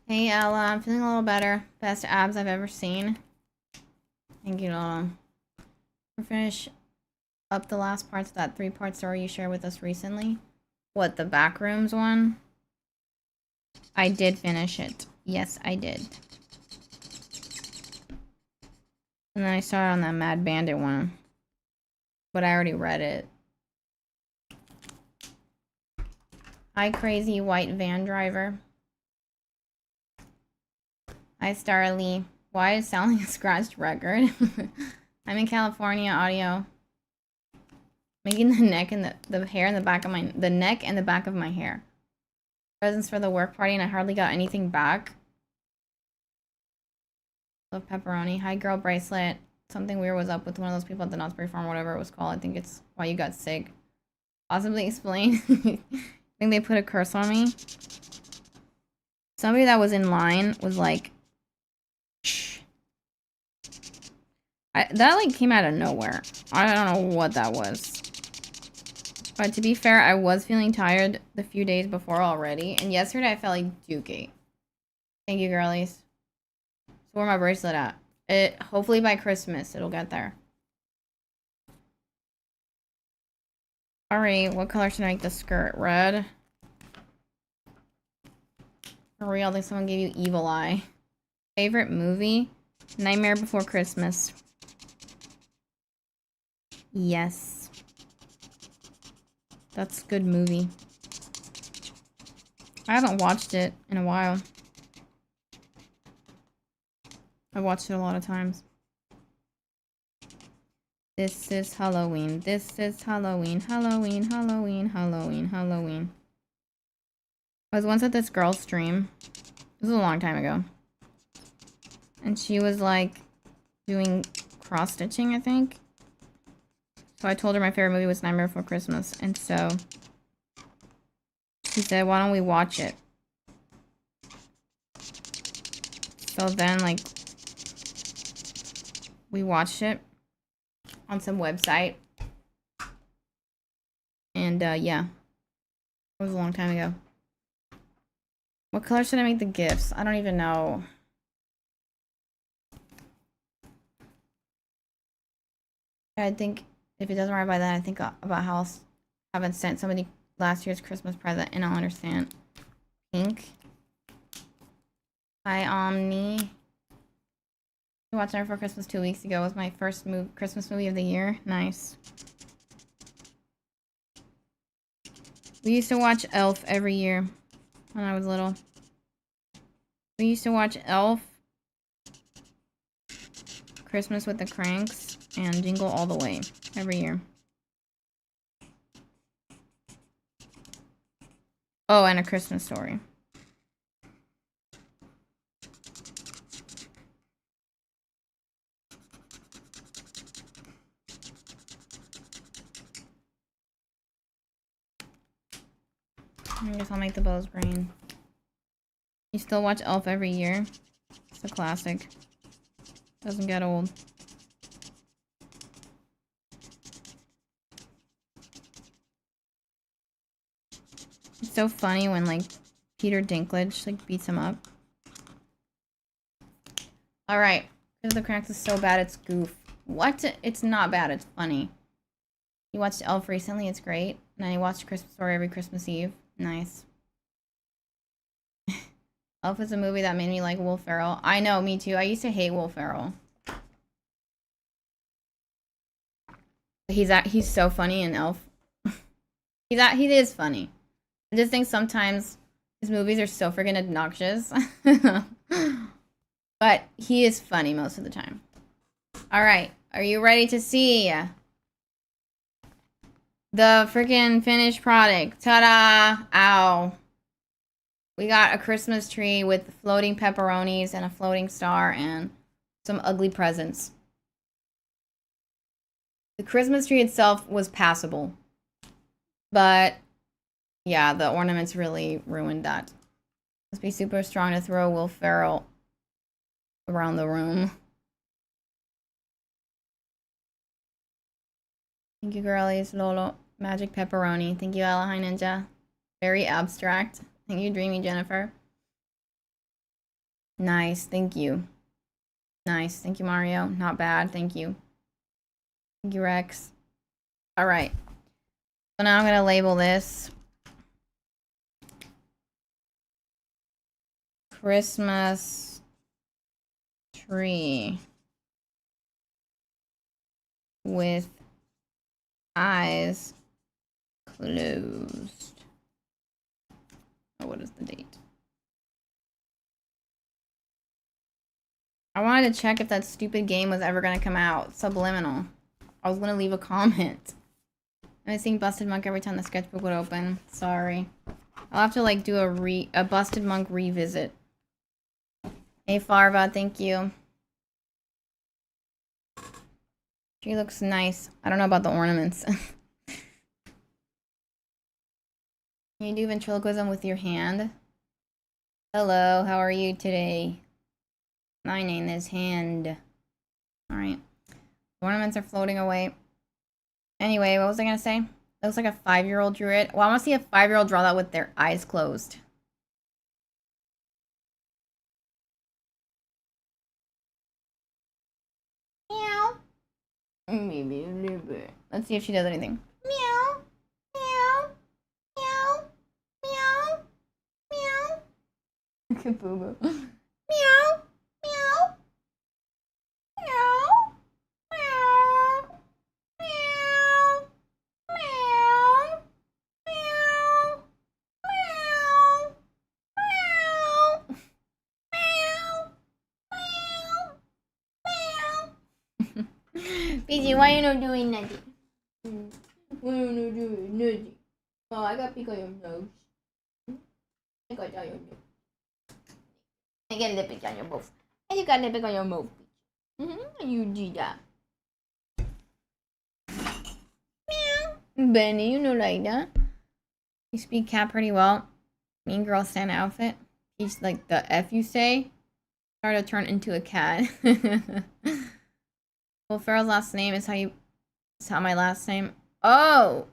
Hey Ella, I'm feeling a little better. Best abs I've ever seen. Thank you, Lola. We'll finish up the last parts of that 3-part story you shared with us recently. What, the backrooms one? I did finish it. Yes, I did. And then I started on that Mad Bandit one. But I already read it. Hi, crazy white van driver. Hi, Starly. Why is it sounding a scratched record? I'm in California, audio. Making the neck and the hair in the back of the neck and the back of my hair. Presents for the work party and I hardly got anything back. Love pepperoni. Hi, girl bracelet. Something weird was up with one of those people at the Knott's Berry Farm, whatever it was called. I think it's why you got sick. Possibly explain. I think they put a curse on me. Somebody that was in line was like, shh. That like came out of nowhere. I don't know what that was. But to be fair, I was feeling tired the few days before already. And yesterday I felt like dookie. Thank you, girlies. So where my bracelet at? Hopefully by Christmas it'll get there. Alright, what color should I make the skirt? Red? For real, I think someone gave you evil eye. Favorite movie? Nightmare Before Christmas. Yes. That's a good movie. I haven't watched it in a while. I've watched it a lot of times. This is Halloween. This is Halloween. Halloween, Halloween, Halloween, Halloween. I was once at this girl's stream. This was a long time ago. And she was like doing cross-stitching, I think. So I told her my favorite movie was Nightmare Before Christmas. And so she said, why don't we watch it? So then like we watched it on some website. And, yeah. It was a long time ago. What color should I make the gifts? I don't even know. I think if it doesn't arrive by then, I think about how else I haven't sent somebody last year's Christmas present, and I'll understand. Pink. Hi, Omni. I watched Never Before Christmas 2 weeks ago. It was my first Christmas movie of the year. Nice. We used to watch Elf every year when I was little. We used to watch Elf, Christmas with the Cranks, and Jingle All the Way every year. Oh, and A Christmas Story. I guess I'll make the bows green. You still watch Elf every year? It's a classic. Doesn't get old. It's so funny when, like, Peter Dinklage, like, beats him up. Alright. Because the Cranks is so bad, it's goof. What? It's not bad, it's funny. You watched Elf recently, it's great. And I watched Christmas Story every Christmas Eve. Nice. Elf is a movie that made me like Will Ferrell. I know, me too. I used to hate Will Ferrell. He's so funny in Elf. He is funny. I just think sometimes his movies are so freaking obnoxious. But he is funny most of the time. Alright, are you ready to see the freaking finished product? Ta-da! Ow. We got a Christmas tree with floating pepperonis and a floating star and some ugly presents. The Christmas tree itself was passable. But, yeah, the ornaments really ruined that. Must be super strong to throw Will Ferrell around the room. Thank you, girlies. Lolo. Magic pepperoni. Thank you, Ella. Hi, Ninja. Very abstract. Thank you, Dreamy Jennifer. Nice. Thank you. Nice. Thank you, Mario. Not bad. Thank you. Thank you, Rex. Alright. So now I'm going to label this Christmas tree with eyes closed. Oh, what is the date? I wanted to check if that stupid game was ever going to come out. Subliminal. I was going to leave a comment. I was seeing Busted Monk every time the sketchbook would open. Sorry. I'll have to, like, do a Busted Monk revisit. Hey, Farva, thank you. She looks nice. I don't know about the ornaments. Can you do ventriloquism with your hand? Hello, how are you today? My name is Hand. Alright. The ornaments are floating away. Anyway, what was I gonna say? Looks like a 5-year-old drew it. Well, I want to see a 5-year-old draw that with their eyes closed. Meow. Maybe a little bit. Let's see if she does anything. Meow. Meow. Meow. Meow. Meow. Look at Boo Boo. Meow. Meow. Meow. Meow. Meow. Meow. Meow. Meow. Meow. Meow. Peachy, why you not doing nothing? Why you not doing nothing? Oh, I got pick on your nose. I got on your nose. I got lipstick on your mouth. And you got lipstick on your mouth. You did that. Meow. Benny, you know like that. You speak cat pretty well. Mean Girl Santa outfit. He's like the F you say. Start to turn into a cat. Will Ferrell's last name is how my last name. Oh,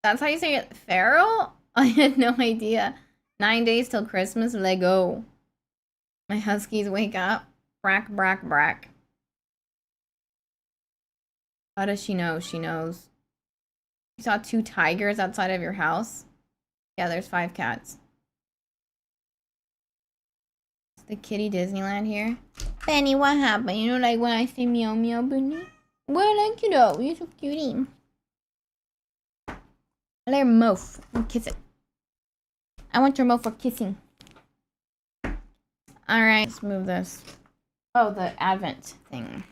that's how you say it, Ferrell? I had no idea. 9 days till Christmas. Lego. My huskies wake up. Brack, brack, brack. How does she know? She knows. You saw 2 tigers outside of your house? Yeah, there's 5 cats. Is the kitty Disneyland here? Benny, what happened? You know, like when I say meow meow, Benny? Well, I like you though. You're so cutie. I let her mouth and kiss it. I want your mouth for kissing. Alright, let's move this. Oh, the Advent thing.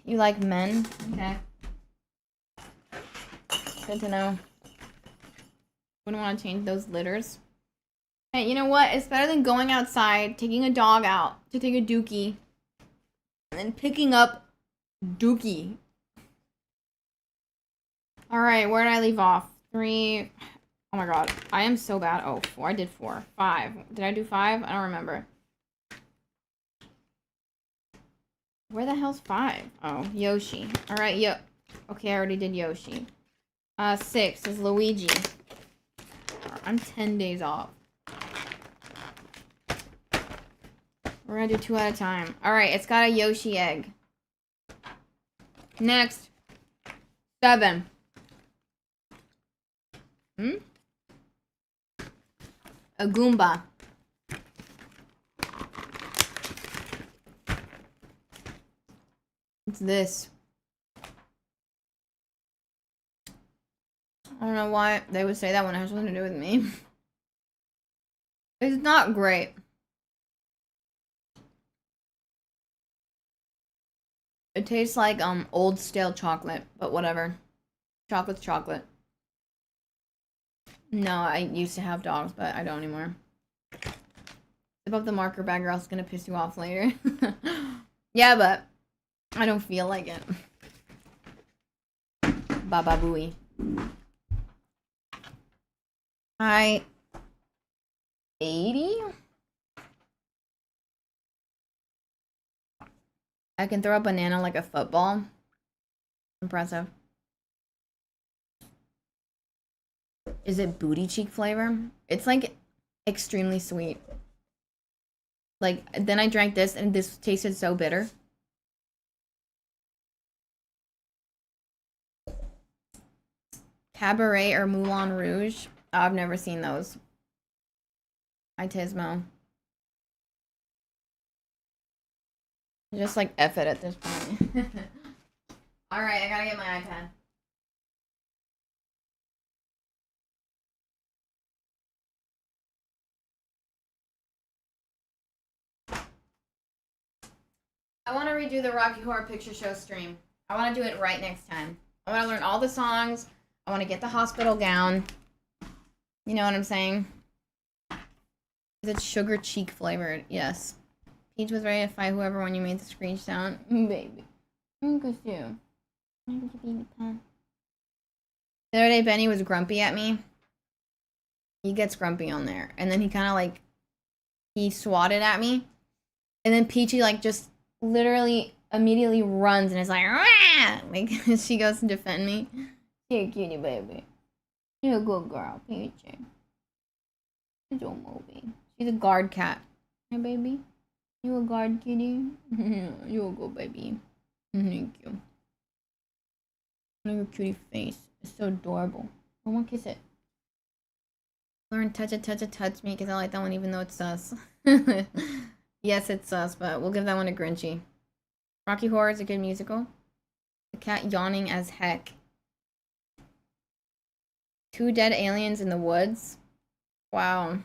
You like men? Okay. Good to know. Wouldn't want to change those litters. Hey, you know what? It's better than going outside, taking a dog out to take a dookie, and then picking up dookie. Alright, where did I leave off? 3. Oh my god. I am so bad. Oh, 4. I did 4. 5. Did I do 5? I don't remember. Where the hell's 5? Oh, Yoshi. Alright, okay, I already did Yoshi. 6 is Luigi. I'm 10 days off. We're gonna do 2 at a time. Alright, it's got a Yoshi egg. Next. 7. A Goomba. It's this. I don't know why they would say that when it has something to do with me. It's not great. It tastes like old stale chocolate, but whatever. Chocolate's chocolate. No, I used to have dogs, but I don't anymore. Zip up the marker bag or else it's gonna piss you off later. Yeah, but I don't feel like it. Baba Booey. Hi. 80? I can throw a banana like a football. Impressive. Is it booty cheek flavor? It's like extremely sweet. Like, then I drank this and this tasted so bitter. Cabaret or Moulin Rouge? Oh, I've never seen those. Hi, Tismo. Just like F it at this point. Alright, I gotta get my iPad. I want to redo the Rocky Horror Picture Show stream. I want to do it right next time. I want to learn all the songs. I want to get the hospital gown. You know what I'm saying? Is it sugar cheek flavored? Yes. Peach was ready to fight whoever when you made the screenshot. Baby. Look at you. Look at baby pen. The other day, Benny was grumpy at me. He gets grumpy on there. And then he kind of like, he swatted at me. And then Peachy like just literally immediately runs and is like, Rah! Like she goes to defend me. You're a cutie baby. You're a good girl, Peachy. She's a movie. She's a guard cat. Hey baby. You a guard kitty? You a good baby. Thank you. Look at your cutie face. It's so adorable. I want to kiss it. Learn touch it, touch me, because I like that one even though it's sus. Yes, it's sus, but we'll give that one a Grinchy. Rocky Horror is a good musical. The cat yawning as heck. 2 dead aliens in the woods. Wow.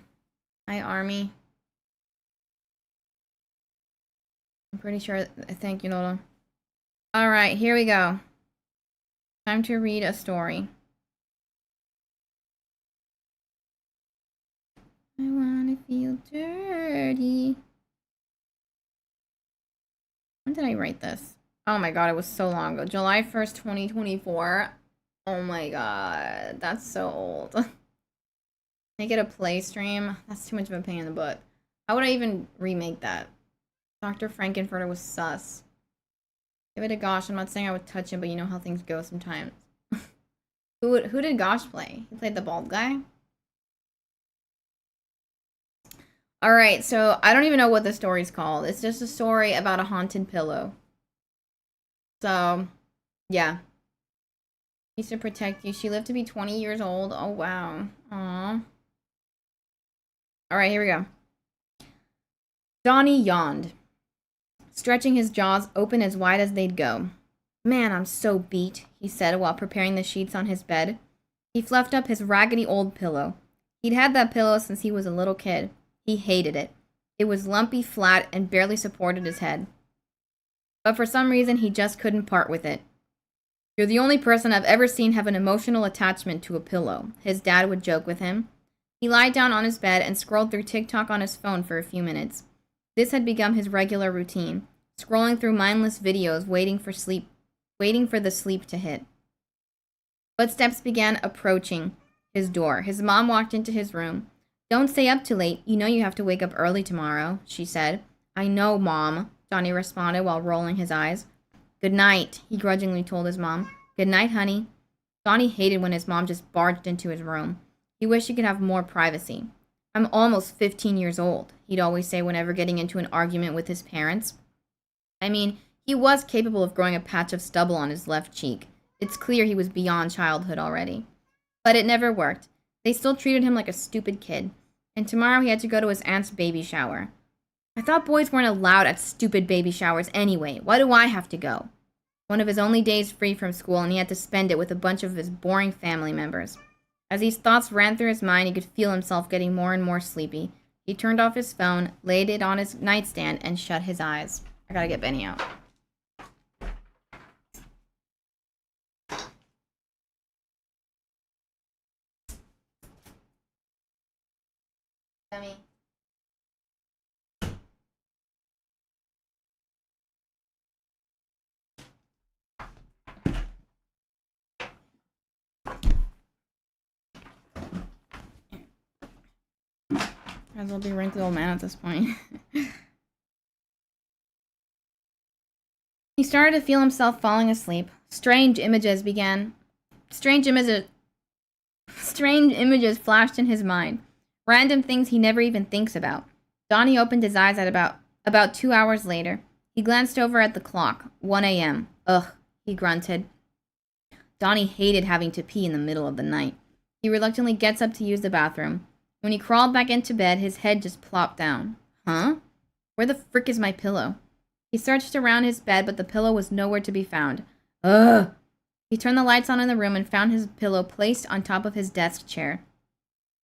Hi, Army. I'm pretty sure. Thank you, Lola. Alright, here we go. Time to read a story. I wanna feel dirty. When did I write this? Oh my god, it was so long ago. July 1st, 2024. Oh my god, that's so old. Make it a play stream. That's too much of a pain in the butt. How would I even remake that? Dr. Frankenfurter was sus. Give it a Gosh. I'm not saying I would touch him, but you know how things go sometimes. Who did Gosh play? He played the bald guy? Alright, so I don't even know what the story's called. It's just a story about a haunted pillow. So, yeah. He used to protect you. She lived to be 20 years old. Oh, wow. Aww. Alright, here we go. Johnny yawned, stretching his jaws open as wide as they'd go. Man, I'm so beat, he said while preparing the sheets on his bed. He fluffed up his raggedy old pillow. He'd had that pillow since he was a little kid. He hated it. It was lumpy, flat, and barely supported his head. But for some reason, he just couldn't part with it. You're the only person I've ever seen have an emotional attachment to a pillow, his dad would joke with him. He lied down on his bed and scrolled through TikTok on his phone for a few minutes. This had become his regular routine, scrolling through mindless videos, waiting for the sleep to hit. Footsteps began approaching his door. His mom walked into his room. Don't stay up too late. You know you have to wake up early tomorrow, she said. I know, Mom, Johnny responded while rolling his eyes. Good night, he grudgingly told his mom. Good night, honey. Johnny hated when his mom just barged into his room. He wished he could have more privacy. I'm almost 15 years old, he'd always say whenever getting into an argument with his parents. I mean, he was capable of growing a patch of stubble on his left cheek. It's clear he was beyond childhood already. But it never worked. They still treated him like a stupid kid. And tomorrow he had to go to his aunt's baby shower. I thought boys weren't allowed at stupid baby showers anyway. Why do I have to go? One of his only days free from school, and he had to spend it with a bunch of his boring family members. As these thoughts ran through his mind, he could feel himself getting more and more sleepy. He turned off his phone, laid it on his nightstand, and shut his eyes. I gotta get Benny out. Benny. Might as well be wrinkly old man at this point. He started to feel himself falling asleep. Strange images flashed in his mind. Random things he never even thinks about. Johnny opened his eyes at about 2 hours later. He glanced over at the clock. 1 a.m. Ugh, he grunted. Johnny hated having to pee in the middle of the night. He reluctantly gets up to use the bathroom. When he crawled back into bed, his head just plopped down. Huh? Where the frick is my pillow? He searched around his bed, but the pillow was nowhere to be found. Ugh! He turned the lights on in the room and found his pillow placed on top of his desk chair.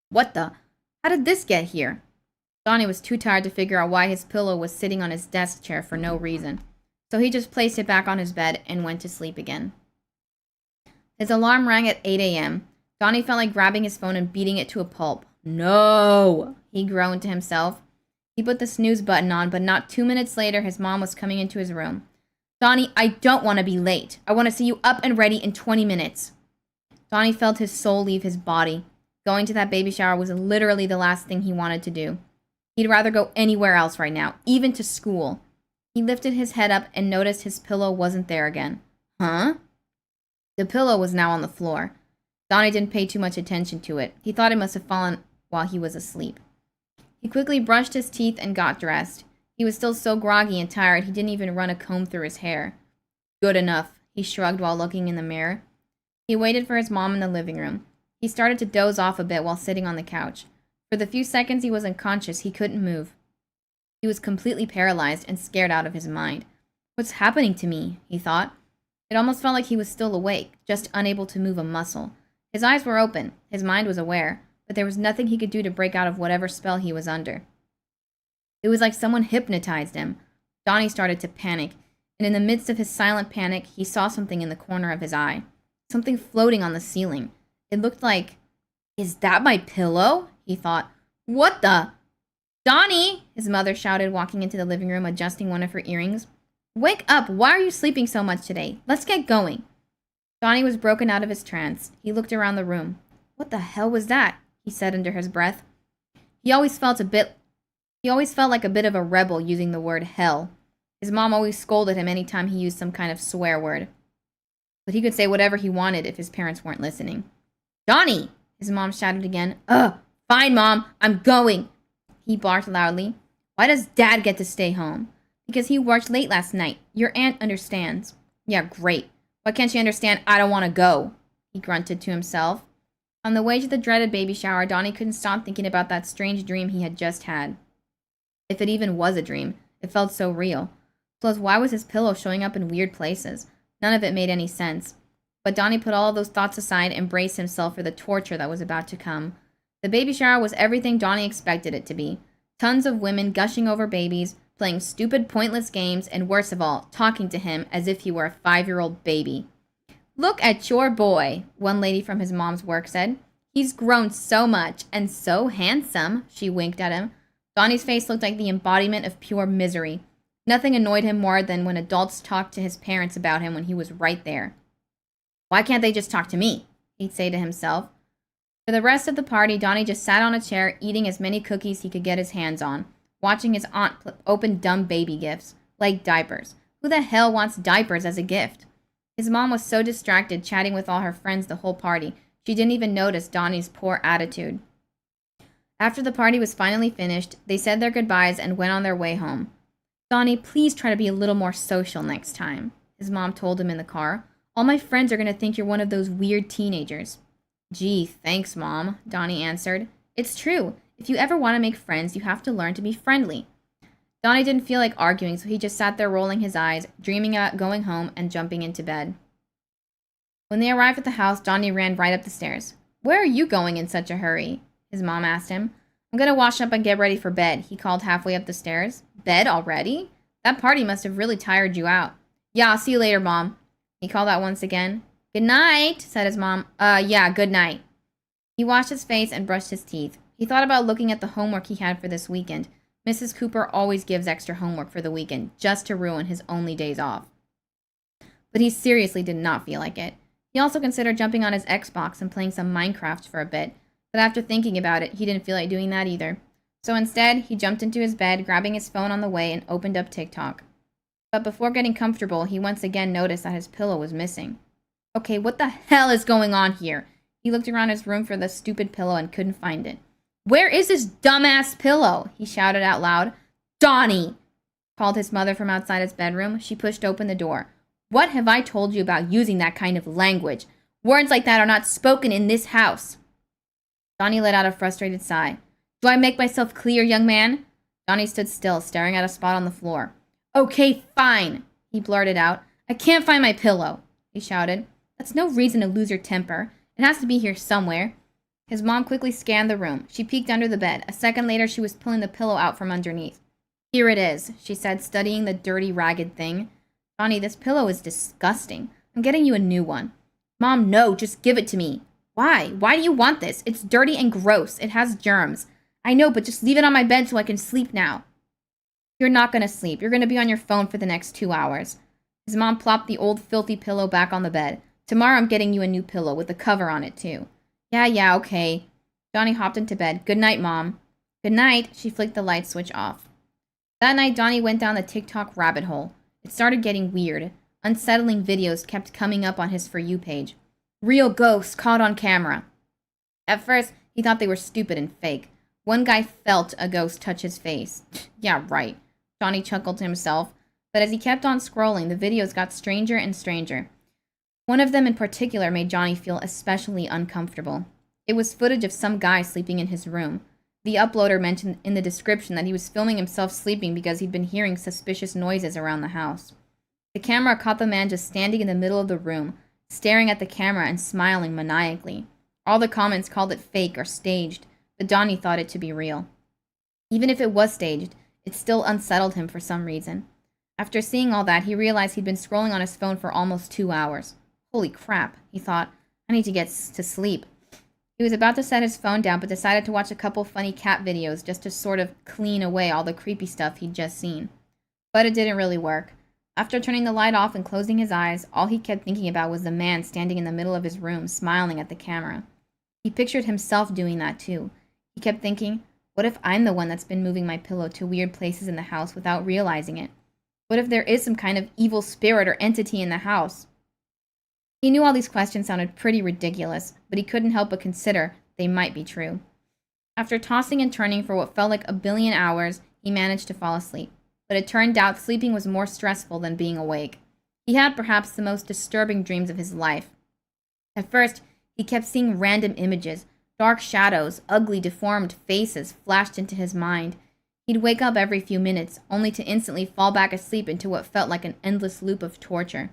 What the? How did this get here? Johnny was too tired to figure out why his pillow was sitting on his desk chair for no reason. So he just placed it back on his bed and went to sleep again. His alarm rang at 8 a.m. Johnny felt like grabbing his phone and beating it to a pulp. No! He groaned to himself. He put the snooze button on, but not 2 minutes later, his mom was coming into his room. Johnny, I don't want to be late. I want to see you up and ready in 20 minutes. Johnny felt his soul leave his body. Going to that baby shower was literally the last thing he wanted to do. He'd rather go anywhere else right now, even to school. He lifted his head up and noticed his pillow wasn't there again. Huh? The pillow was now on the floor. Johnny didn't pay too much attention to it. He thought it must have fallen while he was asleep. He quickly brushed his teeth and got dressed. He was still so groggy and tired he didn't even run a comb through his hair. Good enough, he shrugged while looking in the mirror. He waited for his mom in the living room. He started to doze off a bit while sitting on the couch. For the few seconds he was unconscious, he couldn't move. He was completely paralyzed and scared out of his mind. What's happening to me? He thought. It almost felt like he was still awake, just unable to move a muscle. His eyes were open. His mind was aware, but there was nothing he could do to break out of whatever spell he was under. It was like someone hypnotized him. Johnny started to panic, and in the midst of his silent panic, he saw something in the corner of his eye. Something floating on the ceiling. It looked like, is that my pillow? He thought. What the? Johnny! His mother shouted, walking into the living room, adjusting one of her earrings. Wake up! Why are you sleeping so much today? Let's get going. Johnny was broken out of his trance. He looked around the room. What the hell was that? He said under his breath. He always felt He always felt like a bit of a rebel using the word hell. His mom always scolded him anytime he used some kind of swear word. But he could say whatever he wanted if his parents weren't listening. "Johnny!" his mom shouted again. "Ugh! Fine, Mom! I'm going!" He barked loudly. "Why does Dad get to stay home?" "Because he worked late last night. Your aunt understands." "Yeah, great. Why can't she understand I don't want to go?" he grunted to himself. On the way to the dreaded baby shower, Donnie couldn't stop thinking about that strange dream he had just had. If it even was a dream, it felt so real. Plus, why was his pillow showing up in weird places? None of it made any sense. But Donnie put all of those thoughts aside and braced himself for the torture that was about to come. The baby shower was everything Donnie expected it to be. Tons of women gushing over babies, playing stupid, pointless games, and worst of all, talking to him as if he were a 5-year-old baby. "Look at your boy," one lady from his mom's work said. "He's grown so much and so handsome," she winked at him. Donnie's face looked like the embodiment of pure misery. Nothing annoyed him more than when adults talked to his parents about him when he was right there. "Why can't they just talk to me?" he'd say to himself. For the rest of the party, Donnie just sat on a chair eating as many cookies he could get his hands on, watching his aunt open dumb baby gifts, like diapers. Who the hell wants diapers as a gift? His mom was so distracted chatting with all her friends the whole party, she didn't even notice Donnie's poor attitude. After the party was finally finished, they said their goodbyes and went on their way home. "Donnie, please try to be a little more social next time," his mom told him in the car. "All my friends are going to think you're one of those weird teenagers." "Gee, thanks, Mom," Donnie answered. "It's true. If you ever want to make friends, you have to learn to be friendly." Donnie didn't feel like arguing, so he just sat there rolling his eyes, dreaming about going home and jumping into bed. When they arrived at the house, Donnie ran right up the stairs. "Where are you going in such a hurry?" his mom asked him. "I'm going to wash up and get ready for bed," he called halfway up the stairs. "Bed already? That party must have really tired you out." "Yeah, I'll see you later, Mom," he called out once again. "Good night," said his mom. Yeah, good night." He washed his face and brushed his teeth. He thought about looking at the homework he had for this weekend. Mrs. Cooper always gives extra homework for the weekend, just to ruin his only days off. But he seriously did not feel like it. He also considered jumping on his Xbox and playing some Minecraft for a bit, but after thinking about it, he didn't feel like doing that either. So instead, he jumped into his bed, grabbing his phone on the way, and opened up TikTok. But before getting comfortable, he once again noticed that his pillow was missing. Okay, what the hell is going on here? He looked around his room for the stupid pillow and couldn't find it. "Where is this dumbass pillow?" he shouted out loud. "Donnie!" called his mother from outside his bedroom. She pushed open the door. "What have I told you about using that kind of language? Words like that are not spoken in this house." Donnie let out a frustrated sigh. "Do I make myself clear, young man?" Donnie stood still, staring at a spot on the floor. "Okay, fine," he blurted out. "I can't find my pillow," he shouted. "That's no reason to lose your temper. It has to be here somewhere." His mom quickly scanned the room. She peeked under the bed. A second later, she was pulling the pillow out from underneath. "Here it is," she said, studying the dirty, ragged thing. "Donnie, this pillow is disgusting. I'm getting you a new one." "Mom, no, just give it to me." "Why? Why do you want this? It's dirty and gross. It has germs." "I know, but just leave it on my bed so I can sleep now." "You're not going to sleep. You're going to be on your phone for the next 2 hours. His mom plopped the old, filthy pillow back on the bed. "Tomorrow I'm getting you a new pillow with a cover on it, too." Yeah, okay." Donnie hopped into bed. "Good night, Mom." "Good night." She flicked the light switch off. That night, Donnie went down the TikTok rabbit hole. It started getting weird. Unsettling videos kept coming up on his For You page. Real ghosts caught on camera. At first, he thought they were stupid and fake. One guy felt a ghost touch his face. Yeah, right. Donnie chuckled to himself. But as he kept on scrolling, the videos got stranger and stranger. One of them in particular made Johnny feel especially uncomfortable. It was footage of some guy sleeping in his room. The uploader mentioned in the description that he was filming himself sleeping because he'd been hearing suspicious noises around the house. The camera caught the man just standing in the middle of the room, staring at the camera and smiling maniacally. All the comments called it fake or staged, but Donnie thought it to be real. Even if it was staged, it still unsettled him for some reason. After seeing all that, he realized he'd been scrolling on his phone for almost 2 hours. Holy crap, he thought. I need to get to sleep. He was about to set his phone down, but decided to watch a couple funny cat videos just to sort of clean away all the creepy stuff he'd just seen. But it didn't really work. After turning the light off and closing his eyes, all he kept thinking about was the man standing in the middle of his room, smiling at the camera. He pictured himself doing that too. He kept thinking, What if I'm the one that's been moving my pillow to weird places in the house without realizing it? What if there is some kind of evil spirit or entity in the house? He knew all these questions sounded pretty ridiculous, but he couldn't help but consider they might be true. After tossing and turning for what felt like a billion hours, he managed to fall asleep. But it turned out sleeping was more stressful than being awake. He had perhaps the most disturbing dreams of his life. At first, he kept seeing random images. Dark shadows, ugly, deformed faces flashed into his mind. He'd wake up every few minutes, only to instantly fall back asleep into what felt like an endless loop of torture.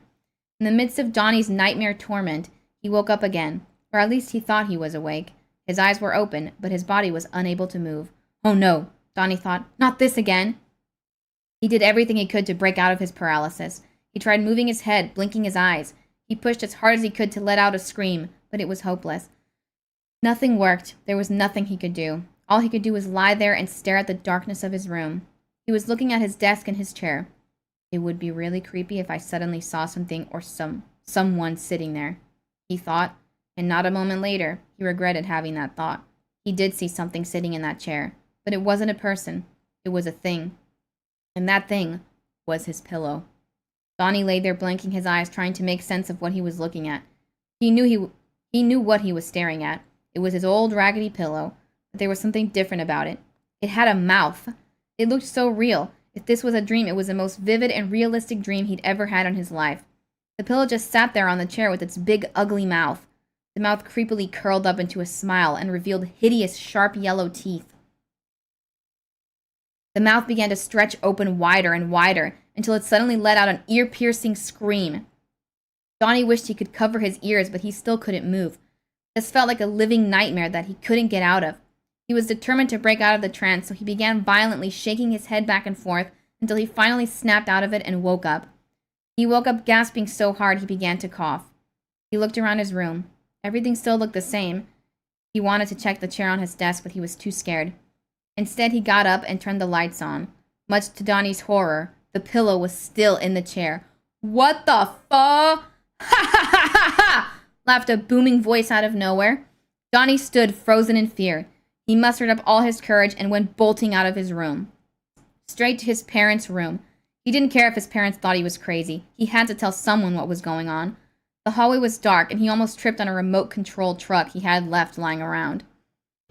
In the midst of Donnie's nightmare torment, he woke up again, or at least he thought he was awake. His eyes were open, but his body was unable to move. Oh no, Donnie thought, not this again. He did everything he could to break out of his paralysis. He tried moving his head, blinking his eyes. He pushed as hard as he could to let out a scream, but it was hopeless. Nothing worked. There was nothing he could do. All he could do was lie there and stare at the darkness of his room. He was looking at his desk and his chair. It would be really creepy if I suddenly saw something or someone sitting there, he thought, and not a moment later, he regretted having that thought. He did see something sitting in that chair, but it wasn't a person. It was a thing. And that thing was his pillow. Donnie lay there blinking his eyes, trying to make sense of what he was looking at. He knew what he was staring at. It was his old raggedy pillow, but there was something different about it. It had a mouth. It looked so real. If this was a dream, it was the most vivid and realistic dream he'd ever had in his life. The pillow just sat there on the chair with its big, ugly mouth. The mouth creepily curled up into a smile and revealed hideous, sharp yellow teeth. The mouth began to stretch open wider and wider until it suddenly let out an ear-piercing scream. Donnie wished he could cover his ears, but he still couldn't move. This felt like a living nightmare that he couldn't get out of. He was determined to break out of the trance, so he began violently shaking his head back and forth until he finally snapped out of it and woke up. He woke up gasping so hard he began to cough. He looked around his room. Everything still looked the same. He wanted to check the chair on his desk, but he was too scared. Instead, he got up and turned the lights on. Much to Donnie's horror, the pillow was still in the chair. What the fuck? Ha ha ha ha ha! Laughed a booming voice out of nowhere. Donnie stood frozen in fear. He mustered up all his courage and went bolting out of his room. Straight to his parents' room. He didn't care if his parents thought he was crazy. He had to tell someone what was going on. The hallway was dark, and he almost tripped on a remote-controlled truck he had left lying around.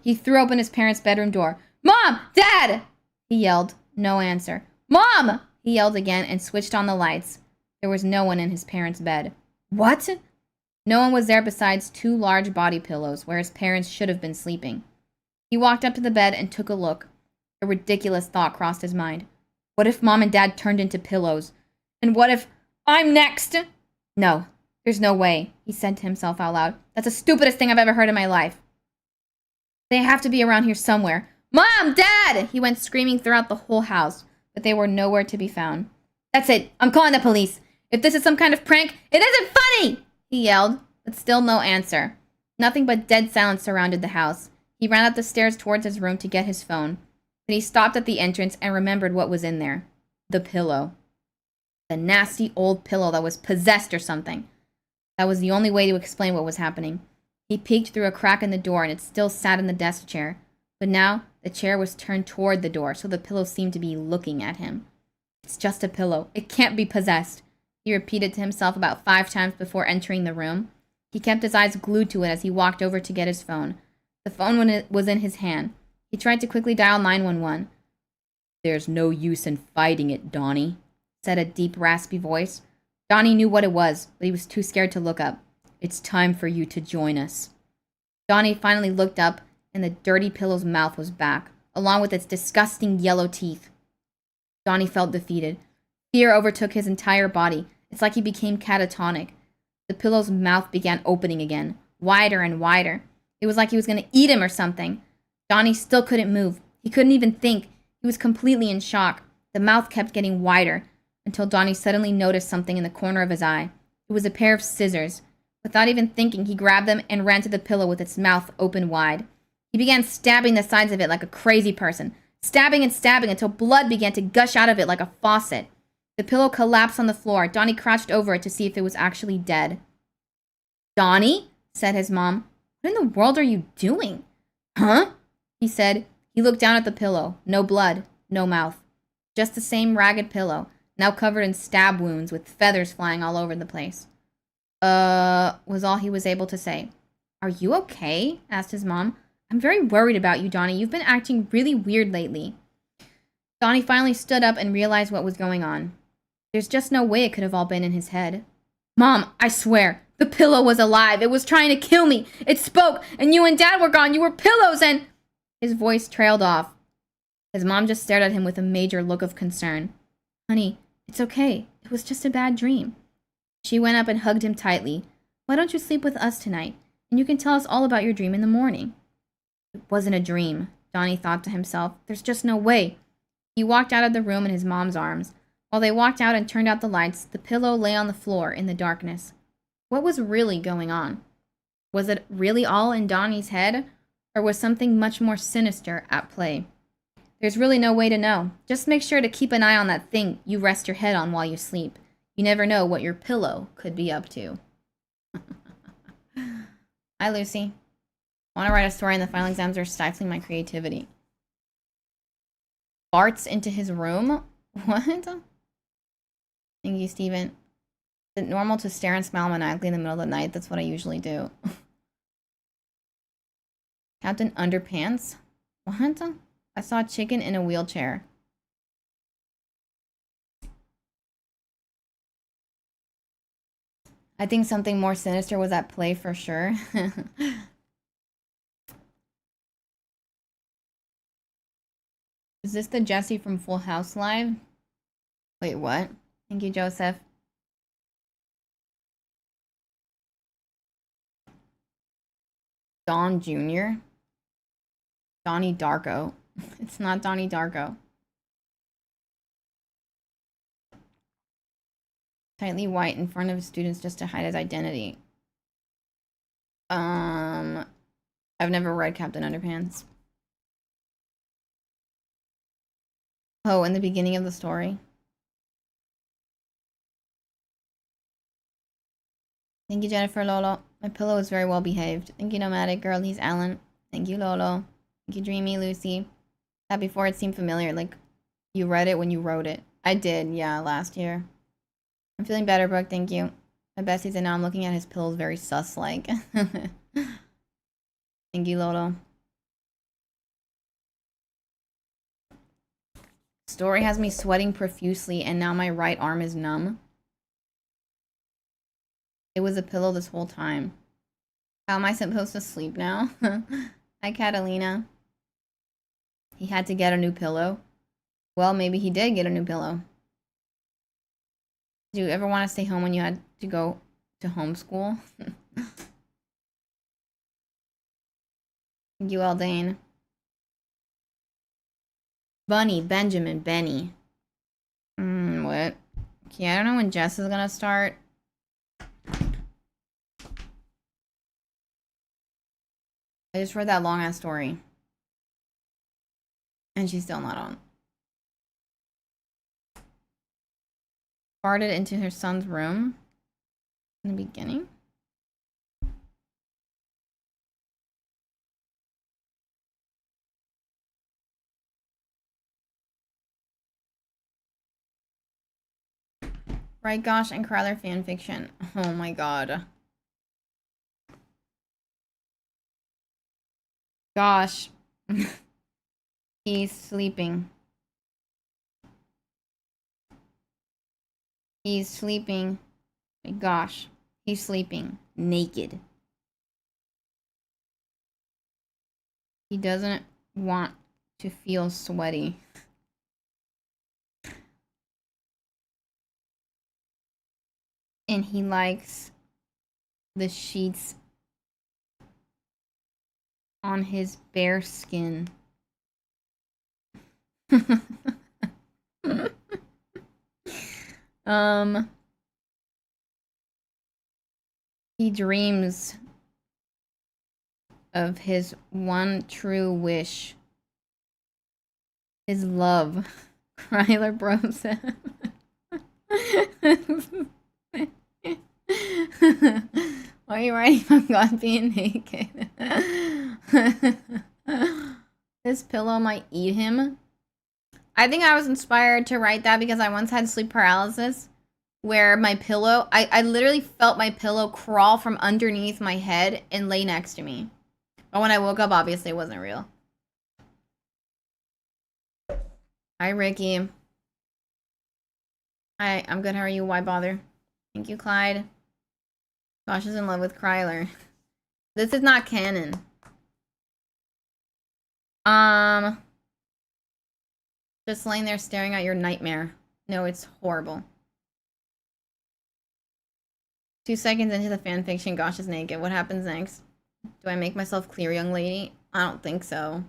He threw open his parents' bedroom door. "Mom! Dad!" he yelled. No answer. "Mom!" he yelled again and switched on the lights. There was no one in his parents' bed. What? No one was there besides two large body pillows where his parents should have been sleeping. He walked up to the bed and took a look. A ridiculous thought crossed his mind. What if Mom and Dad turned into pillows? And what if I'm next? No, there's no way, he said to himself out loud. That's the stupidest thing I've ever heard in my life. They have to be around here somewhere. Mom! Dad! He went screaming throughout the whole house, but they were nowhere to be found. That's it. I'm calling the police. If this is some kind of prank, it isn't funny! He yelled, but still no answer. Nothing but dead silence surrounded the house. He ran up the stairs towards his room to get his phone, but he stopped at the entrance and remembered what was in there. The pillow. The nasty old pillow that was possessed or something. That was the only way to explain what was happening. He peeked through a crack in the door and it still sat in the desk chair, but now the chair was turned toward the door, so the pillow seemed to be looking at him. It's just a pillow. It can't be possessed. He repeated to himself about 5 times before entering the room. He kept his eyes glued to it as he walked over to get his phone. The phone was in his hand. He tried to quickly dial 911. There's no use in fighting it, Donnie, said a deep, raspy voice. Donnie knew what it was, but he was too scared to look up. It's time for you to join us. Donnie finally looked up, and the dirty pillow's mouth was back, along with its disgusting yellow teeth. Donnie felt defeated. Fear overtook his entire body. It's like he became catatonic. The pillow's mouth began opening again, wider and wider. It was like he was going to eat him or something. Donnie still couldn't move. He couldn't even think. He was completely in shock. The mouth kept getting wider, until Donnie suddenly noticed something in the corner of his eye. It was a pair of scissors. Without even thinking, he grabbed them and ran to the pillow with its mouth open wide. He began stabbing the sides of it like a crazy person, stabbing and stabbing until blood began to gush out of it like a faucet. The pillow collapsed on the floor. Donnie crouched over it to see if it was actually dead. Donnie, said his mom, what in the world are you doing? Huh? He said. He looked down at the pillow. No blood, no mouth. Just the same ragged pillow, now covered in stab wounds with feathers flying all over the place. Was all he was able to say. Are you okay? Asked his mom. I'm very worried about you, Donnie. You've been acting really weird lately. Donnie finally stood up and realized what was going on. There's just no way it could have all been in his head. Mom, I swear, the pillow was alive. It was trying to kill me. It spoke, and you and Dad were gone. You were pillows, and... His voice trailed off. His mom just stared at him with a major look of concern. Honey, it's okay. It was just a bad dream. She went up and hugged him tightly. Why don't you sleep with us tonight? And you can tell us all about your dream in the morning. It wasn't a dream, Donnie thought to himself. There's just no way. He walked out of the room in his mom's arms. While they walked out and turned out the lights, the pillow lay on the floor in the darkness. What was really going on? Was it really all in Donnie's head? Or was something much more sinister at play? There's really no way to know. Just make sure to keep an eye on that thing you rest your head on while you sleep. You never know what your pillow could be up to. Hi, Lucy. I want to write a story and the final exams are stifling my creativity. Farts into his room? What? Thank you, Steven. Is it normal to stare and smile maniacally in the middle of the night? That's what I usually do. Captain Underpants? What? I saw a chicken in a wheelchair. I think something more sinister was at play for sure. Is this the Jesse from Full House live? Wait, what? Thank you, Joseph. Don Jr.? Donnie Darko. It's not Donnie Darko. Tightly white in front of his students just to hide his identity. I've never read Captain Underpants. Oh, in the beginning of the story. Thank you, Jennifer Lolo. My pillow is very well behaved. Thank you, Nomadic Girl. He's Alan. Thank you, Lolo. Thank you, Dreamy Lucy. That before it seemed familiar, like you read it when you wrote it. I did, yeah, last year. I'm feeling better, Brooke. Thank you. My besties, and now I'm looking at his pills very sus-like. Thank you, Lolo. Story has me sweating profusely, and now my right arm is numb. It was a pillow this whole time. How am I supposed to sleep now? Hi, Catalina. He had to get a new pillow. Well, maybe he did get a new pillow. Did you ever want to stay home when you had to go to homeschool? Thank you, Aldane. Bunny, Benjamin, Benny. What? Okay, I don't know when Jess is gonna start. I just read that long-ass story. And she's still not on. Farted into her son's room in the beginning. Right, Gosh and Crowther fanfiction. Oh my god. Gosh. He's sleeping. He's sleeping. My gosh. He's sleeping. Naked. He doesn't want to feel sweaty. And he likes the sheets on his bare skin. He dreams of his one true wish. His love. Ryler Bros. Why are you writing about God being naked? This pillow might eat him. I think I was inspired to write that because I once had sleep paralysis where my pillow, I literally felt my pillow crawl from underneath my head and lay next to me. But when I woke up, obviously it wasn't real. Hi, Ricky. Hi, I'm good. How are you? Why bother? Thank you, Clyde. Gosh is in love with Kryler. This is not canon. Just laying there staring at your nightmare. No, it's horrible. 2 seconds into the fanfiction, Gosh is naked. What happens next? Do I make myself clear, young lady? I don't think so.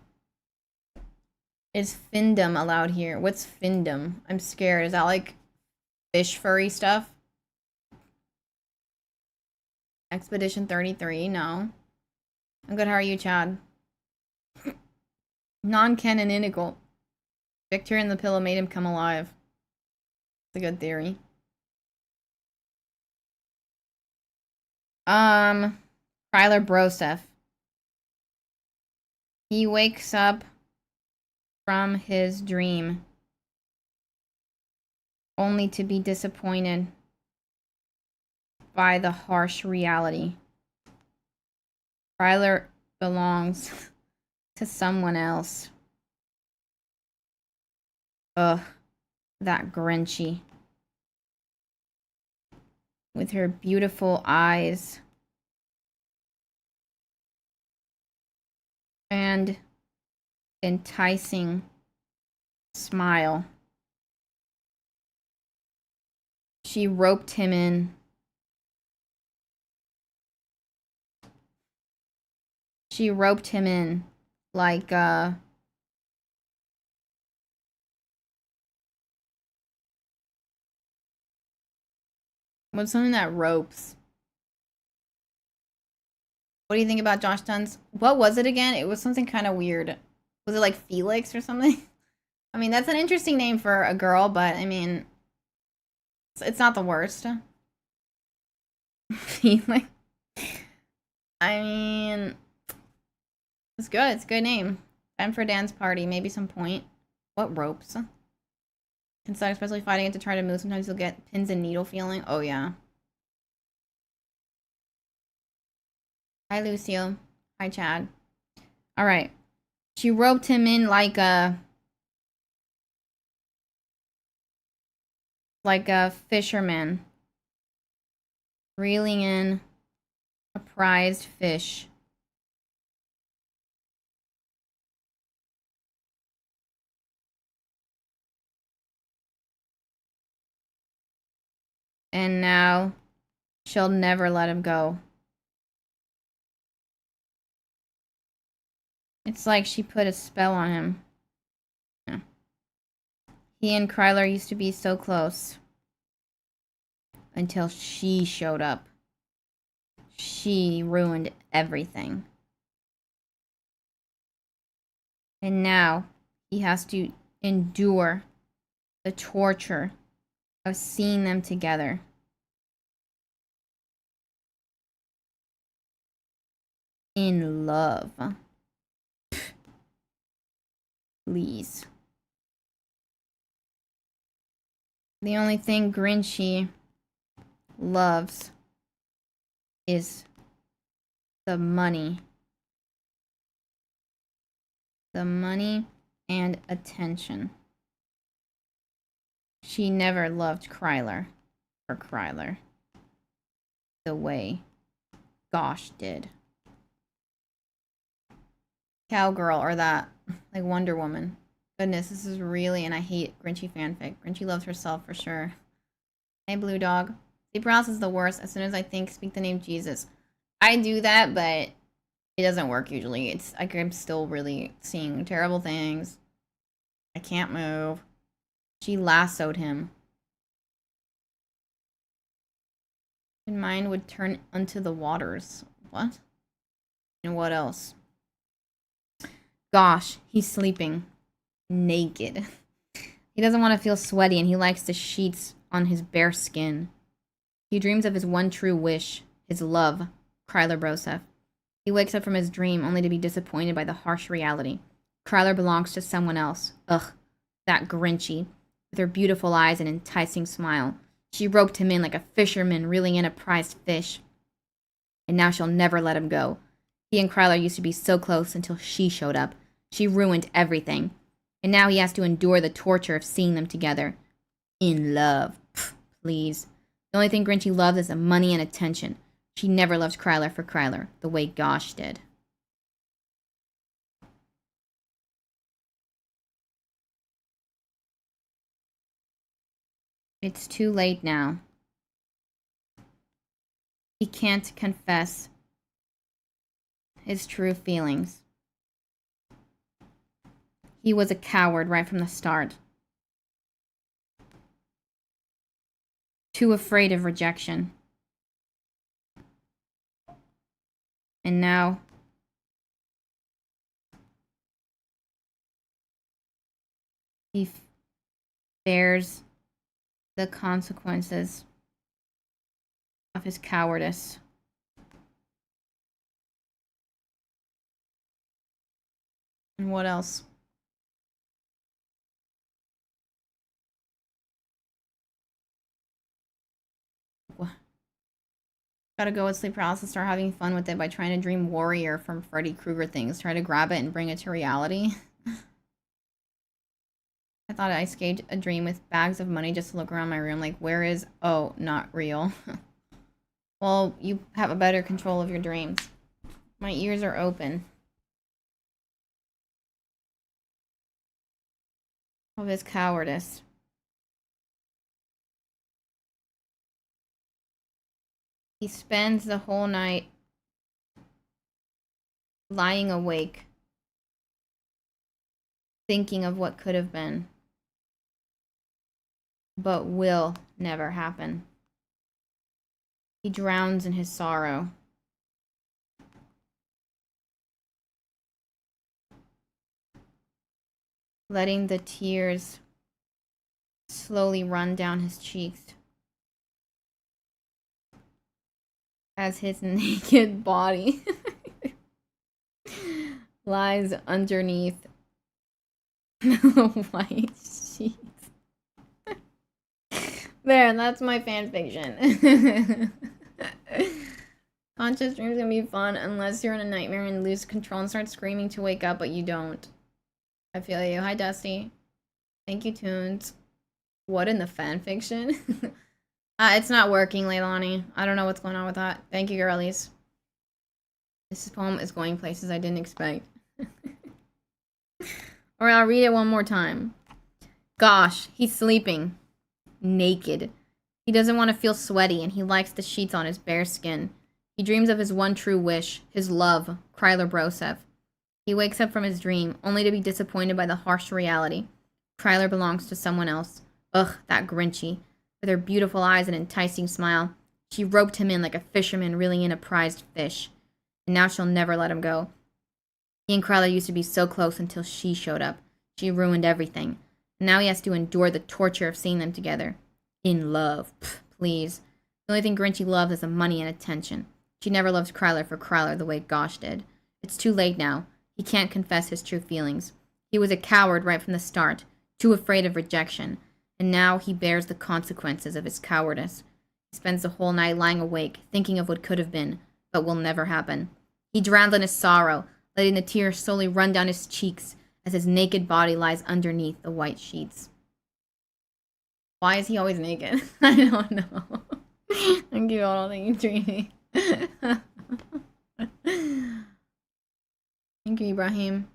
Is findom allowed here? What's findom? I'm scared. Is that like fish furry stuff? Expedition 33? No. I'm good. How are you, Chad? Non-canonical. Victor in the pillow made him come alive. It's a good theory. Kryler Broseph. He wakes up from his dream only to be disappointed by the harsh reality. Kryler belongs to someone else. Ugh, that Grinchy. With her beautiful eyes. And enticing smile. She roped him in. She roped him in like, what's something that ropes? What do you think about Josh Dunn's? What was it again? It was something kind of weird. Was it like Felix or something? I mean, that's an interesting name for a girl, but I mean, it's not the worst. Felix. I mean, it's good. It's a good name. Time for a dance party. Maybe some point. What ropes? Can suck, especially fighting it to try to move. Sometimes you'll get pins and needle feeling. Oh, yeah. Hi, Lucio. Hi, Chad. All right. She roped him in like a fisherman. Reeling in a prized fish. And now she'll never let him go. It's like she put a spell on him. Yeah. He and Kryler used to be so close. Until she showed up. She ruined everything. And now he has to endure the torture of seeing them together. In love. Please. The only thing Grinchy loves is the money. The money and attention. She never loved Kryler or Kryler the way Gosh did. Cowgirl or that, like Wonder Woman. Goodness, this is really, and I hate Grinchy fanfic. Grinchy loves herself for sure. Hey, Blue Dog. Sleep paralysis is the worst. As soon as I speak the name Jesus. I do that, but it doesn't work usually. It's like I'm still really seeing terrible things. I can't move. She lassoed him. And mine would turn unto the waters. What? And what else? Gosh, he's sleeping. Naked. He doesn't want to feel sweaty and he likes the sheets on his bare skin. He dreams of his one true wish, his love, Kryler Broseph. He wakes up from his dream only to be disappointed by the harsh reality. Kryler belongs to someone else. Ugh, that Grinchy. With her beautiful eyes and enticing smile. She roped him in like a fisherman reeling in a prized fish. And now she'll never let him go. He and Kryler used to be so close until she showed up. She ruined everything. And now he has to endure the torture of seeing them together. In love. Pfft, please. The only thing Grinchy loves is the money and attention. She never loves Kryler for Kryler, the way Gosh did. It's too late now. He can't confess his true feelings. He was a coward right from the start. Too afraid of rejection. And now he bears the consequences of his cowardice. And what else? Gotta go with sleep paralysis, start having fun with it by trying to dream warrior from Freddy Krueger things. Try to grab it and bring it to reality. I thought I escaped a dream with bags of money just to look around my room like, where is... Oh, not real. Well, you have a better control of your dreams. My ears are open. Of his cowardice. He spends the whole night lying awake, thinking of what could have been, but will never happen. He drowns in his sorrow. Letting the tears slowly run down his cheeks as his naked body lies underneath the white sheets. There, that's my fanfiction. Conscious dreams can be fun unless you're in a nightmare and lose control and start screaming to wake up, but you don't. I feel you. Hi, Dusty. Thank you, Tunes. What in the fanfiction? It's not working, Leilani. I don't know what's going on with that. Thank you, girlies. This poem is going places I didn't expect. Or I'll read it one more time. Gosh, he's sleeping. Naked. He doesn't want to feel sweaty, and he likes the sheets on his bare skin. He dreams of his one true wish, his love, Kryler Brosev. He wakes up from his dream, only to be disappointed by the harsh reality. Kryler belongs to someone else. Ugh, that Grinchy. With her beautiful eyes and enticing smile, she roped him in like a fisherman reeling in a prized fish. And now she'll never let him go. He and Kryler used to be so close until she showed up. She ruined everything. And now he has to endure the torture of seeing them together. In love. Pfft, please. The only thing Grinchy loves is the money and attention. She never loves Kryler for Kryler the way Gosh did. It's too late now. He can't confess his true feelings. He was a coward right from the start, too afraid of rejection. And now he bears the consequences of his cowardice. He spends the whole night lying awake, thinking of what could have been, but will never happen. He drowns in his sorrow, letting the tears slowly run down his cheeks as his naked body lies underneath the white sheets. Why is he always naked? I don't know. Thank you all. Thank you, Jeanie. Thank you, Ibrahim.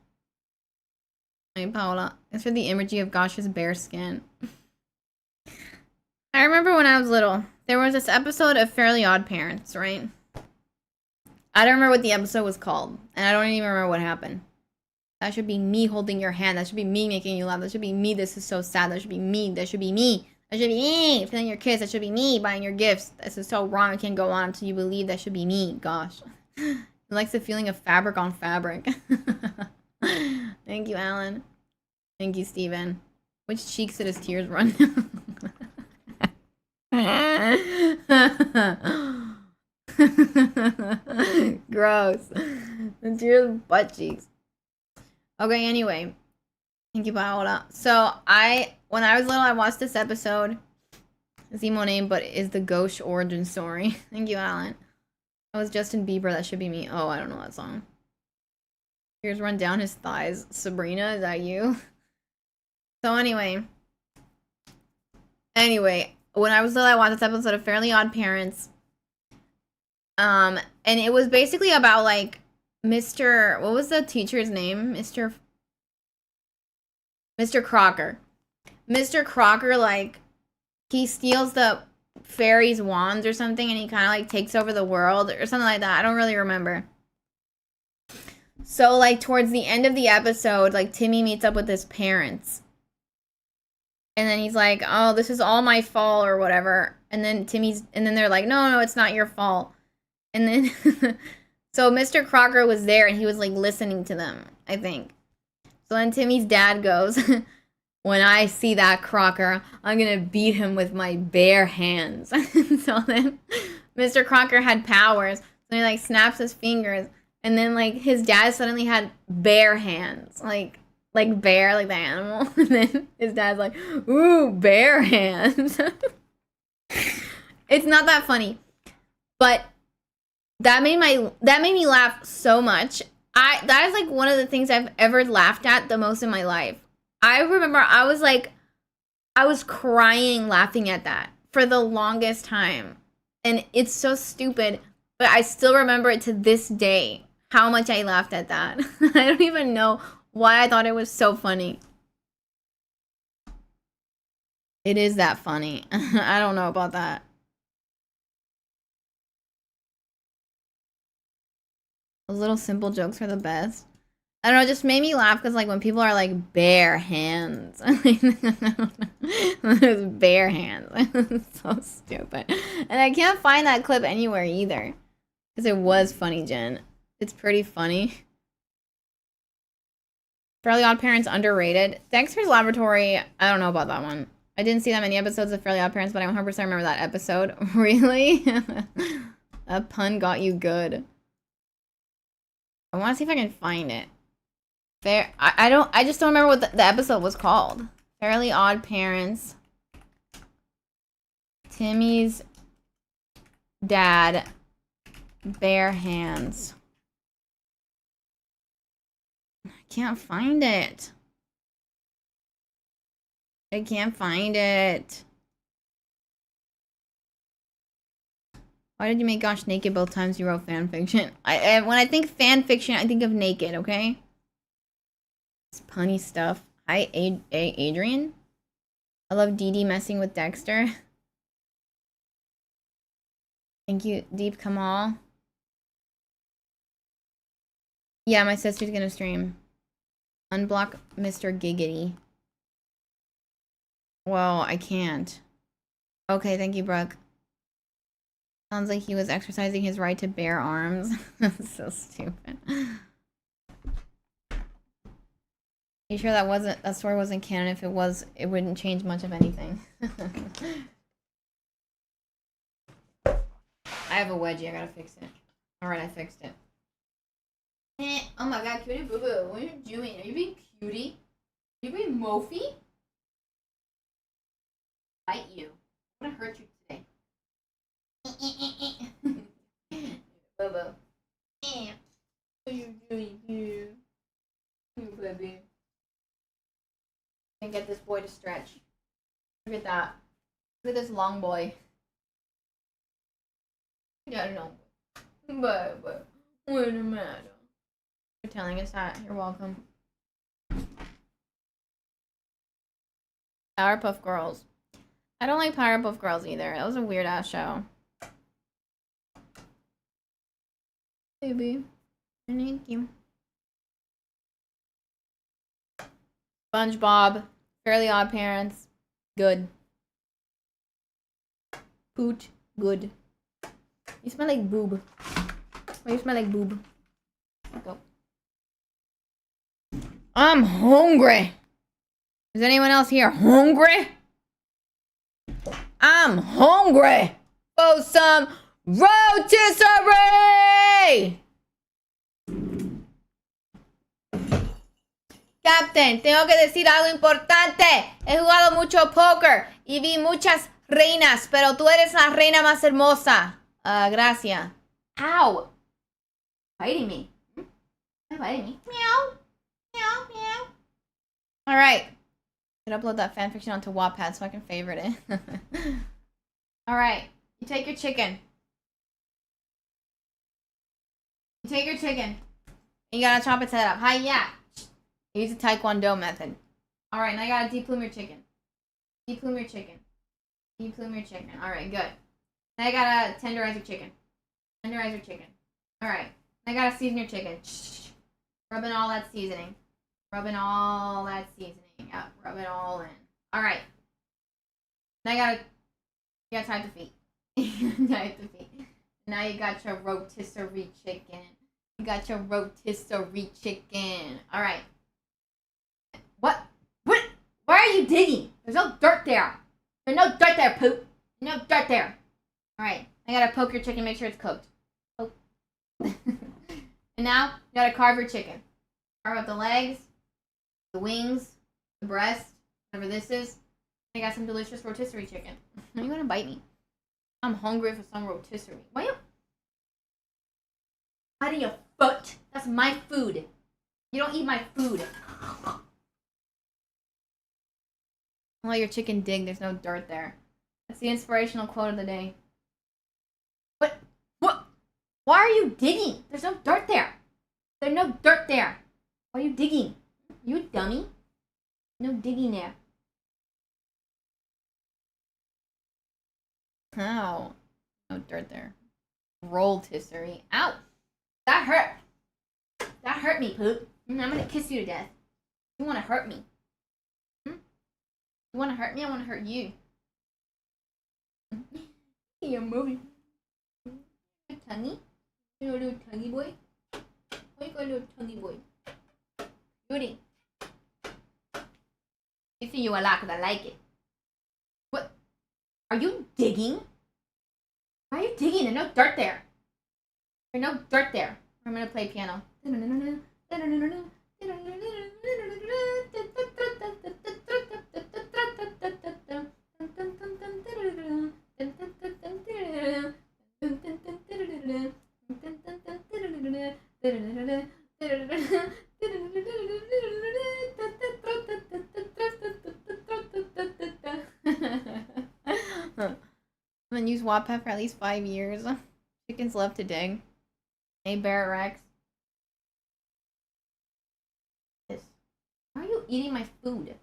Hi, Paula. It's for the imagery of Gosh's bare skin. I remember when I was little, there was this episode of Fairly Odd Parents, right? I don't remember what the episode was called, and I don't even remember what happened. That should be me holding your hand. That should be me making you laugh. That should be me. This is so sad. That should be me. That should be me. That should be me feeling your kiss. That should be me buying your gifts. This is so wrong. I can't go on until you believe that should be me. Gosh. He likes the feeling of fabric on fabric. Thank you, Alan. Thank you, Steven. Which cheeks did his tears run down? Gross. The tears butt cheeks. Okay, anyway. Thank you, Paola. So, when I was little, I watched this episode. Zemo name, but is the gauche origin story. Thank you, Alan. That was Justin Bieber. That should be me. Oh, I don't know that song. Here's run down his thighs. Sabrina, is that you? So anyway, when I was little, I watched this episode of Fairly Odd Parents. And it was basically about like Mr. What was the teacher's name? Mr. Crocker. Mr. Crocker, like, he steals the fairy's wands or something, and he kind of like takes over the world or something like that. I don't really remember. So like towards the end of the episode, like Timmy meets up with his parents. And then he's like, "Oh, this is all my fault," or whatever. And then they're like, "No, it's not your fault." And then, so Mr. Crocker was there, and he was like listening to them, I think. So then Timmy's dad goes, "When I see that Crocker, I'm gonna beat him with my bare hands." So then Mr. Crocker had powers. So he like snaps his fingers, and then like his dad suddenly had bare hands, like bear, like the animal. And then his dad's like, "Ooh, bare hands." It's not that funny, but that made me laugh so much. That is like one of the things I've ever laughed at the most in my life. I remember I was crying laughing at that for the longest time. And it's so stupid, but I still remember it to this day, how much I laughed at that. I don't even know why I thought it was so funny. It is that funny. I don't know about that. Those little simple jokes are the best. I don't know, it just made me laugh because like when people are like bare hands. There's bare hands. It's so stupid. And I can't find that clip anywhere either. Because it was funny, Jen. It's pretty funny. Fairly Odd Parents underrated. Dexter's Laboratory, I don't know about that one. I didn't see that many episodes of Fairly Odd Parents, but I 100% remember that episode. Really? That pun got you good. I want to see if I can find it. I just don't remember what the episode was called. Fairly Odd Parents. Timmy's dad. Bare hands. I can't find it. I can't find it. Why did you make Gosh naked both times you wrote fanfiction? When I think fanfiction, I think of naked, okay? It's punny stuff. Hi, Adrian. I love Dee Dee messing with Dexter. Thank you, Deep Kamal. Yeah, my sister's gonna stream. Unblock Mr. Giggity. Well, I can't. Okay, thank you, Brooke. Sounds like he was exercising his right to bear arms. That's so stupid. You sure that story wasn't canon? If it was, it wouldn't change much of anything. I have a wedgie, I gotta fix it. Alright, I fixed it. Oh my god, cutie boo boo, what are you doing? Are you being cutie? Are you being mofy? Bite you. I'm gonna hurt you today. Boo boo. What are you doing here? Baby. And get this boy to stretch. Look at that. Look at this long boy. Yeah, no. But wait a minute. For telling us that. You're welcome. Powerpuff Girls. I don't like Powerpuff Girls either. That was a weird ass show. Baby. Thank you. SpongeBob. Fairly Odd Parents. Good. Poot. Good. You smell like boob. Why you smell like boob? Go. I'm hungry. Is anyone else here hungry? I'm hungry for some rotisserie. Captain, tengo que decir algo importante. He jugado mucho póker y vi muchas reinas, pero tú eres la reina más hermosa. Gracias. Ow. Biting me. You're biting me. Meow. Meow, meow. Alright. I should upload that fanfiction onto Wattpad so I can favorite it. Alright. You take your chicken. You take your chicken. You gotta chop its head up. Hi-ya. Use the Taekwondo method. Alright, now you gotta deplume your chicken. Deplume your chicken. Deplume your chicken. Alright, good. Now you gotta tenderize your chicken. Tenderize your chicken. Alright. Now you gotta season your chicken. Rub in all that seasoning. Rub in all that seasoning. Yep, rub it all in. Alright. Now you gotta tie the feet. Tie the feet. Now you got your rotisserie chicken. You got your rotisserie chicken. Alright. What? What? Why are you digging? There's no dirt there. There's no dirt there, poop. No dirt there. Alright. I gotta poke your chicken, make sure it's cooked. Poke. And now, you gotta carve your chicken. Carve up the legs, the wings, the breast, whatever this is. I got some delicious rotisserie chicken. Are you gonna bite me? I'm hungry for some rotisserie. Why you biting your foot? That's my food. You don't eat my food. I'll let your chicken dig. There's no dirt there. That's the inspirational quote of the day. What? What? Why are you digging? There's no dirt there. There's no dirt there. Why are you digging? You dummy. No digging there. Ow. No dirt there. Rotisserie. Ow. That hurt. That hurt me, poop. I'm gonna kiss you to death. You wanna hurt me? You wanna hurt me? I wanna hurt you. You're moving. Tongue? You wanna do a tonguey boy? What are you gonna do a tonguey boy? Judy. You see you a lot because I like it. What? Are you digging? Why are you digging? There's no dirt there. There's no dirt there. I'm gonna play piano. I've been used Wattpad for at least 5 years. Chickens love to dig. Hey, Barrett Rex. Why are you eating my food?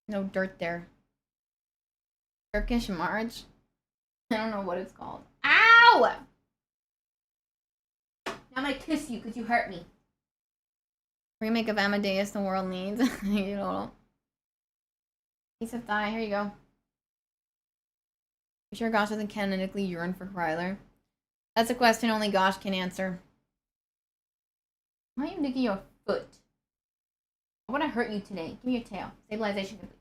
No dirt there. Turkish March? I don't know what it's called. Ow! Now I'm gonna kiss you because you hurt me. Remake of Amadeus the world needs. You know. Piece of thigh. Here you go. You sure Gosh doesn't canonically yearn for Kryler? That's a question only Gosh can answer. Why are you licking your foot? I want to hurt you today. Give me your tail. Stabilization complete.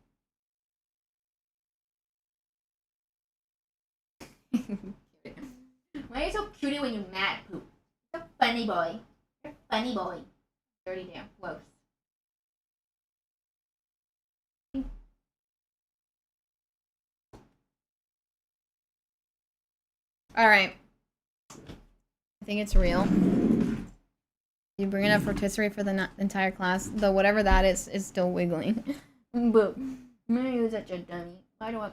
Why are you so cutie when you're mad, poop? You're a funny boy. You're a funny boy. Dirty damn close. Alright. I think it's real. You bring enough rotisserie for the entire class, though whatever that is still wiggling. But I'm gonna use such a dummy. Why do I...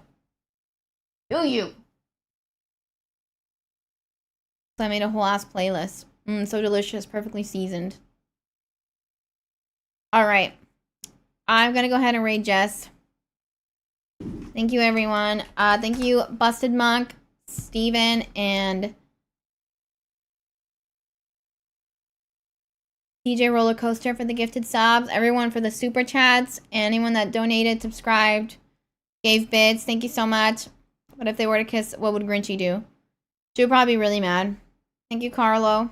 Do you? So I made a whole ass playlist. So delicious, perfectly seasoned. Alright. I'm gonna go ahead and raid Jess. Thank you, everyone. Thank you, Busted Monk, Steven, and DJ Roller Coaster for the gifted subs. Everyone for the super chats. Anyone that donated, subscribed, gave bits. Thank you so much. But if they were to kiss, what would Grinchy do? She would probably be really mad. Thank you, Carlo.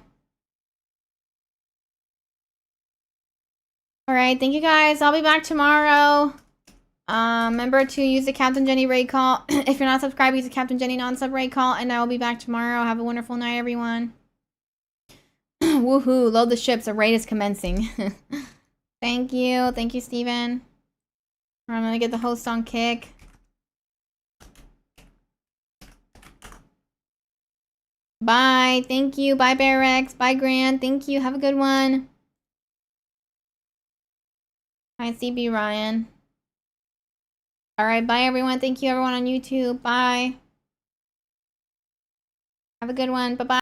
Alright, thank you guys. I'll be back tomorrow. Remember to use the Captain Jenny raid call. If you're not subscribed, use the Captain Jenny non-sub raid call. And I will be back tomorrow. Have a wonderful night, everyone. Woohoo, load the ships. A raid is commencing. Thank you. Thank you, Steven. I'm gonna get the host on kick. Bye. Thank you. Bye, Barrex. Bye, Grant. Thank you. Have a good one. Hi, CB Ryan. Alright, bye, everyone. Thank you, everyone on YouTube. Bye. Have a good one. Bye-bye.